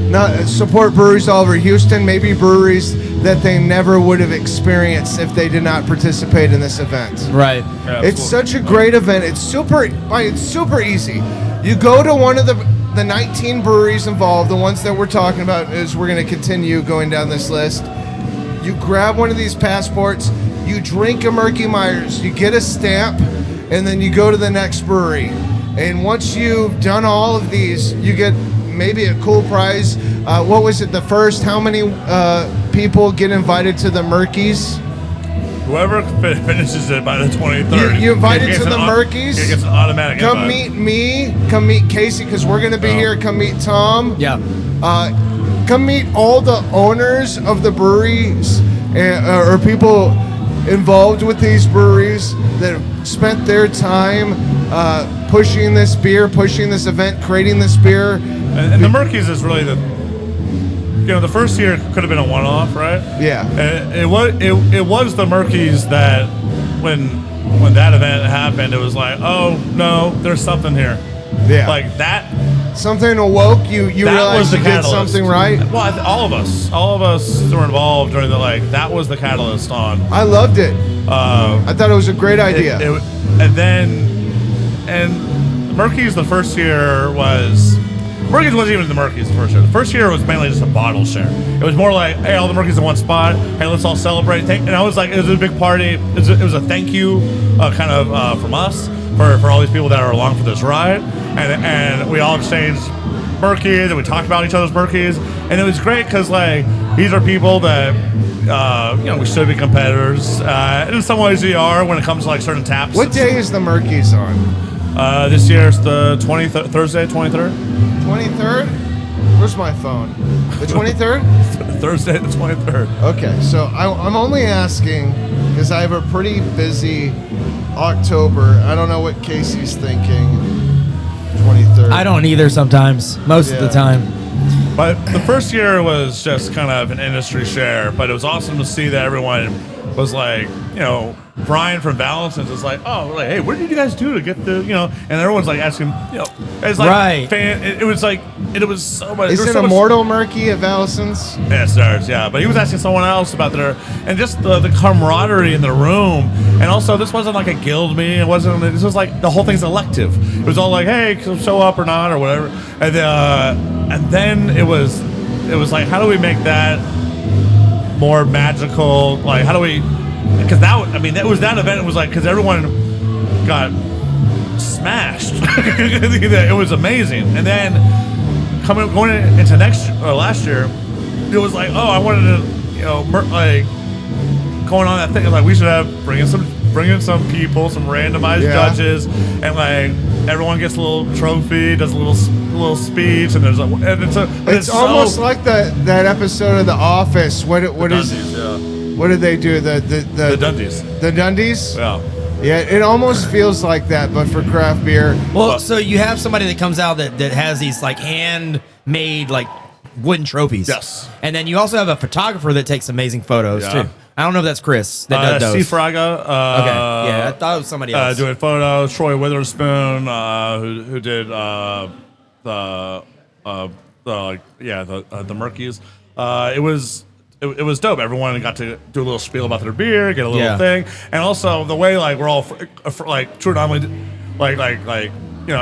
B: not support breweries all over Houston, maybe breweries that they never would have experienced if they did not participate in this event.
D: Right.
C: Yeah,
B: It's such a great event. It's super easy. You go to one of the 19 breweries involved, the ones that we're talking about, as we're going to continue going down this list. You grab one of these passports, you drink a Murkey Myers, you get a stamp, and then you go to the next brewery. And once you've done all of these, you get maybe a cool prize. What was it, the first? How many people get invited to the Murkeys?
C: Whoever finishes it by the 23rd.
B: You invited to the Murkeys?
C: It gets an automatic
B: Come
C: invite.
B: meet me. Come meet Casey, because we're going to be here. Come meet Tom.
D: Yeah.
B: Come meet all the owners of the breweries or people involved with these breweries that have spent their time pushing this beer, pushing this event, creating this beer.
C: And the Murkeys is really the first year could have been a one-off, right?
B: Yeah.
C: And it was the Murkeys that when that event happened, it was like, oh no, there's something here.
B: Yeah.
C: Like that.
B: Something awoke you. You
C: That
B: realized
C: was the
B: you did
C: catalyst.
B: something right.
C: Well, all of us that were involved during that was the catalyst on.
B: I loved it. I thought it was a great idea.
C: And Murkey's the first year was. Murkey's wasn't even the Murkey's the first year. The first year was mainly just a bottle share. It was more like, hey, all the Murkey's in one spot. Hey, let's all celebrate. And I was like, it was a big party. It was a thank you kind of from us for all these people that are along for this ride. And we all exchanged Murkeys and we talked about each other's Murkeys. And it was great because, like, these are people that, we should be competitors. And in some ways we are when it comes to, like, certain taps.
B: What day is the Murkeys on?
C: This year it's the Thursday, 23rd.
B: 23rd? Where's my phone? The 23rd?
C: Thursday the 23rd.
B: Okay, so I'm only asking because I have a pretty busy October. I don't know what Casey's thinking. 23rd.
D: I don't either sometimes, most of the
B: Yeah.
D: time.
C: But the first year was just kind of an industry share, but it was awesome to see that everyone was like, Brian from Vallenson was like, hey, what did you guys do to get the, and everyone's like asking, it's like,
D: Right.
C: it was like, it was so much.
B: Is
C: there was
B: it
C: so much-
B: Immortal Murkey at Vallison's?
C: Yes, there's, yeah. But he was asking someone else about and just the camaraderie in the room. And also, this wasn't like a guild meeting. This was like, the whole thing's elective. It was all like, hey, show up or not or whatever. And then it was like, how do we make that more magical? Like, how do we, because that event, it was like, because everyone got smashed. It was amazing. And then going into last year, it was like, I wanted to, going on that thing, like we should bring in some people, some randomized judges, and like everyone gets a little trophy, does a little speech, and
B: It's almost like that episode of The Office. What did they do? The
C: Dundies.
B: The Dundies?
C: Yeah.
B: Yeah, it almost feels like that, but for craft beer.
D: Well, so you have somebody that comes out that has these like handmade like wooden trophies.
C: Yes.
D: And then you also have a photographer that takes amazing photos
C: Yeah.
D: too. I don't know if that's Chris that does those.
C: Steve Fraga.
D: Okay. Yeah, I thought it was somebody else.
C: Doing photos. Troy Witherspoon, who did the Murkeys. It was dope. Everyone got to do a little spiel about their beer, get a little thing, and also the way like we're all like true anomaly, like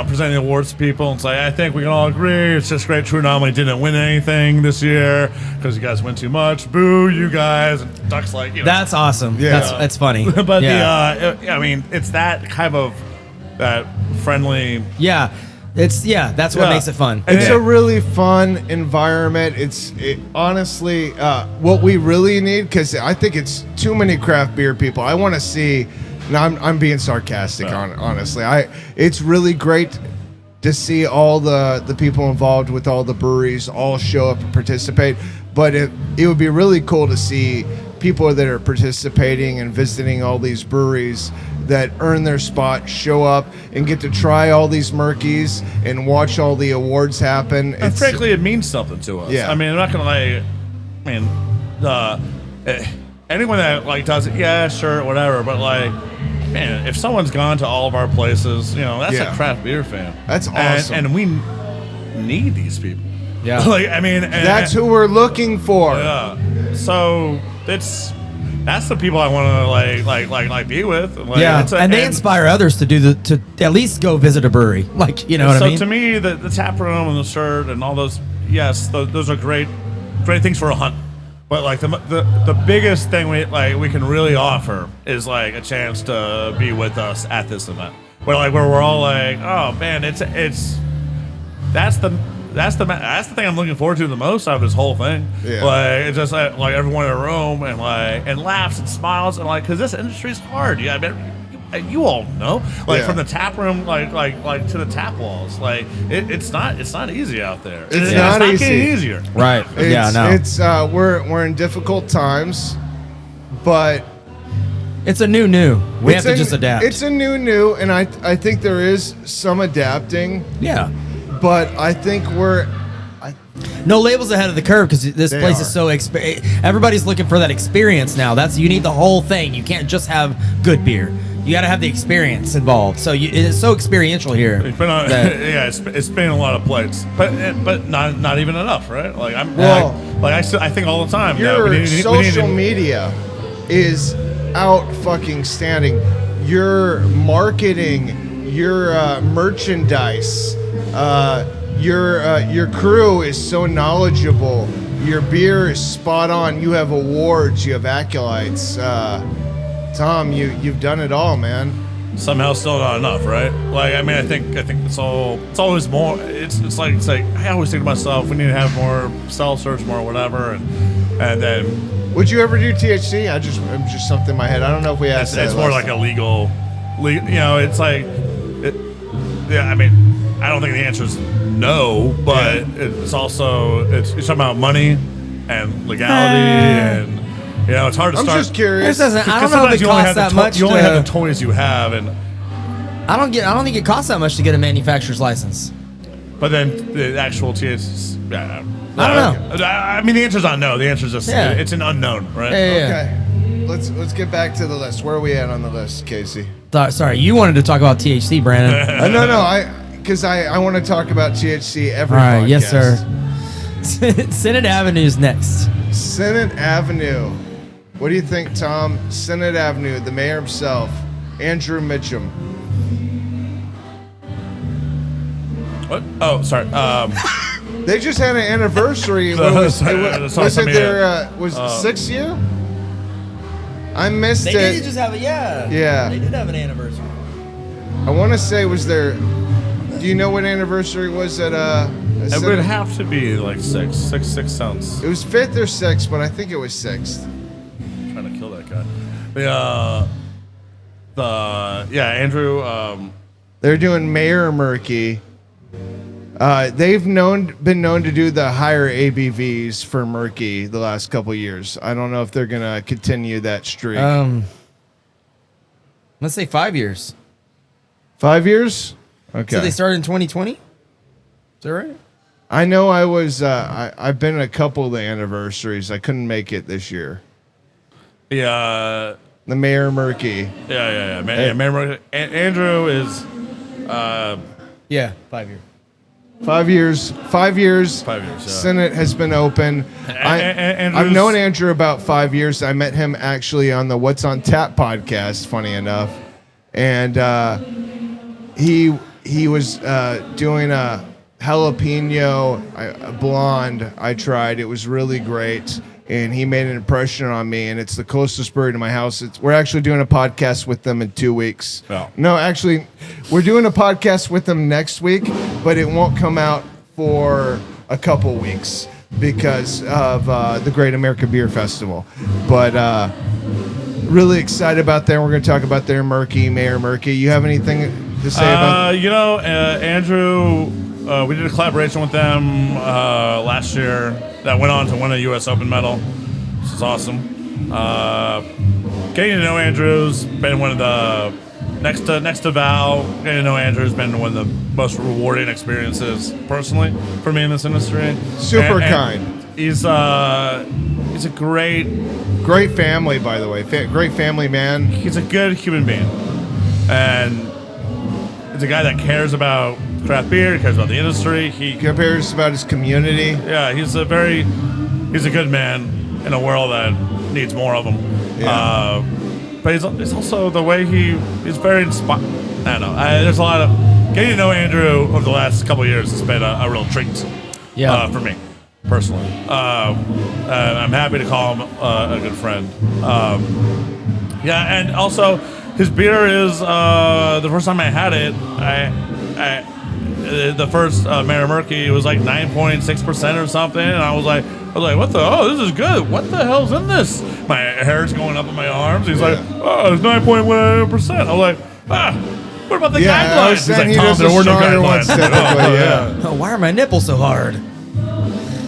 C: presenting awards to people and say, I think we can all agree it's just great. True Anomaly didn't win anything this year because you guys win too much. Boo, you guys. And Duck's like,
D: That's awesome.
B: Yeah.
D: That's funny.
C: but
D: yeah.
C: it's that kind of that friendly.
D: Yeah. That's what makes it fun.
B: It's a really fun environment. Honestly, what we really need, because I think it's too many craft beer people. I want to see, and I'm being sarcastic, honestly. It's really great to see all the people involved with all the breweries all show up and participate. But it would be really cool to see people that are participating and visiting all these breweries that earn their spot show up and get to try all these Murkeys and watch all the awards happen.
C: And frankly, it means something to us.
B: Yeah.
C: I mean, I'm not gonna anyone that like does it, yeah, sure, whatever. But like, man, if someone's gone to all of our places, that's a craft beer fan.
B: That's awesome.
C: And we need these people.
D: Yeah.
B: That's who we're looking for.
C: Yeah. So that's the people I want to like be with. Like,
D: and they inspire others to to at least go visit a brewery. Like, what I mean?
C: So to me, the tap room and the shirt and all those, those are great things for a hunt. But like the biggest thing we can really offer is like a chance to be with us at this event. Where we're all like, oh man, that's the thing I'm looking forward to the most out of this whole thing.
B: Yeah.
C: Like it's just like everyone in a room and laughs and smiles and because this industry is hard. Yeah, I mean, you all know, like
B: Yeah.
C: from the tap room, like to the tap walls, like it's not easy out there.
B: It's not easy.
C: getting easier.
D: Right. Yeah. No.
B: It's we're in difficult times, but
D: It's a new. We have to just adapt.
B: It's a new, and I think there is some adapting,
D: yeah.
B: but I think
D: No Label's ahead of the curve because this
B: They
D: place
B: are.
D: is so everybody's looking for that experience now. You need the whole thing. You can't just have good beer. You got to have the experience involved. So it's so experiential here.
C: It's been on,
D: that-
C: yeah, it's been a lot of plates, but not even enough, right? Like I think all the time.
B: your social media is out fucking standing. Your marketing, your merchandise, your crew is so knowledgeable. Your beer is spot on. You have awards. You have accolades. Tom, you've done it all, man.
C: Somehow still not enough, right? Like I mean, I think it's always more. It's like I always think to myself, we need to have more seltzers, more whatever, and then.
B: Would you ever do THC? I'm just something in my head. I don't know if we asked that.
C: It's more
B: last
C: like
B: time.
C: a legal. It's like, yeah. I mean, I don't think the answer is no, but it's also it's talking about money and legality, and it's hard to
B: I'm
C: start.
B: just curious.
D: I don't know if
C: sometimes
D: it costs that much.
C: You only have the toys you have, and
D: I don't think it costs that much to get a manufacturer's license.
C: but then the actual THC. Yeah,
D: I don't know.
C: I mean, the answer's not no. The answer's just
D: Yeah.
C: it's an unknown, right?
B: Okay. Let's get back to the list. Where are we at on the list, Casey?
D: Sorry, you wanted to talk about THC, Brandon.
B: No, because I want to talk about THC every
D: All right,
B: podcast.
D: yes, sir. Senate Avenue's next.
B: Senate Avenue. What do you think, Tom? Senate Avenue, the mayor himself, Andrew Mitchum.
C: What? Oh, sorry.
B: They just had an anniversary. What was it their 6th year? I missed
D: They
B: it.
D: did just have
B: Yeah.
D: They did have an anniversary.
B: I want to say it was their. Do you know what anniversary was at
C: It
B: Senate?
C: would have to be like six sounds.
B: It was 5th or 6th, but I think it was 6th.
C: Trying to kill that guy. Andrew.
B: They're doing Mayor Murkey. They've been known to do the higher ABVs for Murkey the last couple years. I don't know if they're gonna continue that streak.
D: Let's say 5 years.
B: 5 years? Okay.
D: So they started in 2020? Is that right?
B: I know I was. I've been at a couple of the anniversaries. I couldn't make it this year.
C: Yeah.
B: The Mayor Murkey.
C: Yeah. Andrew is.
D: Yeah, 5 years.
B: 5 years. 5 years.
C: 5 years. Yeah.
B: Senate has been open. I've
C: Andrew's-
B: known Andrew about 5 years. I met him actually on the What's on Tap podcast, funny enough. And he was doing a jalapeno blonde I tried. It was really great. And he made an impression on me, and it's the closest brewery to my house. We're actually doing a podcast with them in 2 weeks.
C: Oh.
B: No, actually, we're doing a podcast with them next week, but it won't come out for a couple weeks because of the Great American Beer Festival. But really excited about that. We're going to talk about their Mayor Murkey. You have anything to say about?
C: Andrew. We did a collaboration with them last year that went on to win a U.S. Open medal, which is awesome. Getting to know Andrew's been one of the next to Val. Getting to know Andrew's been one of the most rewarding experiences personally for me in this industry.
B: Super
C: And
B: kind.
C: He's a great
B: family, by the way. Great family man.
C: He's a good human being, and he's a guy that cares about craft beer. He cares about the industry. He
B: cares about his community.
C: Yeah, he's a good man in a world that needs more of him.
B: Yeah.
C: But it's also the way he's very inspired. I don't know. There's a lot of getting to know Andrew over the last couple of years has been a real treat. For me personally. I'm happy to call him a good friend. And also his beer is the first time I had it. The first Mayor Murkey, it was like 9.6% or something, and I was like, I was like, what the? Oh, this is good. What the hell's in this? My hair's going up in my arms. He's like, oh, it's 9.1%. I was like, what about the guidelines? He's like, Tom, there were no guidelines.
D: Oh, why are my nipples so hard?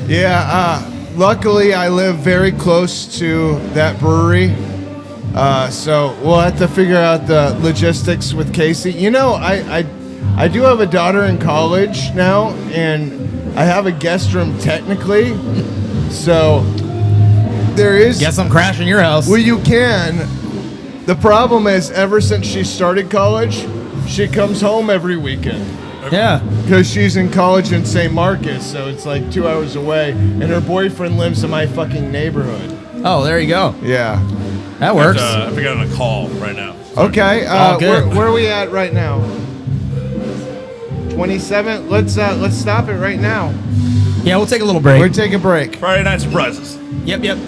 B: Yeah, luckily I live very close to that brewery. So we'll have to figure out the logistics with Casey. You know, I do have a daughter in college now, and I have a guest room technically. So there is.
D: Guess I'm crashing your house.
B: Well, you can. The problem is, ever since she started college, she comes home every weekend.
D: Yeah.
B: Because she's in college in St. Marcus, so it's like 2 hours away, and her boyfriend lives in my fucking neighborhood.
D: Oh, there you go.
B: Yeah.
D: That works.
C: I think I'm on a call right now.
B: Okay.
D: good.
B: Where are we at right now? 27. Let's stop it right now.
D: Yeah, we'll take a little break.
B: We're taking a break.
C: Friday night surprises.
D: Yep.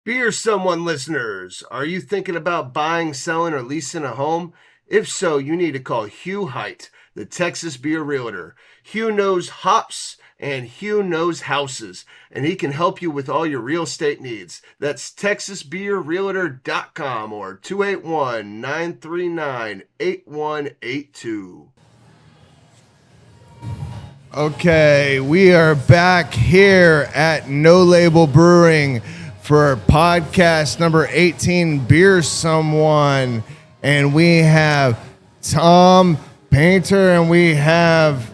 B: Beer Someone listeners, are you thinking about buying, selling, or leasing a home? If so, you need to call Hugh Height, the Texas Beer Realtor. Hugh knows hops and Hugh knows houses, and he can help you with all your real estate needs. That's TexasBeerRealtor.com or 281-939-8182. Okay, we are back here at No Label Brewing for podcast number 18, Beer Someone. And we have Tom Paynter, and we have,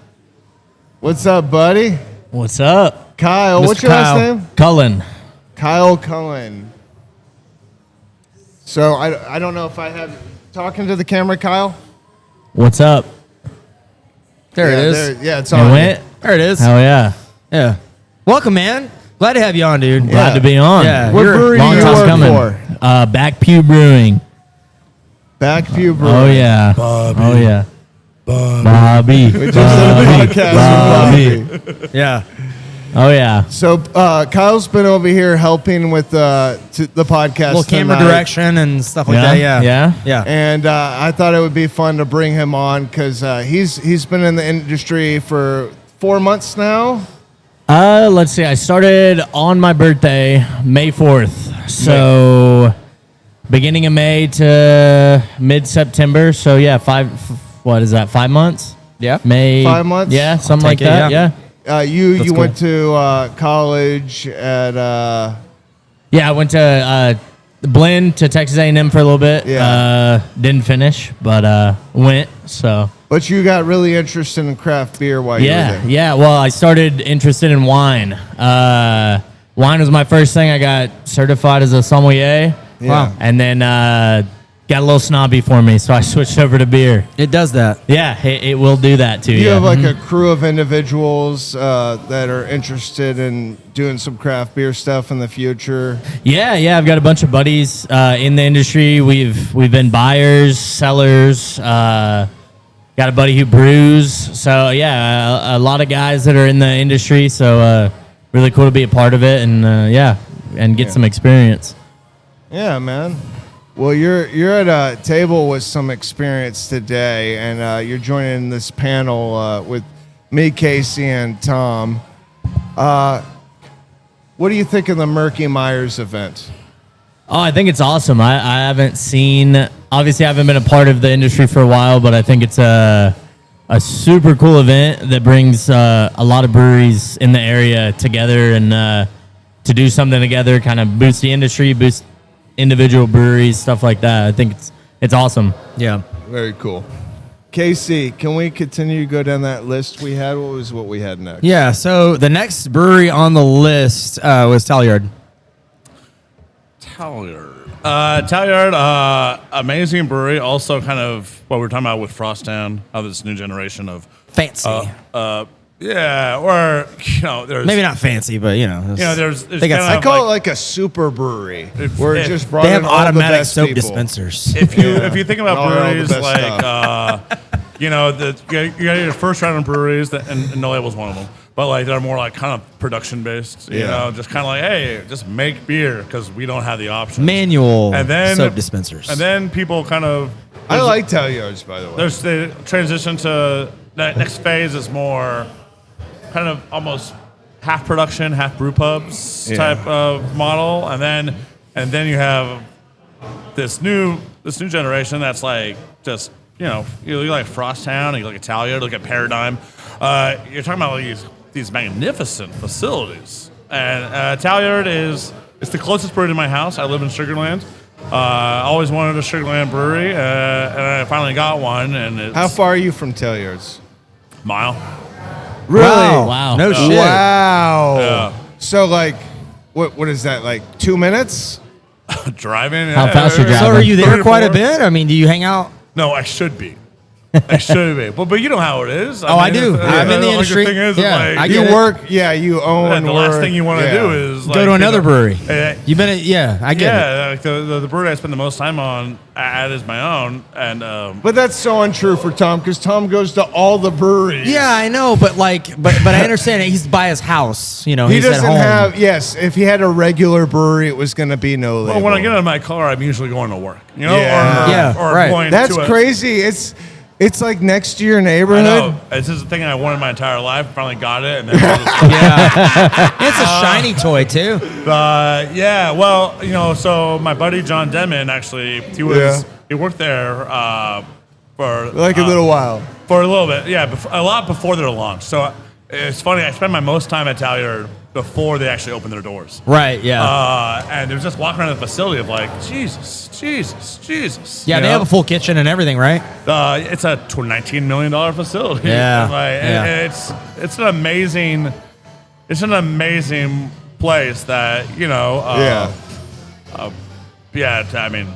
B: what's up, buddy?
G: What's up?
B: Kyle.
G: Mr.
B: What's your last name?
G: Cullen.
B: Kyle Cullen. So I don't know if I have, talking to the camera, Kyle?
G: What's up?
D: There it is.
B: It's
G: It
B: on.
G: went?
D: There it is.
G: Hell yeah.
D: Yeah. Welcome, man. Glad to have you on, dude.
G: Glad to be on.
D: Yeah.
B: What
D: you're-
B: brewery do
G: Long
B: you
G: time
B: work
G: coming.
B: for?
G: Back Pew Brewing.
B: Backview Brewing.
G: Oh yeah. Oh yeah. Bobby.
B: We just did a podcast with Bobby.
D: Yeah.
G: Oh yeah.
B: So Kyle's been over here helping with the podcast.
D: Little camera
B: tonight.
D: direction and stuff like that. Yeah.
G: Yeah.
D: Yeah.
B: And I thought it would be fun to bring him on because he's been in the industry for 4 months now.
G: Let's see. I started on my birthday, May 4th. So beginning of May to mid-September. So yeah, 5 months?
D: Yeah.
G: May
B: 5 months?
G: Yeah, something like
D: take it,
G: that.
D: yeah.
G: Yeah.
B: You
G: That's
B: went to college at
G: Yeah, I went to Blinn to Texas A&M for a little bit.
B: Yeah.
G: Didn't finish, but went. So
B: but you got really interested in craft beer while you were there.
G: yeah. Well, I started interested in wine. Wine was my first thing. I got certified as a sommelier.
B: Yeah.
G: Wow. And then got a little snobby for me, so I switched over to beer.
D: It does that.
G: Yeah, it will do that to you.
B: You have like a crew of individuals that are interested in doing some craft beer stuff in the future.
G: Yeah. I've got a bunch of buddies in the industry. We've been buyers, sellers. Got a buddy who brews. So yeah, a lot of guys that are in the industry. So really cool to be a part of it, and and get some experience.
B: Yeah, man. Well, you're at a table with some experience today, and you're joining this panel with me, Casey, and Tom. What do you think of the Murkey Myers event?
G: Oh, I think it's awesome. I haven't seen, obviously I haven't been a part of the industry for a while, but I think it's a super cool event that brings a lot of breweries in the area together, and to do something together, kind of boost the industry, boost individual breweries, stuff like that. I think it's awesome.
D: Yeah.
B: Very cool. Casey, can we continue to go down that list we had? What was what we had next?
D: Yeah. So the next brewery on the list was Talyard.
C: Talyard, amazing brewery. Also, kind of what we were talking about with Frostdown, how this new generation of
D: Fancy.
C: yeah, or there's
D: Maybe not fancy, but
C: there's
D: They got-
C: kind
B: I
C: of
B: call
C: like-
B: it like a super brewery
C: If-
B: where it
C: if-
B: just brought
D: they have
B: in all the
D: automatic
B: best
D: soap
B: people.
D: dispensers.
C: if you think about
B: All the
C: breweries
B: best
C: like you got your first round of breweries and No Label's one of them, but like they're more like kind of production based. You
B: Yeah.
C: know, just kind of like, hey, just make beer because we don't have the option.
D: Manual
C: And then
D: soap dispensers.
C: And then people kind of
B: I like Talyards, by the way.
C: there's the transition to that next phase is more kind of almost half production, half brew pubs type of model, and then you have this new generation that's like just you look like Frosttown, you look at Talyard, look at Paradigm. You're talking about these magnificent facilities, and Talyard it's the closest brewery to my house. I live in Sugarland. I always wanted a Sugarland brewery, and I finally got one. And it's
B: How far are you from Talyard's?
C: Mile.
B: Really?
G: Wow.
D: No shit.
B: Wow.
C: Yeah.
B: So like, what is that? Like 2 minutes?
C: Driving.
G: How fast you
D: So
G: driving?
D: are you there
C: 3 or
D: quite a
C: 4?
D: bit? I mean, do you hang out?
C: No, I should be. I should be. But you know how it is.
D: I do. I'm in the industry.
C: The thing is,
D: Yeah,
C: like,
D: I
B: You
D: get it.
B: work, you own.
C: the last
B: work,
C: thing you want to
B: yeah.
C: do is
D: Go to another brewery.
C: I
D: You've been I get it.
C: yeah, like the brewery I spend the most time on at is my own, and
B: But that's so untrue for Tom because Tom goes to all the breweries.
D: Yeah, I know, but I understand he's by his house. You know,
B: He
D: he's at
B: doesn't
D: home.
B: have. Yes, if he had a regular brewery, it was going to be No Label.
C: well, when I get out of my car, I'm usually going to work.
B: Yeah.
C: or
D: right.
C: going
B: That's
C: to a-
B: crazy. It's like next to your
C: I
B: neighborhood.
C: know. This is the thing I wanted my entire life. Finally got it, and then
D: Yeah, it's a shiny toy too.
C: yeah. Well, so my buddy John Denman actually he worked there for
B: like a little while.
C: for a little bit. Yeah, a lot before their launch. So it's funny. I spent my most time at Talyard before they actually opened their doors.
D: Right. Yeah.
C: And it was just walking around the facility of like Jesus.
D: Yeah,
C: you
D: they
C: know?
D: have a full kitchen and everything, right?
C: It's a $19 million facility.
D: Yeah,
C: And it's an amazing place that I mean,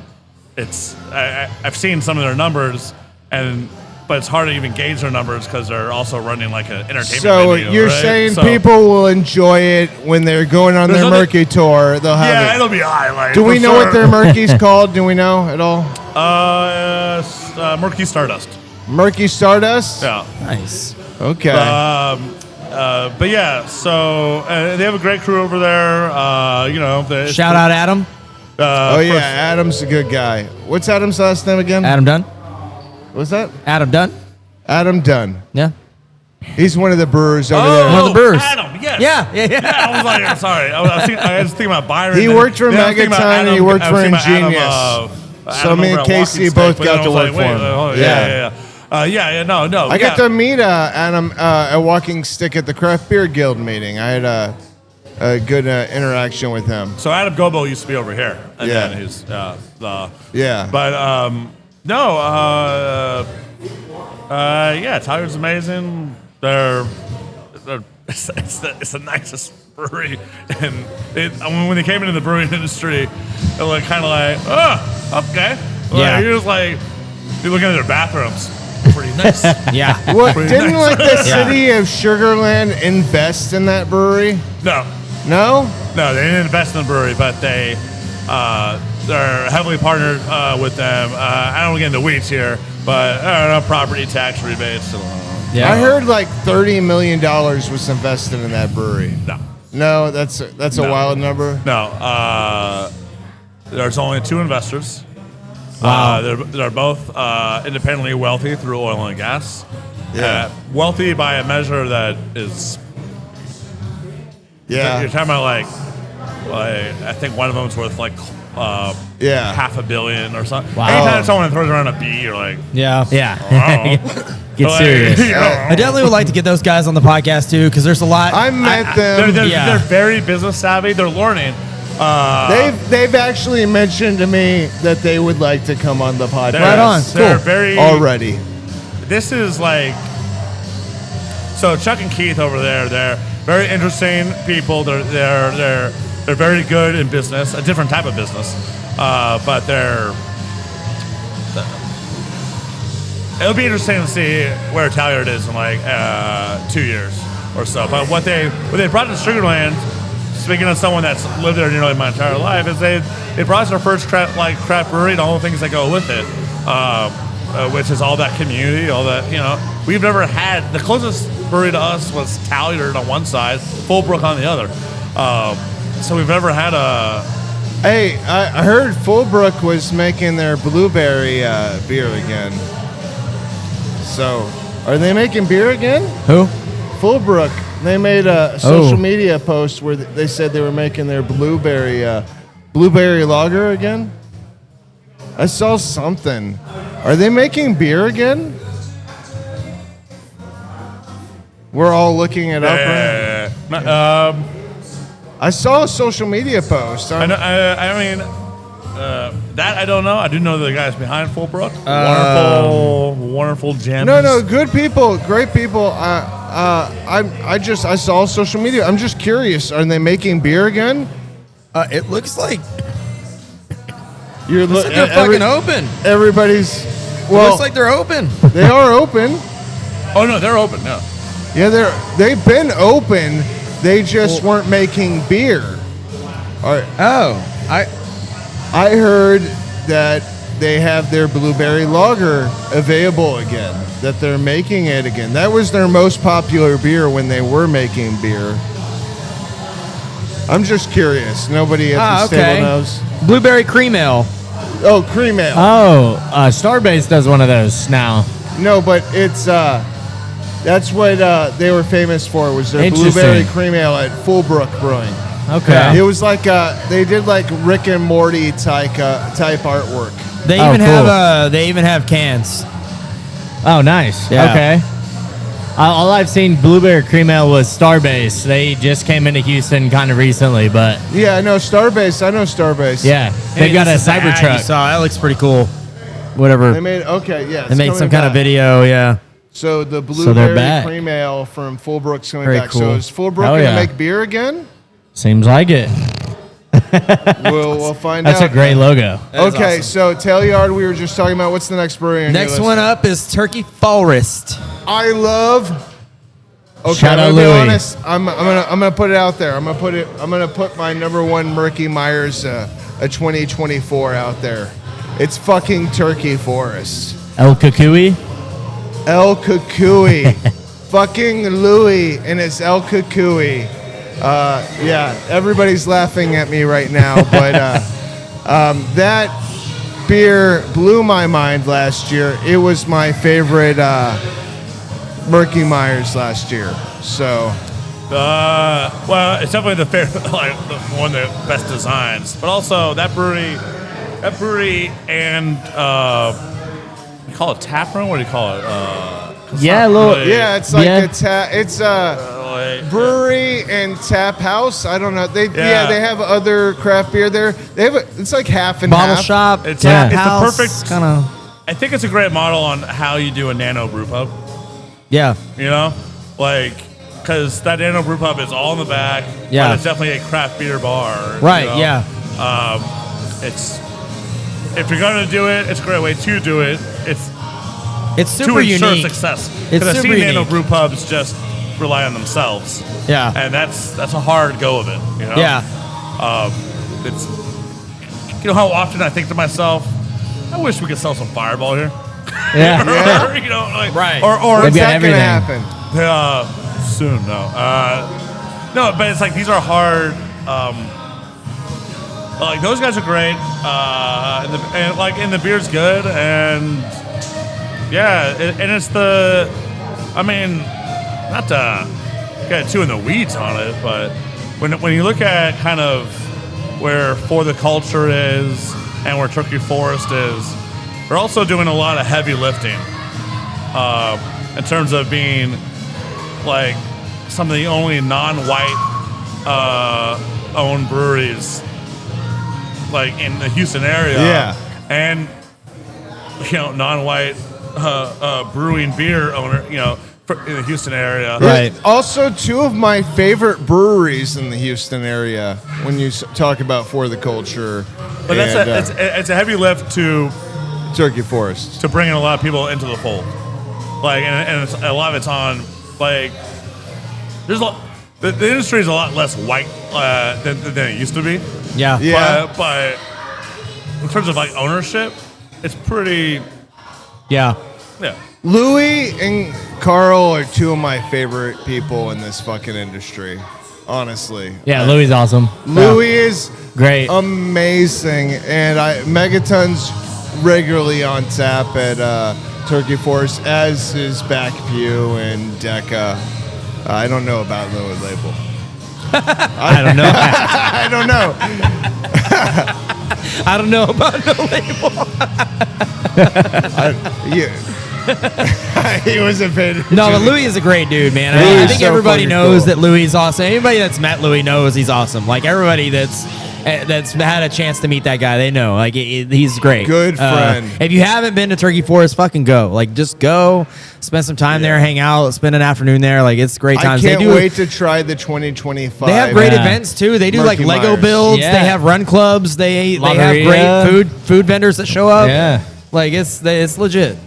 C: I've seen some of their numbers but it's hard to even gauge their numbers because they're also running like an entertainment
B: So
C: venue,
B: you're
C: right?
B: saying
C: So-
B: people will enjoy it when they're going on
C: There's
B: their
C: other-
B: Murkey tour. They'll have
C: Yeah,
B: it.
C: it'll be a highlight.
B: Do we
C: for
B: know what
C: sure.
B: their Murkey's called? Do we know at all?
C: Murkey Stardust.
B: Murkey Stardust?
C: Yeah.
D: Nice.
B: Okay.
C: But yeah, so they have a great crew over there.
D: Shout out Adam.
B: oh, yeah. Adam's a good guy. What's Adam's last name again?
D: Adam Dunn.
B: What's that?
D: Adam Dunn.
B: Adam Dunn.
D: Yeah.
B: He's one of the brewers over
D: One
B: there.
D: of the brewers.
C: Adam, yes.
D: Yeah.
C: I was like, sorry. I was thinking about Byron.
B: He worked for
C: then I was thinking about
B: Megaton and he
C: Adam-
B: worked
C: I was
B: for
C: thinking about Adam,
B: Ingenious. So
C: Adam
B: me and
C: over at
B: Casey
C: Walking
B: both
C: Stick, but
B: got
C: then I
B: to
C: was
B: work
C: like,
B: for him.
C: Yeah.
B: I got to meet Adam at Walking Stick at the Craft Beer Guild meeting. I had a good interaction with him.
C: So Adam Gobo used to be over here. And
B: Yeah.
C: then he's
B: Yeah.
C: But Talyard's amazing. It's the nicest brewery, and when they came into the brewing industry, they were kind of like, oh, okay.
D: Yeah.
C: You're just like, you're looking at their bathrooms. Pretty nice.
D: Yeah.
B: What,
C: Pretty
B: didn't
C: nice.
B: like the city of Sugarland invest in that brewery?
C: No,
B: No?
C: they didn't invest in the brewery, but they're heavily partnered with them. I don't get into weeds here, but I don't know, property tax rebates.
D: Yeah.
B: I heard like $30 million was invested in that brewery. No, that's a
C: No.
B: wild number.
C: No, there's only 2 investors.
D: Wow.
C: They're both independently wealthy through oil and gas.
B: Yeah.
C: Wealthy by a measure that is.
B: Yeah.
C: You're talking about like I think one of them's worth like
B: Yeah.
C: $500 million or something.
D: Wow.
C: Anytime someone throws around a B, you're like,
D: Yeah.
C: oh.
G: Get serious.
C: You know,
D: I definitely would like to get those guys on the podcast too, because there's a lot.
B: I met them.
C: they're very business savvy. They're learning.
B: They've actually mentioned to me that they would like to come on the podcast.
D: Right on.
C: They're
D: Cool.
C: very
B: Already.
C: This is like so. Chuck and Keith over there, they're very interesting people. They're very good in business, a different type of business, but it'll be interesting to see where Talyard is in like 2 years or so. But what they brought to Sugarland, speaking of someone that's lived there nearly my entire life, is they brought us our first craft brewery and all the things that go with it, which is all that community, all that, we've never had. The closest brewery to us was Talyard on one side, Fullbrook on the other. So we've never had a.
B: Hey, I heard Fullbrook was making their blueberry beer again. So, are they making beer again?
D: Who?
B: Fullbrook. They made a social media post where they said they were making their blueberry lager again. I saw something. Are they making beer again? We're all looking it up. Right? I saw a social media post.
C: I mean, that I don't know. I do know the guys behind Fullbrook. Wonderful gems.
B: No, good people, great people. I saw social media. I'm just curious. Are they making beer again?
D: It looks like
B: You're
D: they're fucking open.
B: Everybody's. Well,
D: It looks like they're open.
B: they are open.
C: Oh no, they're open. No.
B: Yeah, they've been open. They just weren't making beer. All right. I heard that they have their blueberry lager available again. That they're making it again. That was their most popular beer when they were making beer. I'm just curious. Nobody at the table knows.
D: Blueberry cream ale.
B: Oh, cream ale.
G: Oh, Starbase does one of those now.
B: No, but it's that's what they were famous for, was their
G: Interesting.
B: blueberry cream ale at Fullbrook Brewing.
G: Okay.
B: It was like they did like Rick and Morty type artwork.
D: They
G: Oh,
D: even
G: cool.
D: have they even have cans.
G: Oh, nice.
D: Yeah.
G: Okay. All I've seen blueberry cream ale was Starbase. They just came into Houston kind of recently, but
B: Yeah, I know Starbase.
G: yeah, they've got a Cybertruck.
D: So that looks pretty cool.
G: Whatever.
B: They made
D: They made some kind of video. Yeah.
B: So the
G: they're
B: blueberry
G: back.
B: cream ale from Fullbrook's coming
D: Very
B: back.
D: cool.
B: So is Fullbrook
G: Hell
B: gonna
G: yeah.
B: make beer again?
G: Seems like it.
B: We'll find
G: That's
B: out.
G: a great logo.
B: Okay, so Talyard, we were just talking about. What's the next brewery? on your
D: Next
B: list?
D: one up is Turkey Forest.
B: I love. Okay,
G: Shout
B: I'm
G: out
B: gonna be
G: Louis.
B: honest. I'm gonna put it out there. I'm gonna put my number one Murkey Myers a 2024 out there. It's fucking Turkey Forest.
G: El Kukui.
B: El Kukui. Fucking Louis and it's El Kukui. Yeah, everybody's laughing at me right now, but that beer blew my mind last year. It was my favorite Murkey Myers last year. So
C: Well, it's definitely the favorite, like one of the best designs, but also that brewery, and you call it tap room. What do you call it? It's
G: Yeah,
C: not
G: a little-
C: really-
B: yeah, it's like
G: Yeah.
B: it's a
C: like-
B: brewery and tap house. I don't know. They
C: Yeah.
B: they have other craft beer there. They have it's like half and
D: Bottle
B: half.
D: shop.
C: It's
D: tap
C: it's the
D: house,
C: perfect
D: kind of.
C: I think it's a great model on how you do a nano brew pub.
D: Yeah.
C: You know, like because that nano brew pub is all in the back.
D: Yeah.
C: but it's definitely a craft beer bar.
D: Right.
C: you know?
D: Yeah.
C: It's if you're gonna do it, it's a great way to do it. It's
D: It's
C: to
D: super
C: ensure
D: unique.
C: success.
D: It's
C: Because I've
D: super
C: seen nano
D: unique.
C: brew pubs just rely on themselves,
D: Yeah.
C: and that's a hard go of it. You know.
D: Yeah.
C: It's you know how often I think to myself, I wish we could sell some Fireball here.
G: Yeah.
B: Yeah.
C: you know, like,
D: Right.
C: Or
G: They've
B: When's
G: got
B: that
G: everything.
B: gonna happen?
C: soon. No, but it's like these are hard. Like those guys are great, and the beer's good, and yeah, and it's the. I mean, not to get too in the weeds on it, but when you look at kind of where For the Culture is and where Turkey Forest is, they're also doing a lot of heavy lifting in terms of being like some of the only non-white owned breweries like in the Houston area.
B: Yeah.
C: And non-white brewing beer owner, in the Houston area.
G: Right.
B: Also, two of my favorite breweries in the Houston area when you talk about For the Culture.
C: But
B: and,
C: it's a heavy lift to
B: Turkey Forest.
C: bring in a lot of people into the fold. Like, and it's, a lot of it's on, like, there's a lot, the industry is a lot less white than it used to be.
D: Yeah.
B: Yeah.
C: But in terms of, like, ownership, it's pretty,
D: Yeah.
C: yeah.
B: Louis and Carl are two of my favorite people in this fucking industry, honestly.
G: Yeah, Louis is awesome.
B: Louis is
G: Great.
B: amazing, and Megaton's regularly on tap at Turkey Forest, as is Back Pew and DECA. I don't know about No Label.
G: I don't know.
B: I don't know.
D: I don't know about No Label.
B: He wasn't paying attention.
D: No, but Louis is a great dude, man. I
B: Louis is
D: think
B: so
D: everybody
B: fucking
D: knows
B: cool.
D: that Louis is awesome. Anybody that's met Louis knows he's awesome. Like everybody that's had a chance to meet that guy, they know. Like he's great.
B: Good friend.
D: If you haven't been to Turkey Forest, fucking go. Like just go, spend some time there, hang out, spend an afternoon there. Like it's great times.
B: I can't wait to try the 2025.
D: They have great events too. They do like
B: Murkey
D: Lego
B: Myers.
D: builds.
G: Yeah.
D: They have run clubs. They have
G: Lotteria.
D: great food vendors that show up.
G: Yeah.
D: Like it's legit.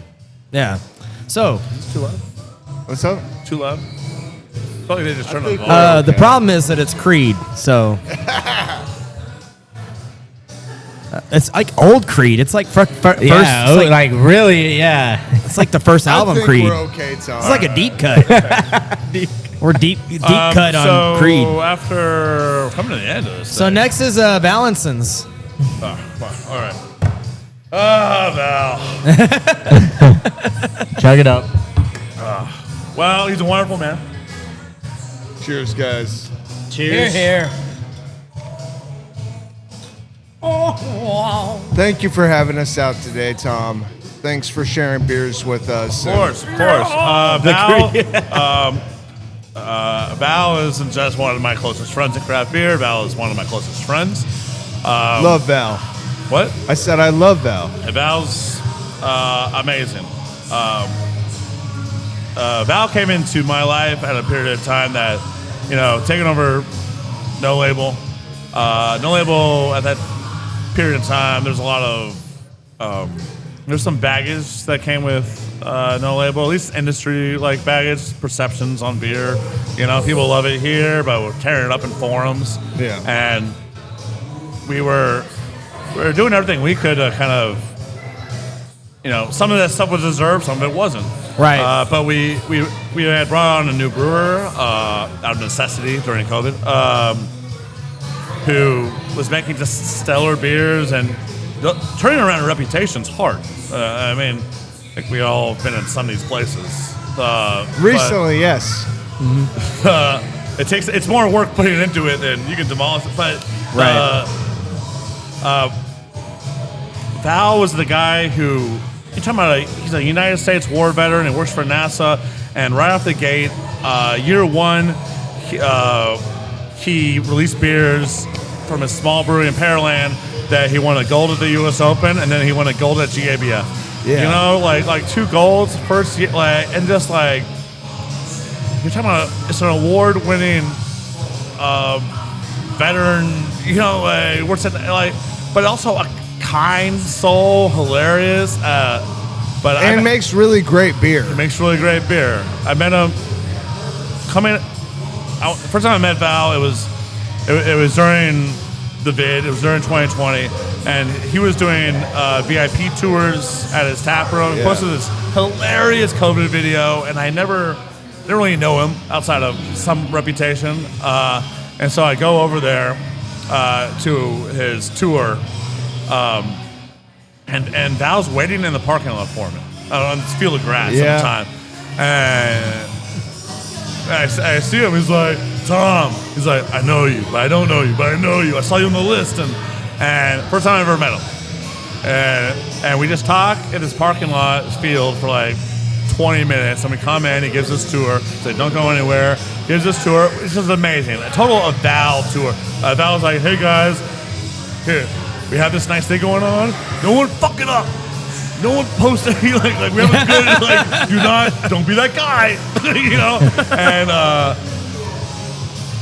D: Yeah. So
C: Too loud?
B: What's up?
C: Too loud? I feel like they just turned the volume.
D: the problem is that it's Creed. So it's like old Creed. It's like first.
G: Yeah,
D: It's like,
G: really, yeah.
D: it's like the first album
B: I think
D: Creed.
B: we're okay, Tom.
D: It's like a deep cut. We're deep cut on Creed.
C: So after we're coming to the end of this.
D: So
C: thing.
D: next is Vallenson.
C: Oh, wow. All right. Val.
G: Chug it up.
C: Well, he's a wonderful man.
B: Cheers, guys.
D: Cheers.
G: Here.
B: Thank you for having us out today, Tom. Thanks for sharing beers with us.
C: Of course. Val isn't just one of my closest friends in craft beer. Val is one of my closest friends.
B: Love Val.
C: What?
B: I said I love Val.
C: And Val's amazing. Val came into my life at a period of time that, taking over No Label. No Label at that period of time, there's a lot of, there's some baggage that came with No Label, at least industry like baggage, perceptions on beer. People love it here, but we're tearing it up in forums.
B: Yeah.
C: And we were doing everything we could to kind of, some of that stuff was deserved, some of it wasn't.
D: Right.
C: But we had brought on a new brewer out of necessity during COVID, who was making just stellar beers, and turning around a reputation's hard. I think we all have been in some of these places.
B: Recently, yes.
C: It's more work putting into it than you can demolish it. But Val was the guy who, you're talking about, he's a United States war veteran and works for NASA. And right off the gate, year one, he released beers from his small brewery in Pearland that he won a gold at the U.S. Open, and then he won a gold at GABF.
B: Yeah.
C: Like 2 golds first year, and just like, you're talking about, it's an award-winning veteran, works at, but also a kind soul, hilarious, but
B: makes really great beer.
C: makes really great beer. I met him first time I met Val, it was during the vid, it was during 2020, and he was doing VIP tours at his tap room. He posted this hilarious COVID video, and I didn't really know him outside of some reputation, and so I go over there to his tour, and Val's waiting in the parking lot for me on this field of grass at the time, and I see him. He's like, Tom. He's like, I know you, but I don't know you, but I know you. I saw you on the list, and first time I ever met him, and we just talk in this parking lot field for like 20 minutes, and we come in. He gives us a tour. Say, don't go anywhere. Gives us a tour. This is amazing. A total of Val tour. Val was like, hey guys, here, we have this nice thing going on. No one fuck it up. No one post any like we have a good don't be that guy,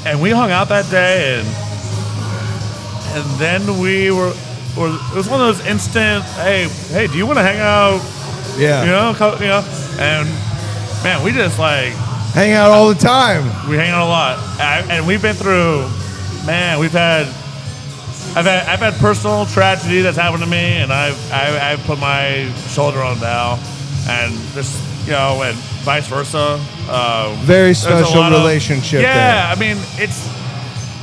C: and we hung out that day, and then it was one of those instant, hey, do you want to hang out? And man, we just like
B: hang out all the time.
C: We hang out a lot, and we've been through, man, I've had personal tragedy that's happened to me, and I've put my shoulder on Val, and just and vice versa.
B: Very special relationship.
C: Yeah,
B: there.
C: It's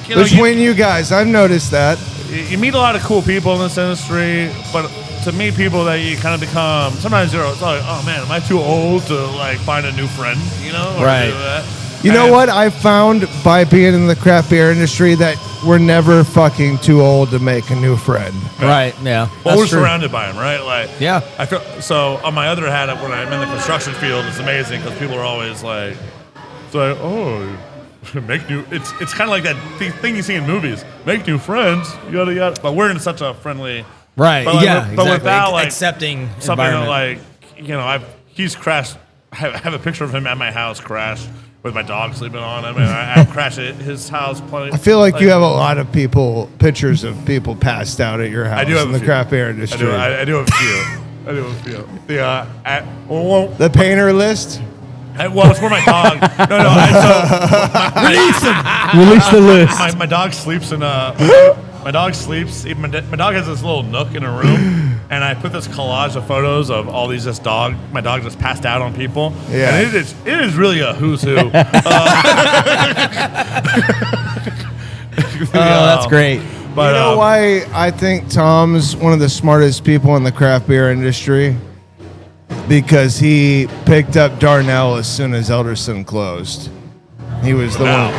B: between you guys. I've noticed that
C: you meet a lot of cool people in this industry, but to meet people that you kind of become, sometimes it's like, oh man, am I too old to like find a new friend? Or
D: right.
C: do that?
B: You know what I found by being in the craft beer industry, that we're never fucking too old to make a new friend.
D: Right. Yeah.
C: Well, we're
D: That's true.
C: surrounded by them, right? Like,
D: Yeah.
C: I feel so. On my other hat, when I'm in the construction field, it's amazing because people are always like, it's like, oh, make new. It's kind of like that thing you see in movies. Make new friends, yada yada. But we're in such a friendly,
D: Right.
C: But like,
D: yeah.
C: but
D: exactly.
C: without like
D: accepting
C: something that,
D: environment.
C: like, he's crashed. I have a picture of him at my house crashed with my dog sleeping on him, and I've crashed at his house plenty.
B: I feel like you have a lot of pictures of people passed out at your house
C: I do have
B: in
C: a
B: the
C: few.
B: craft beer industry.
C: I do have a few. I do have a few.
B: The Paynter list.
C: Well, it's for my dog. No.
G: Release the list.
C: My dog sleeps in a. My dog sleeps. My dog has this little nook in a room, and I put this collage of photos of all these my dog just passed out on people.
B: Yeah.
C: And it is really a who's who.
D: Oh, that's great.
C: But,
B: You know why I think Tom's one of the smartest people in the craft beer industry? Because he picked up Darnell as soon as Elderson closed. He was the one.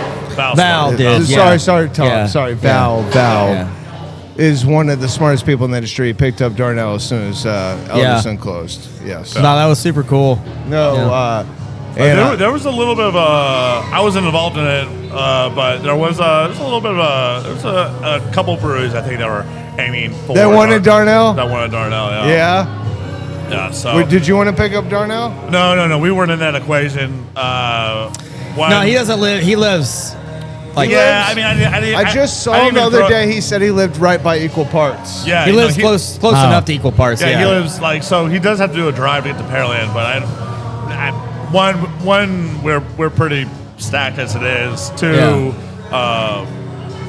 D: Val did.
B: Sorry, Tom.
D: Yeah.
B: Sorry, Val.
D: Yeah.
B: Val
D: Yeah.
B: is one of the smartest people in the industry. He picked up Darnell as soon as Elderson closed. Yes.
D: No, that was super cool.
B: No.
D: Yeah.
C: There was a little bit of I wasn't involved in it, but there was a little bit of there was a couple breweries I think that were aiming for
B: That wanted Darnell?
C: That wanted Darnell, yeah.
B: Yeah.
C: Yeah. So
B: Wait, did you want to pick up Darnell?
C: no, we weren't in that equation.
D: No, he doesn't live. He lives. Like,
C: Yeah, I mean, I
B: just saw
C: I didn't
B: him the
C: even
B: other
C: throw-
B: day. He said he lived right by Equal Parts.
C: Yeah,
D: he
C: no,
D: lives close enough to equal parts.
C: Yeah,
D: Yeah,
C: he lives so he does have to do a drive to get to Pearland, but one we're pretty stacked as it is. Two,
D: Yeah.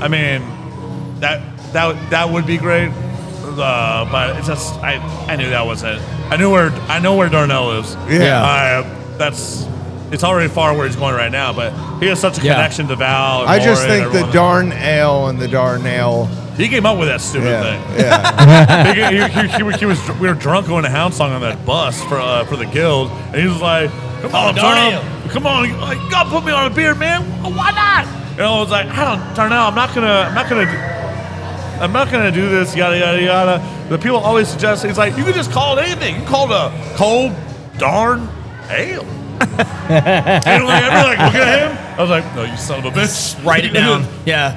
C: I mean that would be great, but it's just I knew that wasn't. I know where Darnell lives.
B: Yeah.
C: It's already far where he's going right now, but he has such a
D: Yeah.
C: connection to Val. And
B: I just
C: Lauren and
B: think the
C: everyone.
B: Darn Ale and the Darnell.
C: He came up with that stupid thing.
B: Yeah.
C: We were drunk going to Hound song on that bus for the guild, and he was like, "Come on, Darnell, come on, you gotta put me on a beer, man. Why not?" And I was like, Darnell, I'm not gonna do this, yada yada yada. The people always suggest he's like, you can just call it anything. You can call it a cold darn ale. And like everybody like look at him. I was like, no, you son of a bitch.
D: Write it down. Yeah.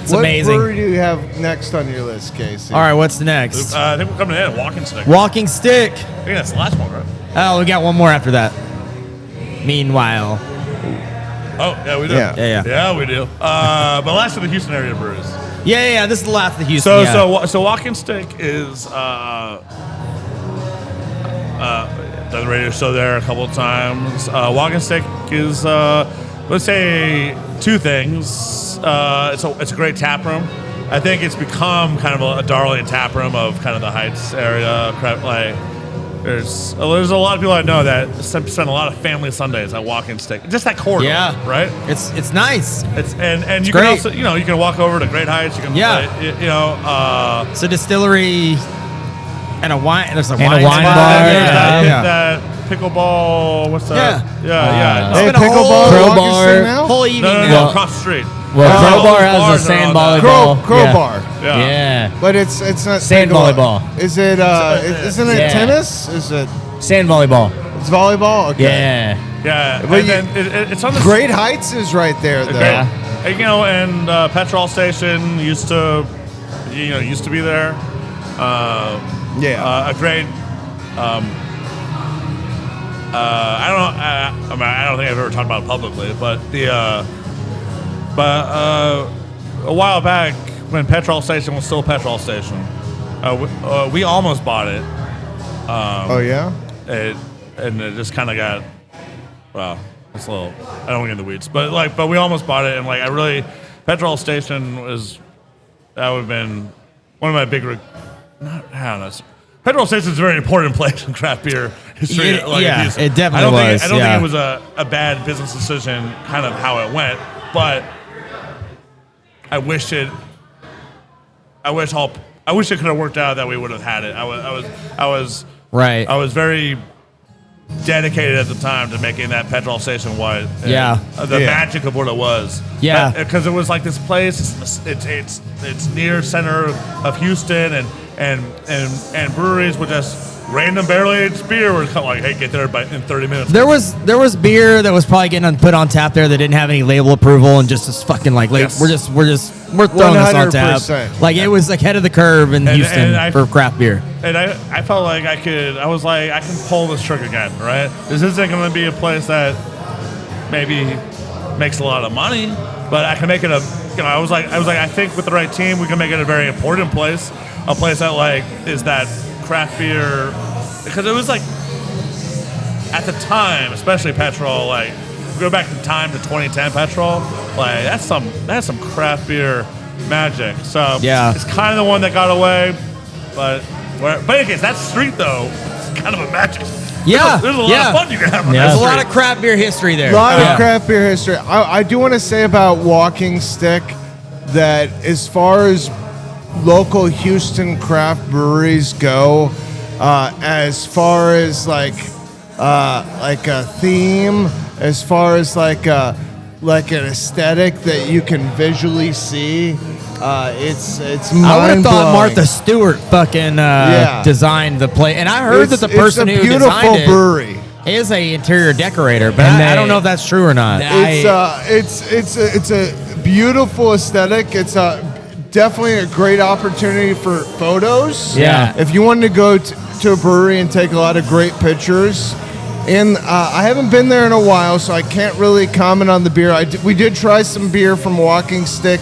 D: It's
B: What
D: amazing.
B: brewery do you have next on your list, Casey?
D: All right, what's the next?
C: I think we're coming in walking stick.
D: Walking Stick.
C: I think that's the last one, right?
D: Oh, we got one more after that. Meanwhile.
C: Oh, yeah, we do.
B: Yeah.
D: Yeah.
C: We do. But last of the Houston area breweries.
D: Yeah. This is the last of the Houston.
C: So Walking Stick is done the radio show there a couple of times. Walking Stick is let's say two things. It's a great tap room. I think it's become kind of a darling tap room of kind of the Heights area. There's a lot of people I know that spend a lot of family Sundays at Walking Stick. Just that corridor, right?
D: It's nice.
C: And you
D: great.
C: can also you can walk over to Great Heights. You can
D: It's a distillery and a wine. There's a
G: And a
D: wine
G: wine
D: spot.
G: bar,
C: that pickleball. What's that? Yeah.
B: Hey,
D: It's been a whole-
B: pickleball,
G: Crowbar.
B: Walking Stick now?
D: Whole evening
C: No,
D: now.
C: across the street.
G: Well,
C: All
G: Crowbar
C: those
G: has
C: bars
G: a sand
C: are on that.
G: volleyball.
B: Crowbar.
G: Yeah.
B: But it's not
G: Sand
B: pickle-
G: volleyball.
B: Is it? Isn't it
G: Yeah.
B: tennis? Is it?
G: Sand volleyball.
B: It's volleyball. Okay.
G: Yeah.
C: Yeah.
B: But
C: And then it's on the
B: Great Heights is right there, though.
G: Yeah.
C: And petrol station used to be there.
B: Yeah.
C: A great. I don't know. I don't think I've ever talked about it publicly, but a while back when petrol station was still a petrol station, we almost bought it.
B: Oh yeah.
C: And it just kind of got. Well, it's a little. I don't want to get in the weeds, but we almost bought it, and petrol station that would have been one of my big. I don't know. Petrol station is a very important place in craft beer history.
D: It definitely was.
C: I don't think it was a bad business decision, kind of how it went, but I wish it could have worked out that we would have had it. I was
D: Right.
C: I was very dedicated at the time to making that petrol station what the
B: Yeah.
C: magic of what it was.
D: Yeah.
C: Because it was like this place. It's near center of Houston, and breweries would just random barrel aged beer were kind of like, hey, get there in 30 minutes.
D: There was beer that was probably getting put on tap there that didn't have any label approval and just this fucking
C: Yes.
D: we're throwing this on tap.
B: 100%.
D: Like it was ahead of the curve in Houston for craft beer.
C: And I felt like I can pull this trick again, right? This isn't going to be a place that maybe makes a lot of money, but I can make it I was like, I think with the right team, we can make it a very important place, a place that like is that craft beer, because it was like at the time, especially petrol, like go back in time to 2010 petrol, like that's some craft beer magic. So it's kind of the one that got away, but in any case, that street though, it's kind of a magic.
D: Yeah,
C: there's a lot of fun you can have on that
D: There's a
C: street.
D: lot of craft beer history there.
B: A lot of craft beer history. I do want to say about Walking Stick that as far as local Houston craft breweries go, as far as like a theme, as far as like an aesthetic that you can visually see, it's
D: I would have thought
B: mind-blowing.
D: Martha Stewart fucking designed the place, and I heard that the person
B: it's a
D: who
B: beautiful
D: designed it
B: brewery.
D: is a interior decorator, but
G: And
D: I don't know if that's true or not.
B: It's a beautiful aesthetic. It's definitely a great opportunity for photos.
G: Yeah.
B: If you wanted to go to a brewery and take a lot of great pictures. And I haven't been there in a while, so I can't really comment on the beer. We did try some beer from Walking Stick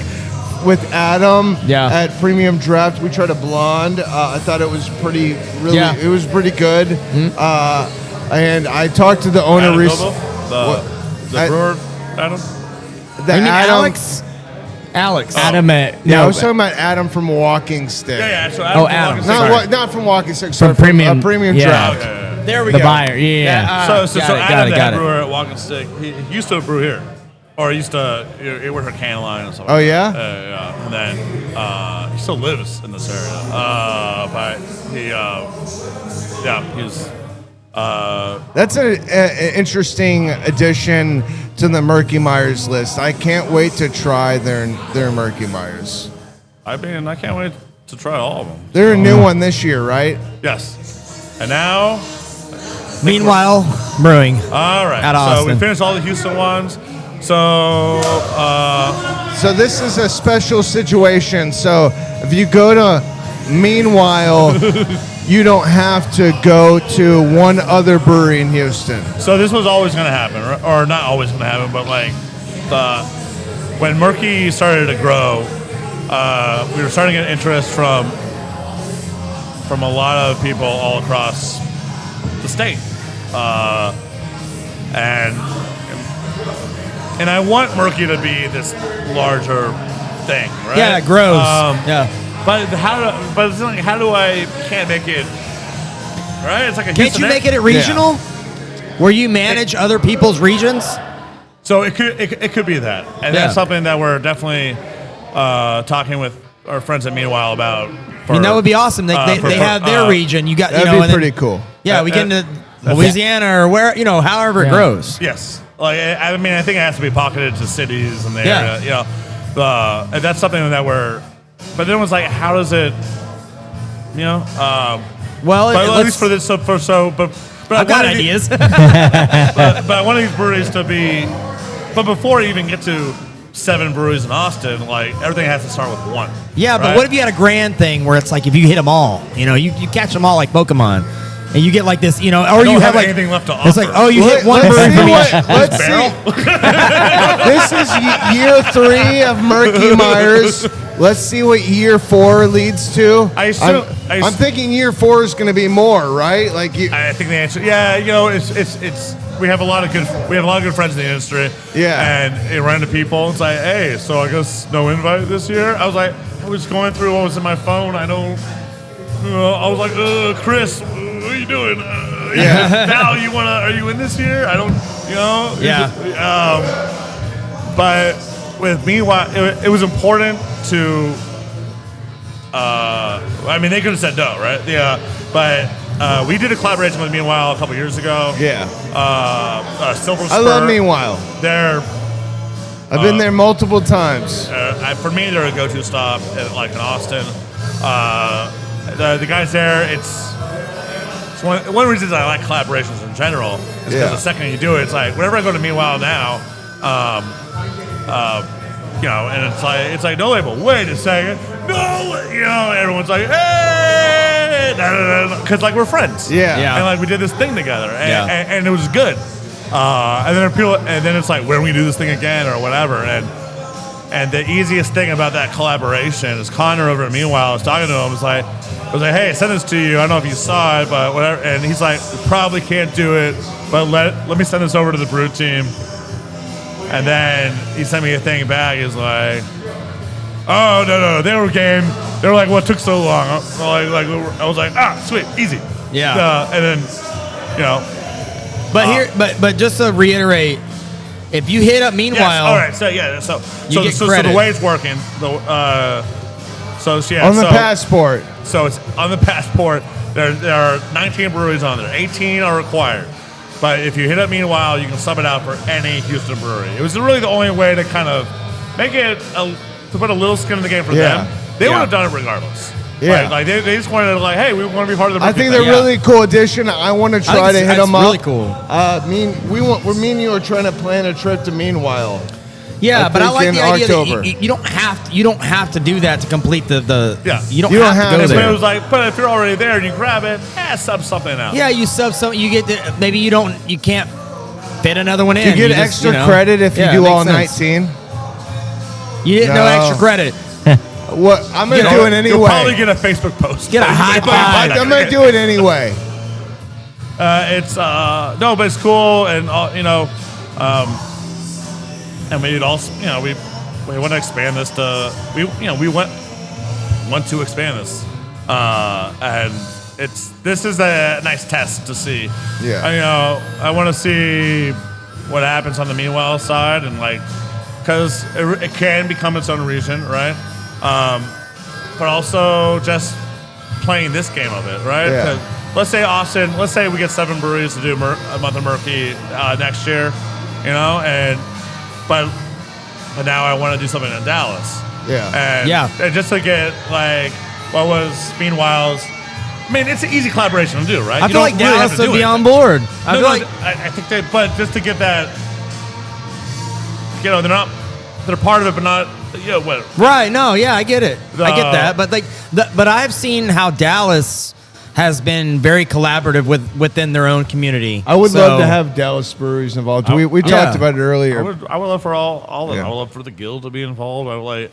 B: with Adam at Premium Draft. We tried a blonde. I thought it was it was pretty good. And I talked to the owner
C: Adam
B: recently.
C: Noble? The brewer, Adam?
B: The
D: You mean
B: Adam,
D: Alex? Alex.
G: Adam
B: I was talking about Adam from Walking Stick.
C: Yeah, so Adam.
D: Adam.
B: Not from Walking Stick. Sorry,
G: Premium-
B: Premium
G: yeah.
B: Draft.
D: There we
G: the
D: go.
G: buyer. Yeah.
C: So
D: got
C: Adam,
D: it,
C: the
D: got
C: head
D: it.
C: brewer at Walking Stick, he used to brew here. Or he used to, he worked for Can Line and stuff.
B: Oh, yeah?
C: Yeah. And then he still lives in this area. But he's.
B: That's an interesting addition to the Murkey Myers list. I can't wait to try their Murkey Myers.
C: I mean, I can't wait to try all of them.
B: They're a new one this year, right?
C: Yes. And now,
D: Meanwhile, brewing.
C: all right.
D: At
C: So we
D: Austin.
C: finished all the Houston ones. So
B: So this is a special situation. So if you go to Meanwhile, you don't have to go to one other brewery in Houston.
C: So this was always going to happen, or not always going to happen, but like when Murkey started to grow, we were starting to get interest from a lot of people all across the state, and I want Murkey to be this larger thing, right?
D: Yeah, it grows.
C: But it's like, how do I can't make it right? It's like a
D: Can't
C: Houston
D: you make it a regional? Where you manage other people's regions?
C: So it could be that, and that's something that we're definitely talking with our friends at Meanwhile about.
D: I mean, that would be awesome. They have their region. You got
B: That'd
D: and
B: be
D: then-
B: pretty cool.
D: Yeah, we get into Louisiana or where however it grows.
C: Yes, like I mean, I think it has to be pocketed to cities and the
D: Yeah.
C: area. And that's something that we're. But then it was like, how does it?
D: Well,
C: But at
D: let's-
C: least for this, but
D: I've got
C: I wanted
D: ideas.
C: but I want these breweries to be. But before you even get to 7 breweries in Austin, like everything has to start with 1.
D: Yeah, but
C: right?
D: what if you had a grand thing where it's like if you hit them all, you catch them all like Pokemon, and you get like this, or you
C: don't
D: have
C: have
D: like
C: anything left to
D: It's like
C: offer.
D: you hit one
B: Let's
D: brewery
B: see
D: from
B: what-
D: each.
B: let's
C: Barrel?
B: see. This is year 3 of Murkey Myers. Let's see what year 4 leads to. I'm thinking year 4 is going to be more, right? Like you.
C: I think the answer, it's we have a lot of good friends in the industry.
B: Yeah.
C: And you run into people. It's like, hey, so I guess no invite this year. I was going through what was in my phone. I was like, Chris, what are you doing? Val, are you in this year? I don't,
D: Yeah.
C: But with Meanwhile, it was important to. I mean, they could have said no, right? Yeah, but we did a collaboration with Meanwhile a couple years ago.
B: Yeah.
C: Silver Spur.
B: I love Meanwhile. I've been there multiple times.
C: For me, they're a go-to stop, like in Austin. The guys there, it's one of the reasons I like collaborations in general is because the second you do it, it's like whenever I go to Meanwhile now, and it's like No Label. Wait a second, no, everyone's like, hey, because like we're friends, and like we did this thing together, and it was good. And then it's like, when we do this thing again or whatever, and the easiest thing about that collaboration is Connor over at Meanwhile. I was talking to him. I was like, hey, I sent this to you. I don't know if you saw it, but whatever. And he's like, we probably can't do it, but let me send this over to the brew team. And then he sent me a thing back. He's like, oh no, they were game. They were like, what took so long? I was like, sweet, easy.
D: Yeah.
C: And then,
D: But just to reiterate, if you hit up Meanwhile,
C: yes, all right. So the way it's working,
B: on the passport.
C: So it's on the passport. There are 19 breweries on there. 18 are required. But if you hit up Meanwhile, you can sub it out for any Houston brewery. It was really the only way to kind of make it to put a little skin in the game for them. They would have done it regardless.
B: Yeah,
C: like they just wanted to hey, we want to be part of the.
B: I think they're really cool addition. I want to try to hit them up.
D: Really cool.
B: Me and you are trying to plan a trip to Meanwhile.
D: Yeah, but I like the idea
B: October.
D: that you don't have to do that to complete the
C: Yeah.
D: You don't have to go there.
C: But it was like, but if you're already there and you grab it, sub something out.
D: Yeah, you sub something. You get maybe you can't fit another one in.
B: You get extra credit if you do all 19.
D: You get no extra credit.
B: What I'm gonna do it anyway.
C: You'll probably get a Facebook post.
D: Get a high five.
B: I'm gonna do it anyway.
C: But it's cool, and and we also, we want to expand this to we want to expand this, and this is a nice test to see.
B: Yeah.
C: I want to see what happens on the Meanwhile side, and because it can become its own region, right? But also just playing this game of it, right?
B: Yeah.
C: Let's say Austin, let's say we get 7 breweries to do a month of Murkey next year, but now I want to do something in Dallas.
B: Yeah.
C: And just to get what was Meanwhile's. I mean, it's an easy collaboration to do, right?
D: I feel like Dallas would be on board.
C: I think but just to get that, they're part of it, but not, what?
D: Right? No, yeah, I get it. I get that, but I've seen how Dallas has been very collaborative within their own community.
B: I would love to have Dallas breweries involved. We talked about it earlier.
C: I would love for all of them. I would love for the guild to be involved. But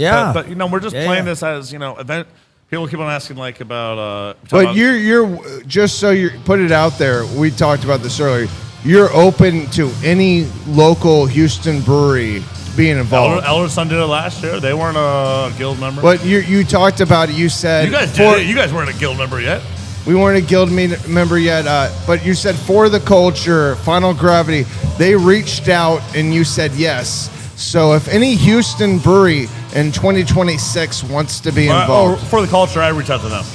C: we're just playing this as event. People keep on asking about.
B: But you're just so you put it out there. We talked about this earlier. You're open to any local Houston brewery being involved.
C: Elderson did it last year. They weren't a guild member.
B: But you talked about it. You said
C: you guys did it. You guys weren't a guild member yet.
B: We weren't a guild member yet, but you said For the Culture, Final Gravity, they reached out and you said yes. So if any Houston brewery in 2026 wants to be involved.
C: For the Culture, I reached out to them.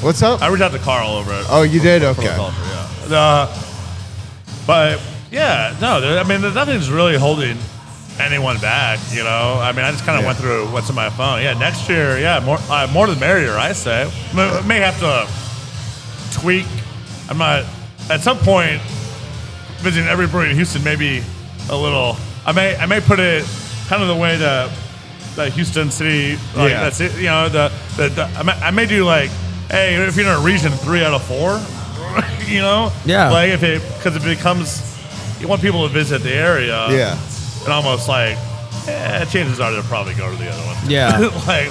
B: What's up?
C: I reached out to Carl over it.
B: Oh, you did? Okay.
C: For the Culture, yeah. But yeah, no, nothing's really holding anyone back, I mean, I just kind of went through what's in my phone. Yeah, next year, more the merrier, I say. I may have to tweak. I'm not, at some point, visiting every brewery in Houston, maybe a little, I may put it kind of the way the Houston city, that's it, I may do hey, if you're in a region 3 out of 4, because it becomes, you want people to visit the area, and almost chances are they'll probably go to the other one,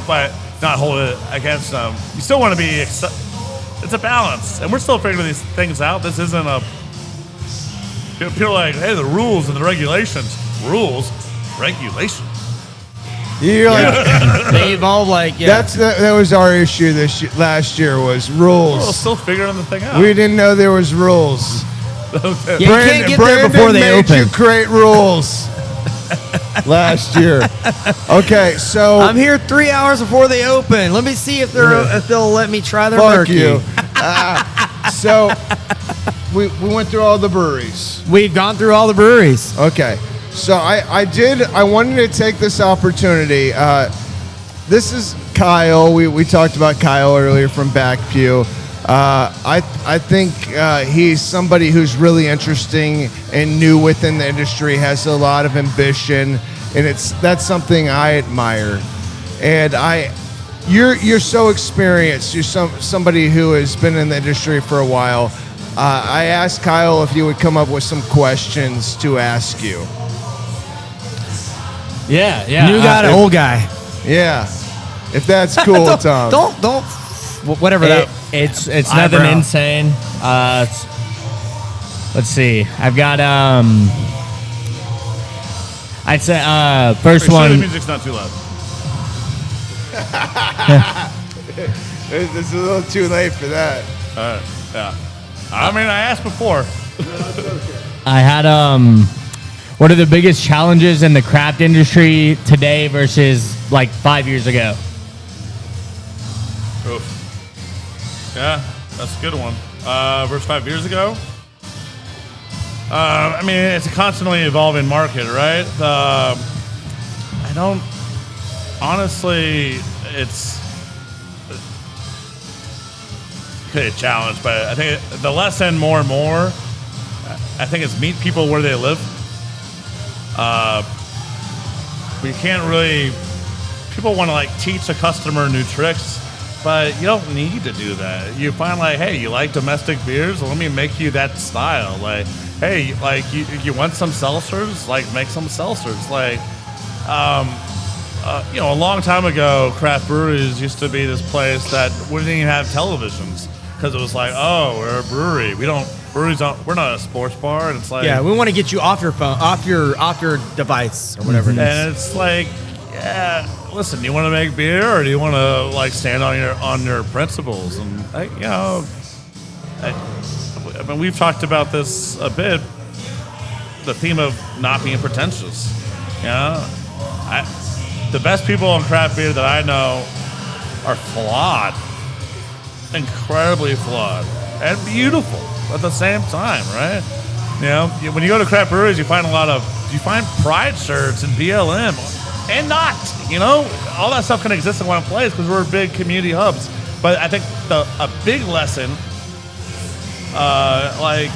C: but not hold it against them. You still want to be, it's a balance, and we're still figuring these things out. This isn't a, people are hey, the rules and the regulations,
B: You're
D: they evolve
B: that was our issue last year was rules.
C: We're still figuring the thing out.
B: We didn't know there was rules.
D: You can't get there before they open.
B: You create rules last year. Okay, so
D: I'm here 3 hours before they open. Let me see if they'll let me try their
B: fuck
D: Murkey.
B: you. So we went through all the breweries.
D: We've gone through all the breweries.
B: Okay. So I wanted to take this opportunity. This is Kyle. We talked about Kyle earlier from Backpew. I think he's somebody who's really interesting and new within the industry, has a lot of ambition, and that's something I admire. And you're so experienced. You're somebody who has been in the industry for a while. I asked Kyle if you would come up with some questions to ask you.
G: Yeah.
D: New guy to old guy.
B: Yeah, if that's cool, Tom.
D: Don't. Whatever that.
G: It's
D: Eyebrow.
G: nothing insane. Let's see. I've got I'd say first
C: Sure, the
G: one.
C: music's not too loud.
B: It's a little too late for that.
C: Yeah. I mean, I asked before.
G: I had what are the biggest challenges in the craft industry today versus like 5 years ago?
C: Oof. Yeah, that's a good one. Versus 5 years ago. I mean, it's a constantly evolving market, right? I don't. Honestly, it's a challenge, but I think the lesson more and more, I think, is meet people where they live. We can't really. People want to like teach a customer new tricks, but you don't need to do that. You find like, hey, you like domestic beers? Well, let me make you that style. Like, hey, like you want some seltzers? Like, make some seltzers. Like, you know, a long time ago, craft breweries used to be this place that wouldn't even have televisions because it was like, oh, we're a brewery. We're not a sports bar. And it's like,
D: Yeah, we want to get you off your phone, off your device or whatever it is.
C: and it's like, yeah, listen, do you want to make beer or do you want to like stand on your principles? And you know, I mean, we've talked about this a bit. The theme of not being pretentious. You know, the best people in craft beer that I know are flawed, incredibly flawed, and beautiful at the same time, right? You know, when you go to craft breweries, you find pride shirts and BLM, and not, you know, all that stuff can exist in one place because we're big community hubs. But I think a big lesson, like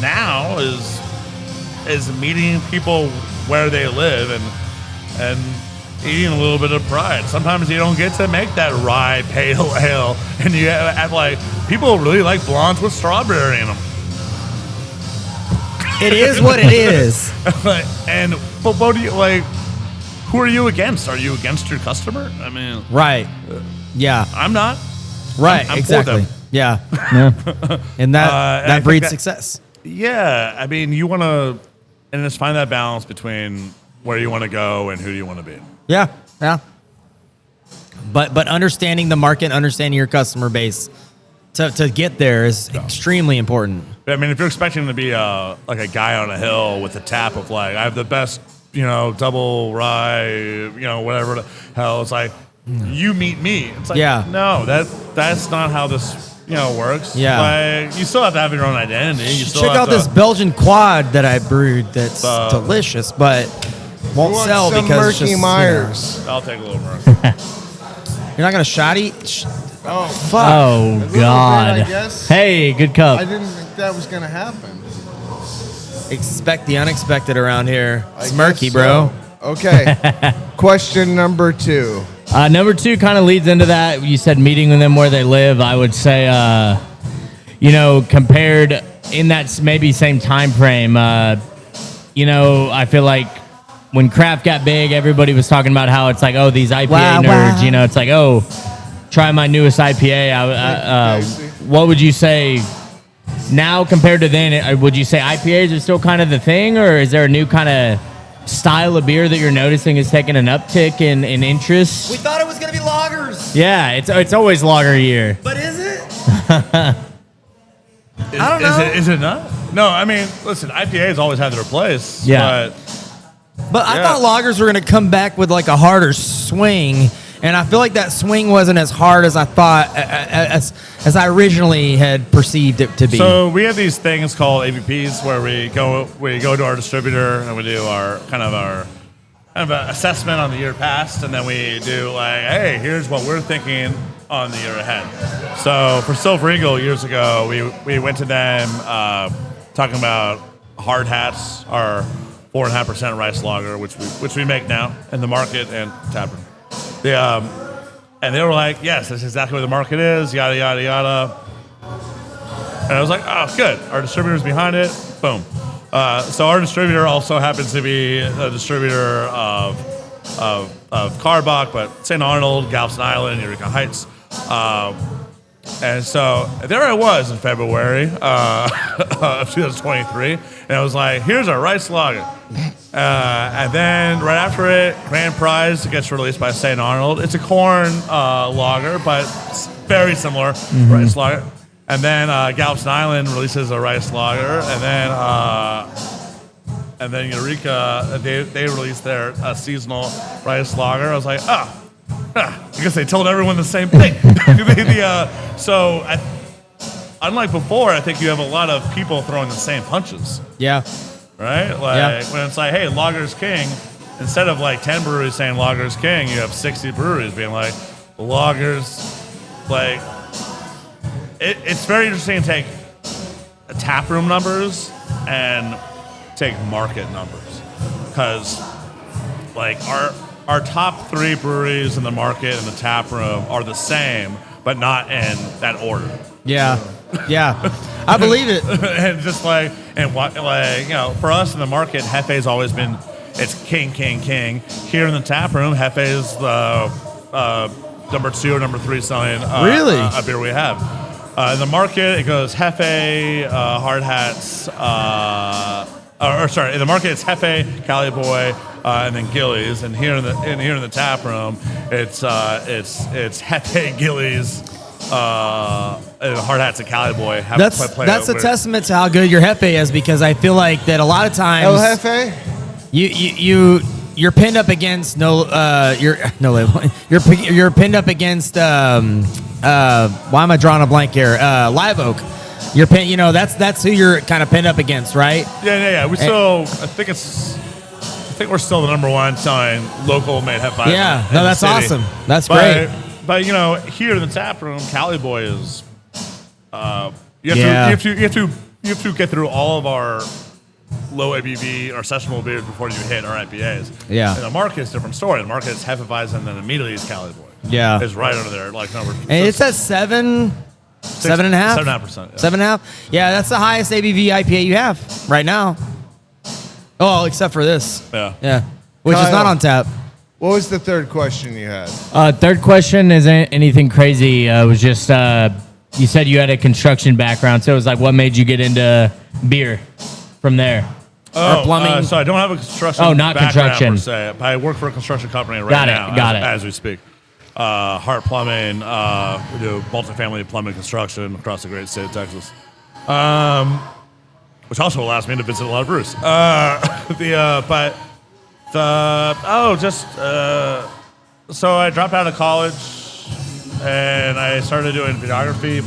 C: now, is meeting people where they live and eating a little bit of pride. Sometimes you don't get to make that rye pale ale, and you have like people really like blondes with strawberry in them.
D: It is what it is.
C: But what do you like? Who are you against? Are you against your customer? I mean,
D: Right. Yeah.
C: I'm not.
D: Right.
C: I'm
D: exactly.
C: for them.
D: Yeah. And
C: I
D: that
C: think
D: breeds
C: that-
D: success.
C: Yeah, I mean, you want to, and just find that balance between where you want to go and who you want to be.
D: Yeah. Yeah. But understanding the market, understanding your customer base to get there is extremely important.
C: I mean, if you're expecting to be like a guy on a hill with a tap of like, I have the best, you know, double rye, you know, whatever the hell, it's like, you meet me. It's like,
D: Yeah.
C: no, that's not how this, you know, works.
D: Yeah.
C: Like, you still have to have your own identity. You still
D: Check
C: have
D: out this Belgian quad that I brewed that's delicious, but won't
B: want
D: sell
B: some
D: because it's
B: Murkey
D: just,
B: Myers.
C: I'll take a little more.
D: You're not going to shotty?
B: Oh,
D: Fuck.
G: Oh
B: little bit,
G: God!
B: I guess.
G: Hey, good cup.
B: I didn't think that was gonna happen.
D: Expect the unexpected around here. It's
B: I
D: murky,
B: guess
D: bro.
B: so. Okay. Question number 2.
G: Number 2 kind of leads into that. You said meeting with them where they live. I would say, you know, compared in that maybe same time frame, you know, I feel like when craft got big, everybody was talking about how it's like, oh, these IPA
D: Wow,
G: nerds.
D: wow.
G: You know, it's like, oh, try my newest IPA. What would you say now compared to then? Would you say IPAs are still kind of the thing, or is there a new kind of style of beer that you're noticing is taking an uptick in interest?
D: We thought it was going to be lagers,
G: Yeah, it's always lager year.
D: but is it?
C: I
D: don't know.
C: Is it not? No, I mean, listen, IPAs always had their place.
G: Yeah.
C: But
D: But I
C: Yeah.
D: thought lagers were going to come back with like a harder swing And I feel like that swing wasn't as hard as I thought, as I originally had perceived it to be.
C: So we have these things called AVPs where we go to our distributor and we do our kind of assessment on the year past, and then we do like, hey, here's what we're thinking on the year ahead. So for Silver Eagle years ago, we went to them talking about Hard Hats, our 4.5% rice lager, which we make now in the market and taproom. And they were like, yes, that's exactly what the market is, yada, yada, yada. And I was like, oh, good. Our distributor's behind it. Boom. So our distributor also happens to be a distributor of Carbach, but St. Arnold, Galveston Island, Eureka Heights. And so there I was in February of 2023, and I was like, here's our rice lager. And then right after it, Grand Prize gets released by St. Arnold. It's a corn lager, but it's very similar rice lager. And then Galveston Island releases a rice lager, and then Eureka, they released their seasonal rice lager. I was like, I guess they told everyone the same thing. Unlike before, I think you have a lot of people throwing the same punches.
D: Yeah.
C: Right? When it's like, hey, lager's king, instead of like 10 breweries saying lager's king, you have 60 breweries being like, lager's like, it's very interesting to take taproom numbers and take market numbers, because like our top 3 breweries in the market and the taproom are the same, but not in that order.
D: Yeah. I believe it.
C: And just like, for us in the market, Hefe's always been, it's king. Here in the taproom, Hefe is the number 2 or number 3 selling a beer we have. In the market, it goes Hefe, Hard Hats, in the market it's Hefe, Cali-Boy, and then Gillies. And here in the tap room, it's Hefe, Gillies, and Hard Hats and Cali-Boy.
D: That's a testament to how good your Hefe is, because I feel like that a lot of times
B: El Hefe?
D: You're pinned up against no label. You're pinned up against why am I drawing a blank here? Live Oak. You're pinned, that's who you're kind of pinned up against, right?
C: Yeah. I think we're still the number 1 selling local made Hefe.
D: Yeah, no, that's awesome. That's great.
C: But here in the tap room, Cali Boy is. You have to get through all of our low ABV or sessionable beers before you hit our IPAs.
D: Yeah.
C: And the market is a different story. The market is Hefeweizen, and then immediately is Cali Boy.
D: Yeah.
C: It's right under there, like number.
D: And it's at 7.5%.
C: 7.5%.
D: 7.5%. Yeah, that's the highest ABV IPA you have right now. Oh, except for this.
C: Yeah.
D: Which is
B: Kyle,
D: not on tap.
B: What was the third question you had?
G: Third question isn't anything crazy. It was just you said you had a construction background, so it was like, what made you get into beer from there?
C: Or
D: plumbing.
C: So I don't have a construction.
G: Oh, not
C: background
G: construction.
C: Per se. But I work for a construction company right
G: Got it,
C: now.
G: got it.
C: As we speak. Hart Plumbing. We do multifamily plumbing construction across the great state of Texas. Which also allows me to visit a lot of breweries. So I dropped out of college and I started doing photography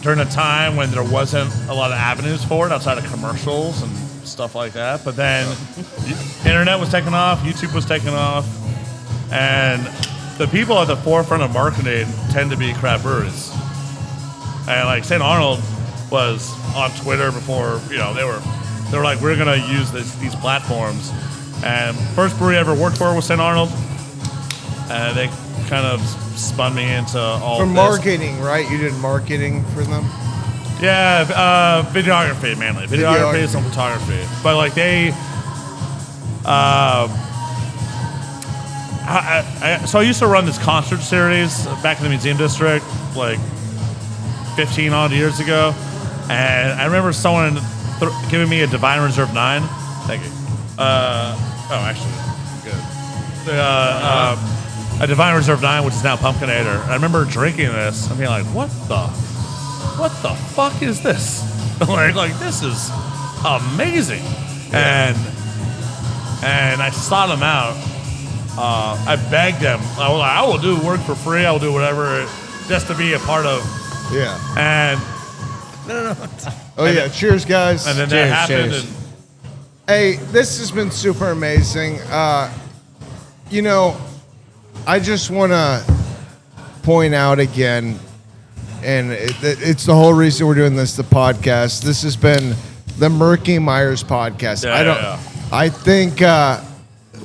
C: during a time when there wasn't a lot of avenues for it outside of commercials and stuff like that. But then internet was taking off, YouTube was taking off, and the people at the forefront of marketing tend to be craft breweries. And like St. Arnold was on Twitter before, they were like, we're gonna use these platforms. And first brewery I ever worked for was St. Arnold, and they kind of spun me into all
B: For
C: this.
B: marketing, right? You did marketing for them?
C: Yeah, videography mainly. Videography and some photography. But like so I used to run this concert series back in the Museum District, like 15 odd years ago, and I remember someone giving me a Divine Reserve 9. Thank you. Actually, good. A Divine Reserve 9, which is now Pumpkinator. And I remember drinking this and being like, what the fuck is this? like this is amazing. Yeah. And I sought them out, I begged them. I was like, I will do work for free. I will do whatever just to be a part of.
B: Yeah.
C: And
B: Oh, yeah. Cheers, guys.
C: and then that happened.
D: cheers.
C: And
B: Hey, this has been super amazing. You know, I just want to point out again, and it's the whole reason we're doing this, the podcast. This has been the Murkey Myers podcast. I think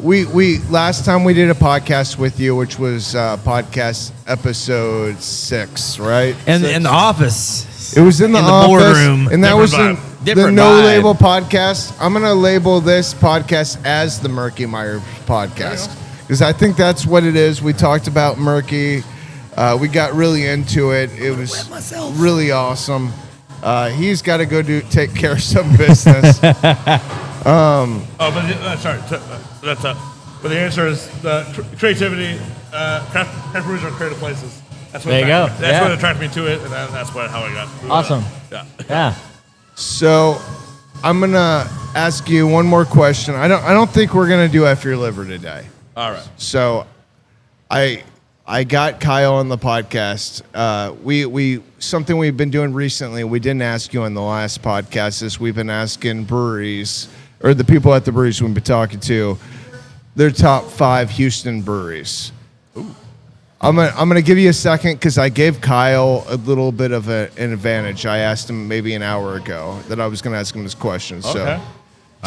B: we last time we did a podcast with you, which was podcast episode 6, right?
D: In the office.
B: It was in the office,
D: boardroom.
B: and that
C: Different
B: was
C: vibe.
B: the
D: Different
B: No
D: vibe.
B: Label podcast. I'm gonna label this podcast as the Murkey Myers podcast because I think that's what it is. We talked about Murkey. We got really into it. It was really awesome. He's got to go take care of some business.
C: sorry. But the answer is creativity. Craft breweries are creative places. That's what
G: There you go.
C: That's
G: Yeah.
C: what attracted me to it, and that's how I got.
G: Awesome.
C: Yeah.
G: Yeah.
B: So I'm gonna ask you one more question. I don't think we're gonna do F Your Liver today.
C: All right.
B: So I got Kyle on the podcast. We something we've been doing recently. We didn't ask you on the last podcast. Is we've been asking breweries or the people at the breweries we've been talking to their top 5 Houston breweries. I'm gonna give you a second because I gave Kyle a little bit of an advantage. I asked him maybe an hour ago that I was gonna ask him this question.
C: Okay.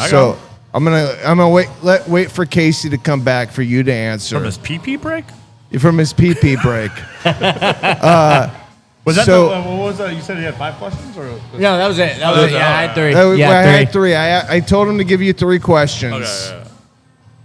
B: So I'm gonna wait for Casey to come back for you to answer
C: From his PP break?
B: from his PP break.
C: Was that
B: So-
C: what was that? You said he had 5 questions, or
G: No, that was it. That was it. Yeah, I had 3.
B: I
G: Yeah,
B: had 3. I told him to give you 3 questions.
C: okay? Yeah.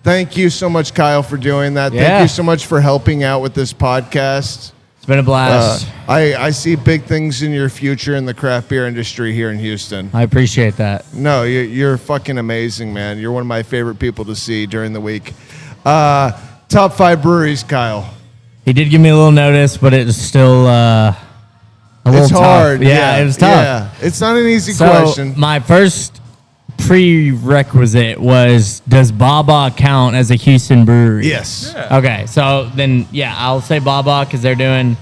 B: Thank you so much, Kyle, for doing that.
G: Yeah.
B: Thank you so much for helping out with this podcast.
G: It's been a blast.
B: I see big things in your future in the craft beer industry here in Houston.
G: I appreciate that.
B: No, you're fucking amazing, man. You're one of my favorite people to see during the week. Top 5 breweries, Kyle.
G: He did give me a little notice, but it was still a little
B: It's
G: tough.
B: hard.
G: Yeah, it was tough.
B: Yeah. It's not an easy
G: So
B: question.
G: my first prerequisite was, does Baba count as a Houston brewery?
B: Yes.
G: Okay, so then, yeah, I'll say Baba because they're doing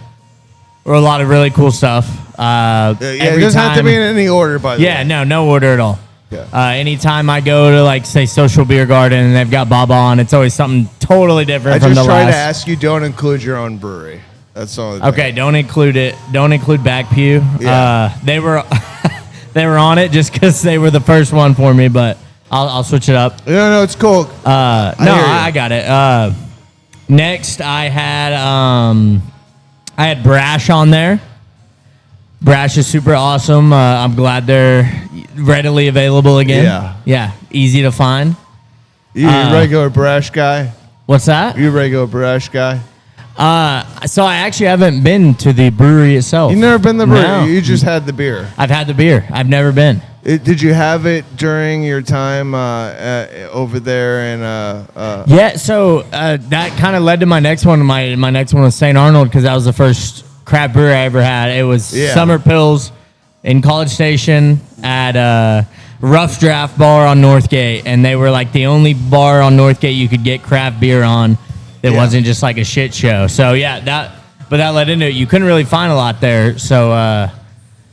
G: a lot of really cool stuff.
B: Yeah, it
G: Every
B: doesn't have to
G: time-
B: be in any order, by the way.
G: Yeah, no order at all.
B: Yeah.
G: Anytime I go to, like, say, Social Beer Garden and they've got Baba on, it's always something totally different
B: I
G: from
B: just
G: the
B: try
G: last.
B: to ask you, don't include your own brewery. That's the only thing.
G: Okay, don't include it. Don't include Back Pew.
B: Yeah.
G: They were they were on it just because they were the first one for me, but I'll switch it up.
B: No, it's cool. hear you.
G: I got it. Next, I had Brash on there. Brash is super awesome. I'm glad they're readily available again. Yeah, easy to find.
B: You a regular brash guy?
G: What's that?
B: You a regular brash guy?
G: So I actually haven't been to the brewery itself.
B: You never been to the brewery?
G: No.
B: You just had the beer.
G: I've had the beer. I've never been.
B: Did you have it during your time over there?
G: Yeah, so that kind of led to my next one. My next one was St. Arnold because that was the first craft brewery I ever had. It was Summer Pills in College Station at Rough Draft Bar on Northgate, and they were like the only bar on Northgate you could get craft beer on that wasn't just like a shit show. So yeah, that led into it. You couldn't really find a lot there. So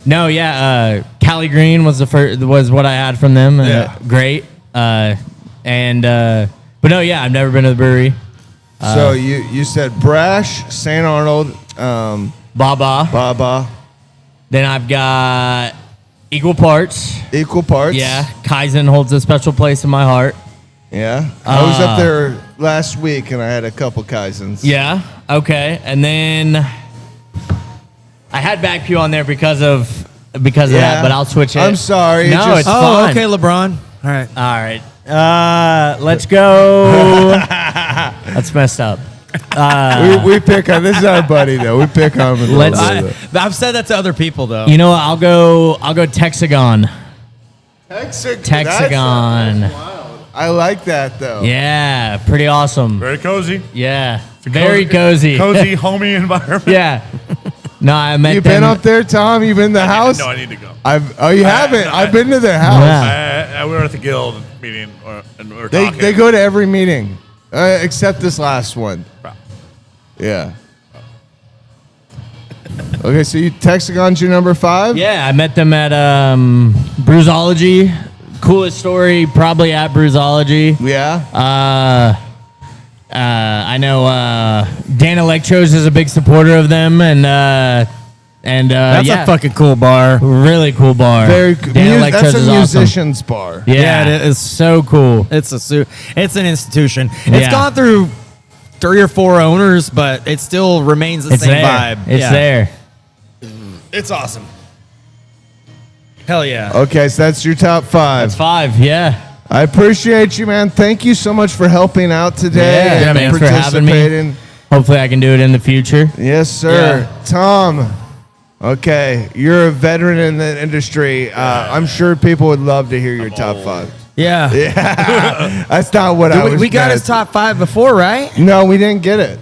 G: Cali Green was was what I had from them. Great. But no, yeah, I've never been to the brewery.
B: So you said brash, St. Arnold,
G: Baba. Then I've got Equal Parts.
B: Equal Parts.
G: Yeah, Kaizen holds a special place in my heart.
B: Yeah. I was up there last week and I had a couple Kaizens.
G: Yeah, okay. And then I had Back Pew on there because of that, but I'll switch it.
B: I'm sorry.
G: No, it's fine.
D: okay, LeBron. All right.
G: All right. Let's go. That's messed up.
B: we pick on this is our buddy though. We pick on him.
D: I've said that to other people though.
G: You know what? I'll go Texagon.
B: Texagon. I like that though.
G: Yeah, pretty awesome.
C: Very cozy.
G: Yeah, very cozy.
C: Cozy, homey environment.
G: Yeah. No, I met
B: You
G: them.
B: been up there, Tom? You been in the house?
C: No, I need to go.
B: You haven't? I've been to their house.
G: Yeah.
C: We were at the guild meeting,
B: They go to every meeting. Except this last one. Yeah. Okay, so you Texagon's your number 5?
G: Yeah, I met them at Brewsology. Coolest story, probably at Brewsology.
B: Yeah.
G: I know Dan Electros is a big supporter of them, and
D: That's
G: yeah,
D: a fucking cool bar.
G: really cool bar.
B: Very cool.
G: Dan Electros
B: That's a
G: is awesome.
B: musician's bar.
G: Yeah,
D: it
G: it's so cool.
D: It's it's an institution. It's
G: Yeah.
D: gone through 3 or 4 owners, but it still remains the
G: It's
D: same
G: there.
D: vibe.
G: It's
D: Yeah.
G: there.
D: It's awesome. Hell yeah.
B: Okay, so that's your top 5.
G: That's 5. Yeah.
B: I appreciate you, man. Thank you so much for helping out today.
G: Yeah,
B: and
G: thanks for having me.
B: participating.
G: Hopefully, I can do it in the future.
B: Yes, sir.
G: Yeah.
B: Tom, okay, you're a veteran in the industry. I'm sure people would love to hear your top 5.
D: Yeah.
B: That's not what I was
D: We got his
B: gonna-
D: top 5 before, right?
B: No, we didn't get it.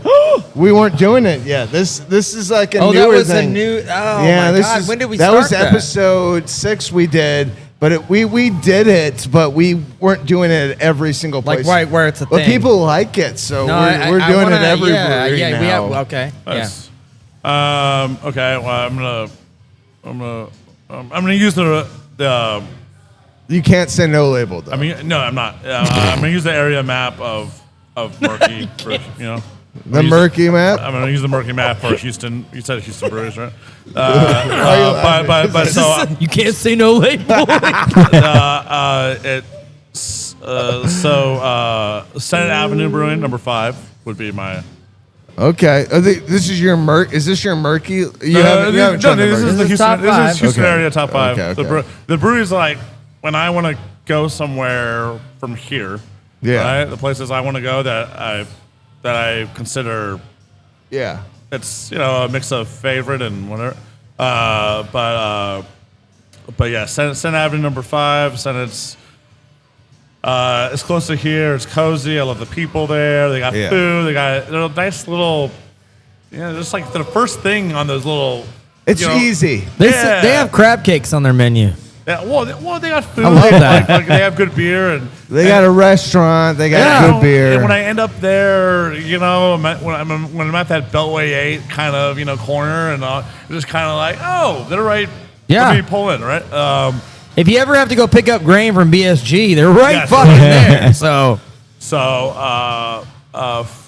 B: We weren't doing it yet. This is like a
D: Oh,
B: newer
D: that was
B: thing.
D: a new. Oh
B: Yeah,
D: my
B: this
D: God.
B: is
D: When did we
B: that
D: start
B: was episode 6 we did, but we did it, but we weren't doing it at every single
D: Like
B: place.
D: right where it's a
B: But
D: thing.
B: people like it, so
D: No,
B: we're
D: I
B: doing
D: wanna-
B: it every
D: yeah,
B: brewery
D: yeah,
B: now.
D: we have. Okay.
C: Nice. Okay. Well, I'm gonna use the
B: You can't say no label though.
C: I mean, no, I'm not. I'm gonna use the area map of Murkey for, you know.
B: the Murkey map.
C: I'm gonna use the Murkey map for Houston. You said Houston Breweries, right? But so
D: You can't say no label.
C: Senate Avenue Brewing number 5 would be my.
B: Okay, this is your Is this your Murkey? You haven't tried the
C: this
B: Murkey.
C: is the
D: This is top
C: Houston. This
D: five.
C: is Houston
B: Okay.
C: area top 5.
B: Okay.
C: The brewery's like when I want to go somewhere from here.
B: Yeah.
C: Right? The places I want to go that I consider
B: Yeah.
C: it's a mix of favorite and whatever. But yeah, Senate Avenue number 5. Senate's it's close to here. It's cozy. I love the people there. They got
B: Yeah.
C: food. They're a nice little. Just like the first thing on those little.
B: It's
C: you know,
B: easy.
D: They
C: Yeah.
D: they have crab cakes on their menu.
C: Yeah, well, they got food.
D: I love that.
C: Like, they have good beer and.
B: They got a restaurant. They got
C: Yeah.
B: good beer.
C: And when I end up there, when I'm at that Beltway 8 kind of corner, and just kind of like, oh, they're right.
D: Yeah.
C: Let me pull in, right?
D: If you ever have to go pick up grain from BSG, they're right
C: Yes.
D: fucking there. So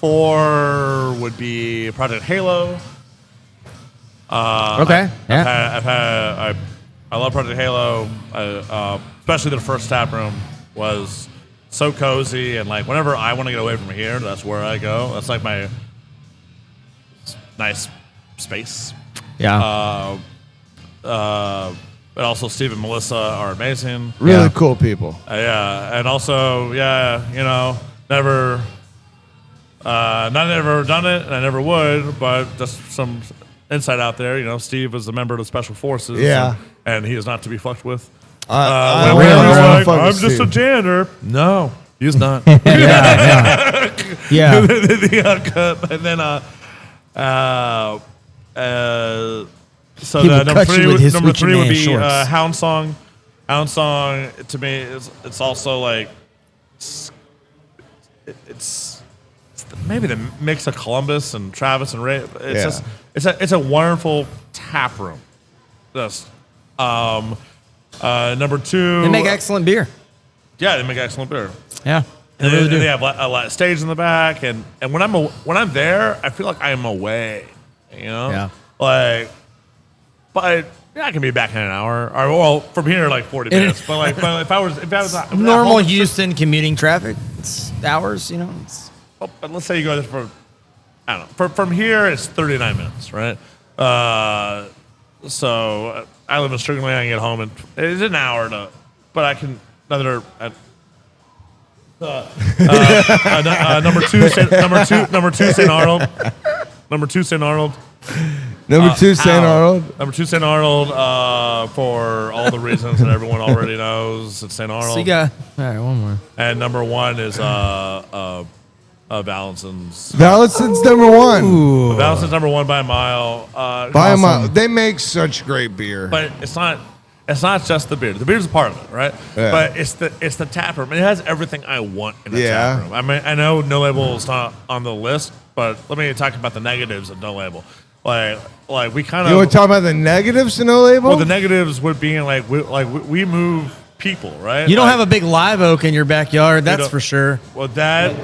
C: 4 would be Project Halo.
D: okay, yeah.
C: I love Project Halo. Especially the first tap room was so cozy, and like whenever I want to get away from here, that's where I go. That's like my nice space.
D: Yeah.
C: But also Steve and Melissa are amazing.
B: really
D: Yeah.
B: cool people.
C: Yeah, and also never. Not never done it, and I never would. But just some insight out there. Steve was a member of the Special Forces.
B: Yeah.
C: and he is not to be fucked with.
B: I
C: When
B: really
C: he's
B: wanna
C: like,
B: fuck with
C: I'm just a
B: Steve.
C: janitor. No, he's not.
D: Yeah.
C: and then so
D: He
C: the
D: will
C: number
D: cut you
C: three,
D: with his
C: number
D: Gucci
C: 3 would
D: Man
C: be
D: shorts.
C: Hound Song. Hound Song to me it's also like it's maybe the mix of Columbus and Travis and Ray. It's
B: Yeah.
C: it's a wonderful tap room. Just number 2.
D: They make excellent beer.
C: Yeah, they make excellent beer.
D: Yeah. They
C: And
D: really
C: they
D: do.
C: have a stage in the back, and when I'm there, I feel like I am away.
D: Yeah.
C: Like, but I can be back in an hour, or well, from here like 40 minutes. But if I was at
D: Normal
C: home,
D: Houston commuting traffic, it's hours, It's,
C: but let's say you go there for I don't know. From here, it's 39 minutes, right? So I live in Strickland. I can get home in it's an hour but I can number 2 St. Arnold. Number 2 St. Arnold.
B: Number 2, St. Arnold.
C: Number 2 St. Arnold for all the reasons that everyone already knows. It's St. Arnold.
D: so you got, all right, one more.
C: And number 1 is Vallenson's.
B: Vallenson's number 1.
C: Vallenson's number 1 by a mile.
B: By a mile. They make such great beer.
C: But it's not It's not just the beer. The beer's a part of it, right?
B: Yeah.
C: But it's the tap room. It has everything I want in a
B: Yeah.
C: tap room. I mean, I know No Label is not on the list, but let me talk about the negatives of No Label. Like we kind of.
B: You want to talk about the negatives to No Label?
C: Well, the negatives would be we move people, right?
D: You don't
C: Like,
D: have a big live oak in your backyard, that's
C: don't-
D: for sure.
C: Well, that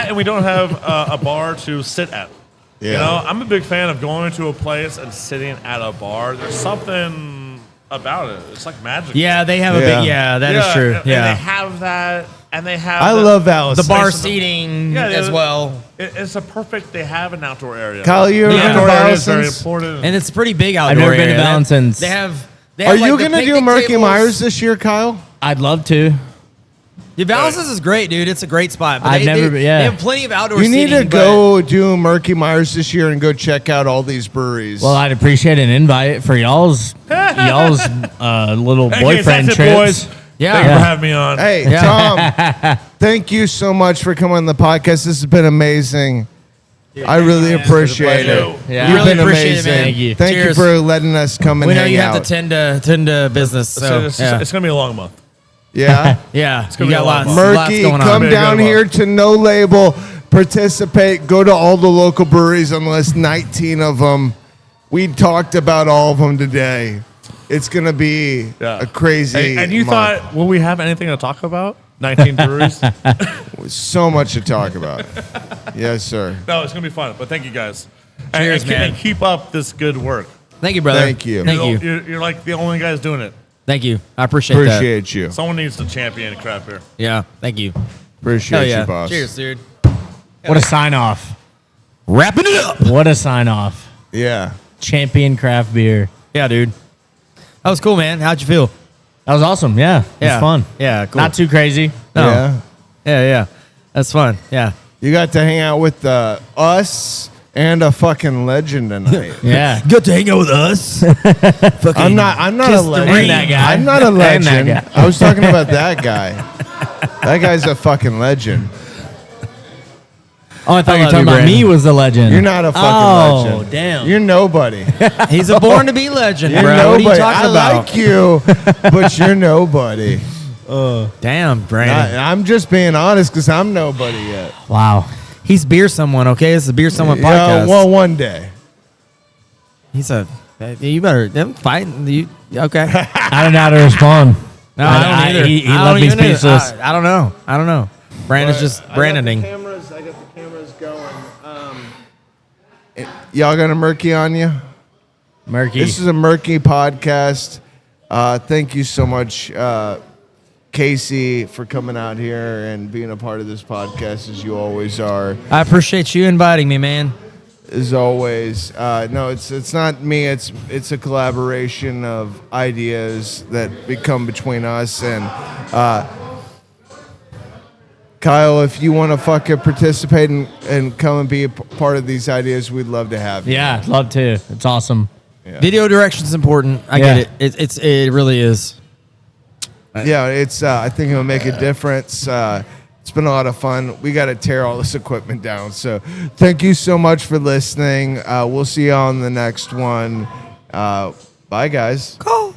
C: and we don't have a bar to sit at.
B: Yeah.
C: You know, I'm a big fan of going to a place and sitting at a bar. There's something about it. It's like magic.
D: Yeah, they have a
B: Yeah.
D: big. Yeah, that is true.
C: And they
D: Yeah,
C: have that, and they have.
B: I love Vallenson.
D: the bar
C: space of the-
D: seating
C: Yeah,
D: as well,
C: It's a perfect. They have an outdoor area.
B: Kyle, you ever
C: the
B: been to
C: outdoor area is very
B: Vallenson?
C: important.
D: and it's a pretty big outdoor.
G: I've never been to
D: area.
G: Vallenson.
D: They have. They
B: Are
D: have, like,
B: you
D: the
B: going to do
D: picnic
B: Murkey
D: tables.
B: Myers this year, Kyle?
G: I'd love to.
D: Yeah, Vallenson is great, dude. It's a great spot. But
G: I've never been- yeah.
D: They have plenty of outdoor
B: You need to
D: seating, but-
B: go do Murkey Myers this year and go check out all these breweries.
G: Well, I'd appreciate an invite for y'all's little
C: Hey,
G: boyfriend
C: that's it,
G: trips.
C: boys.
D: Yeah.
C: Thank you
G: Yeah.
C: for having me on.
B: hey, Tom, thank you so much for coming on the podcast. This has been amazing. I really appreciate it.
C: pleasure.
G: Yeah.
B: You've
D: Really
B: been
D: appreciate it,
B: amazing.
D: man.
G: Thank you.
B: Thank you
D: Cheers.
B: for letting us come and
D: We know
B: hang
D: you
B: out.
D: have to tend to business, so
C: it's
D: yeah.
C: going to be a long month.
B: Yeah.
D: Yeah,
C: gonna
D: you
C: be
D: got
C: a lot
D: lots,
C: more.
D: lots
B: Murkey,
D: going on.
B: come
C: Big
B: down
C: good
B: here
C: one.
B: to No Label, participate, go to all the local breweries on the list, 19 of them. We talked about all of them today. It's going to be a crazy
C: And you
B: month.
C: thought, will we have anything to talk about? 19 breweries?
B: So much to talk about. Yes, sir.
C: No, it's going to be fun. But thank you guys.
D: Cheers,
C: and,
D: man.
C: and keep up this good work.
D: Thank you, brother.
B: Thank you.
D: Thank you.
C: You're like the only guys doing it.
D: Thank you. I appreciate that.
B: Appreciate you.
C: Someone needs to champion craft beer.
D: Yeah, thank you.
B: Appreciate
D: Hell yeah.
B: you, boss.
D: Cheers, dude.
G: What a sign off.
D: Wrapping it up.
G: What a sign off.
B: Yeah.
G: Champion craft beer.
D: Yeah, dude. That was cool, man. How'd you feel?
G: That was awesome. Yeah. It
D: Yeah.
G: was fun.
D: Yeah, cool.
G: Not too crazy.
D: No.
B: Yeah.
D: Yeah. That's fun. Yeah.
B: You got to hang out with us and a fucking legend tonight.
G: Yeah.
D: Good to hang out with us.
B: I'm not a
D: Kiss the
B: legend.
D: ring.
G: That guy.
B: I'm not a
G: And that
B: legend.
G: guy.
B: I was talking about that guy. That guy's a fucking legend.
G: Oh, I thought
D: I
G: you were
D: love
G: talking
D: you,
G: about
D: Brandon.
G: me was the legend.
B: You're not a fucking
G: Oh,
B: legend.
G: damn.
B: You're nobody.
D: He's a born to be legend,
B: You're
D: bro.
B: nobody.
D: What are you talking
B: I
D: about?
B: like you, but you're nobody.
D: Damn, Brandon.
B: I'm just being honest because I'm nobody yet.
G: Wow.
D: He's beer someone, okay? It's the beer someone
B: Yeah,
D: podcast.
B: well, one day.
D: He's a. You better fight. You okay?
G: I don't know how to respond.
D: No, I don't either.
G: He
D: I
G: left
D: don't
G: me
D: even either.
G: speechless.
D: I don't know. Brandon's just Brandoning.
B: I got the cameras going. Y'all got a Murkey on you?
G: Murkey.
B: This is a Murkey podcast. Thank you so much, Casey, for coming out here and being a part of this podcast, as you always are.
D: I appreciate you inviting me, man.
B: As always, no, it's not me. It's a collaboration of ideas that become between us and Kyle. If you want to fucking participate and come and be a part of these ideas, we'd love to have you.
G: Yeah, I'd love to. It's awesome.
D: Video direction's important. I
G: Yeah.
D: get it. It really is.
B: Yeah, it's. I think it'll make a difference. It's been a lot of fun. We got to tear all this equipment down. So, thank you so much for listening. We'll see you on the next one. Bye, guys.
D: Call.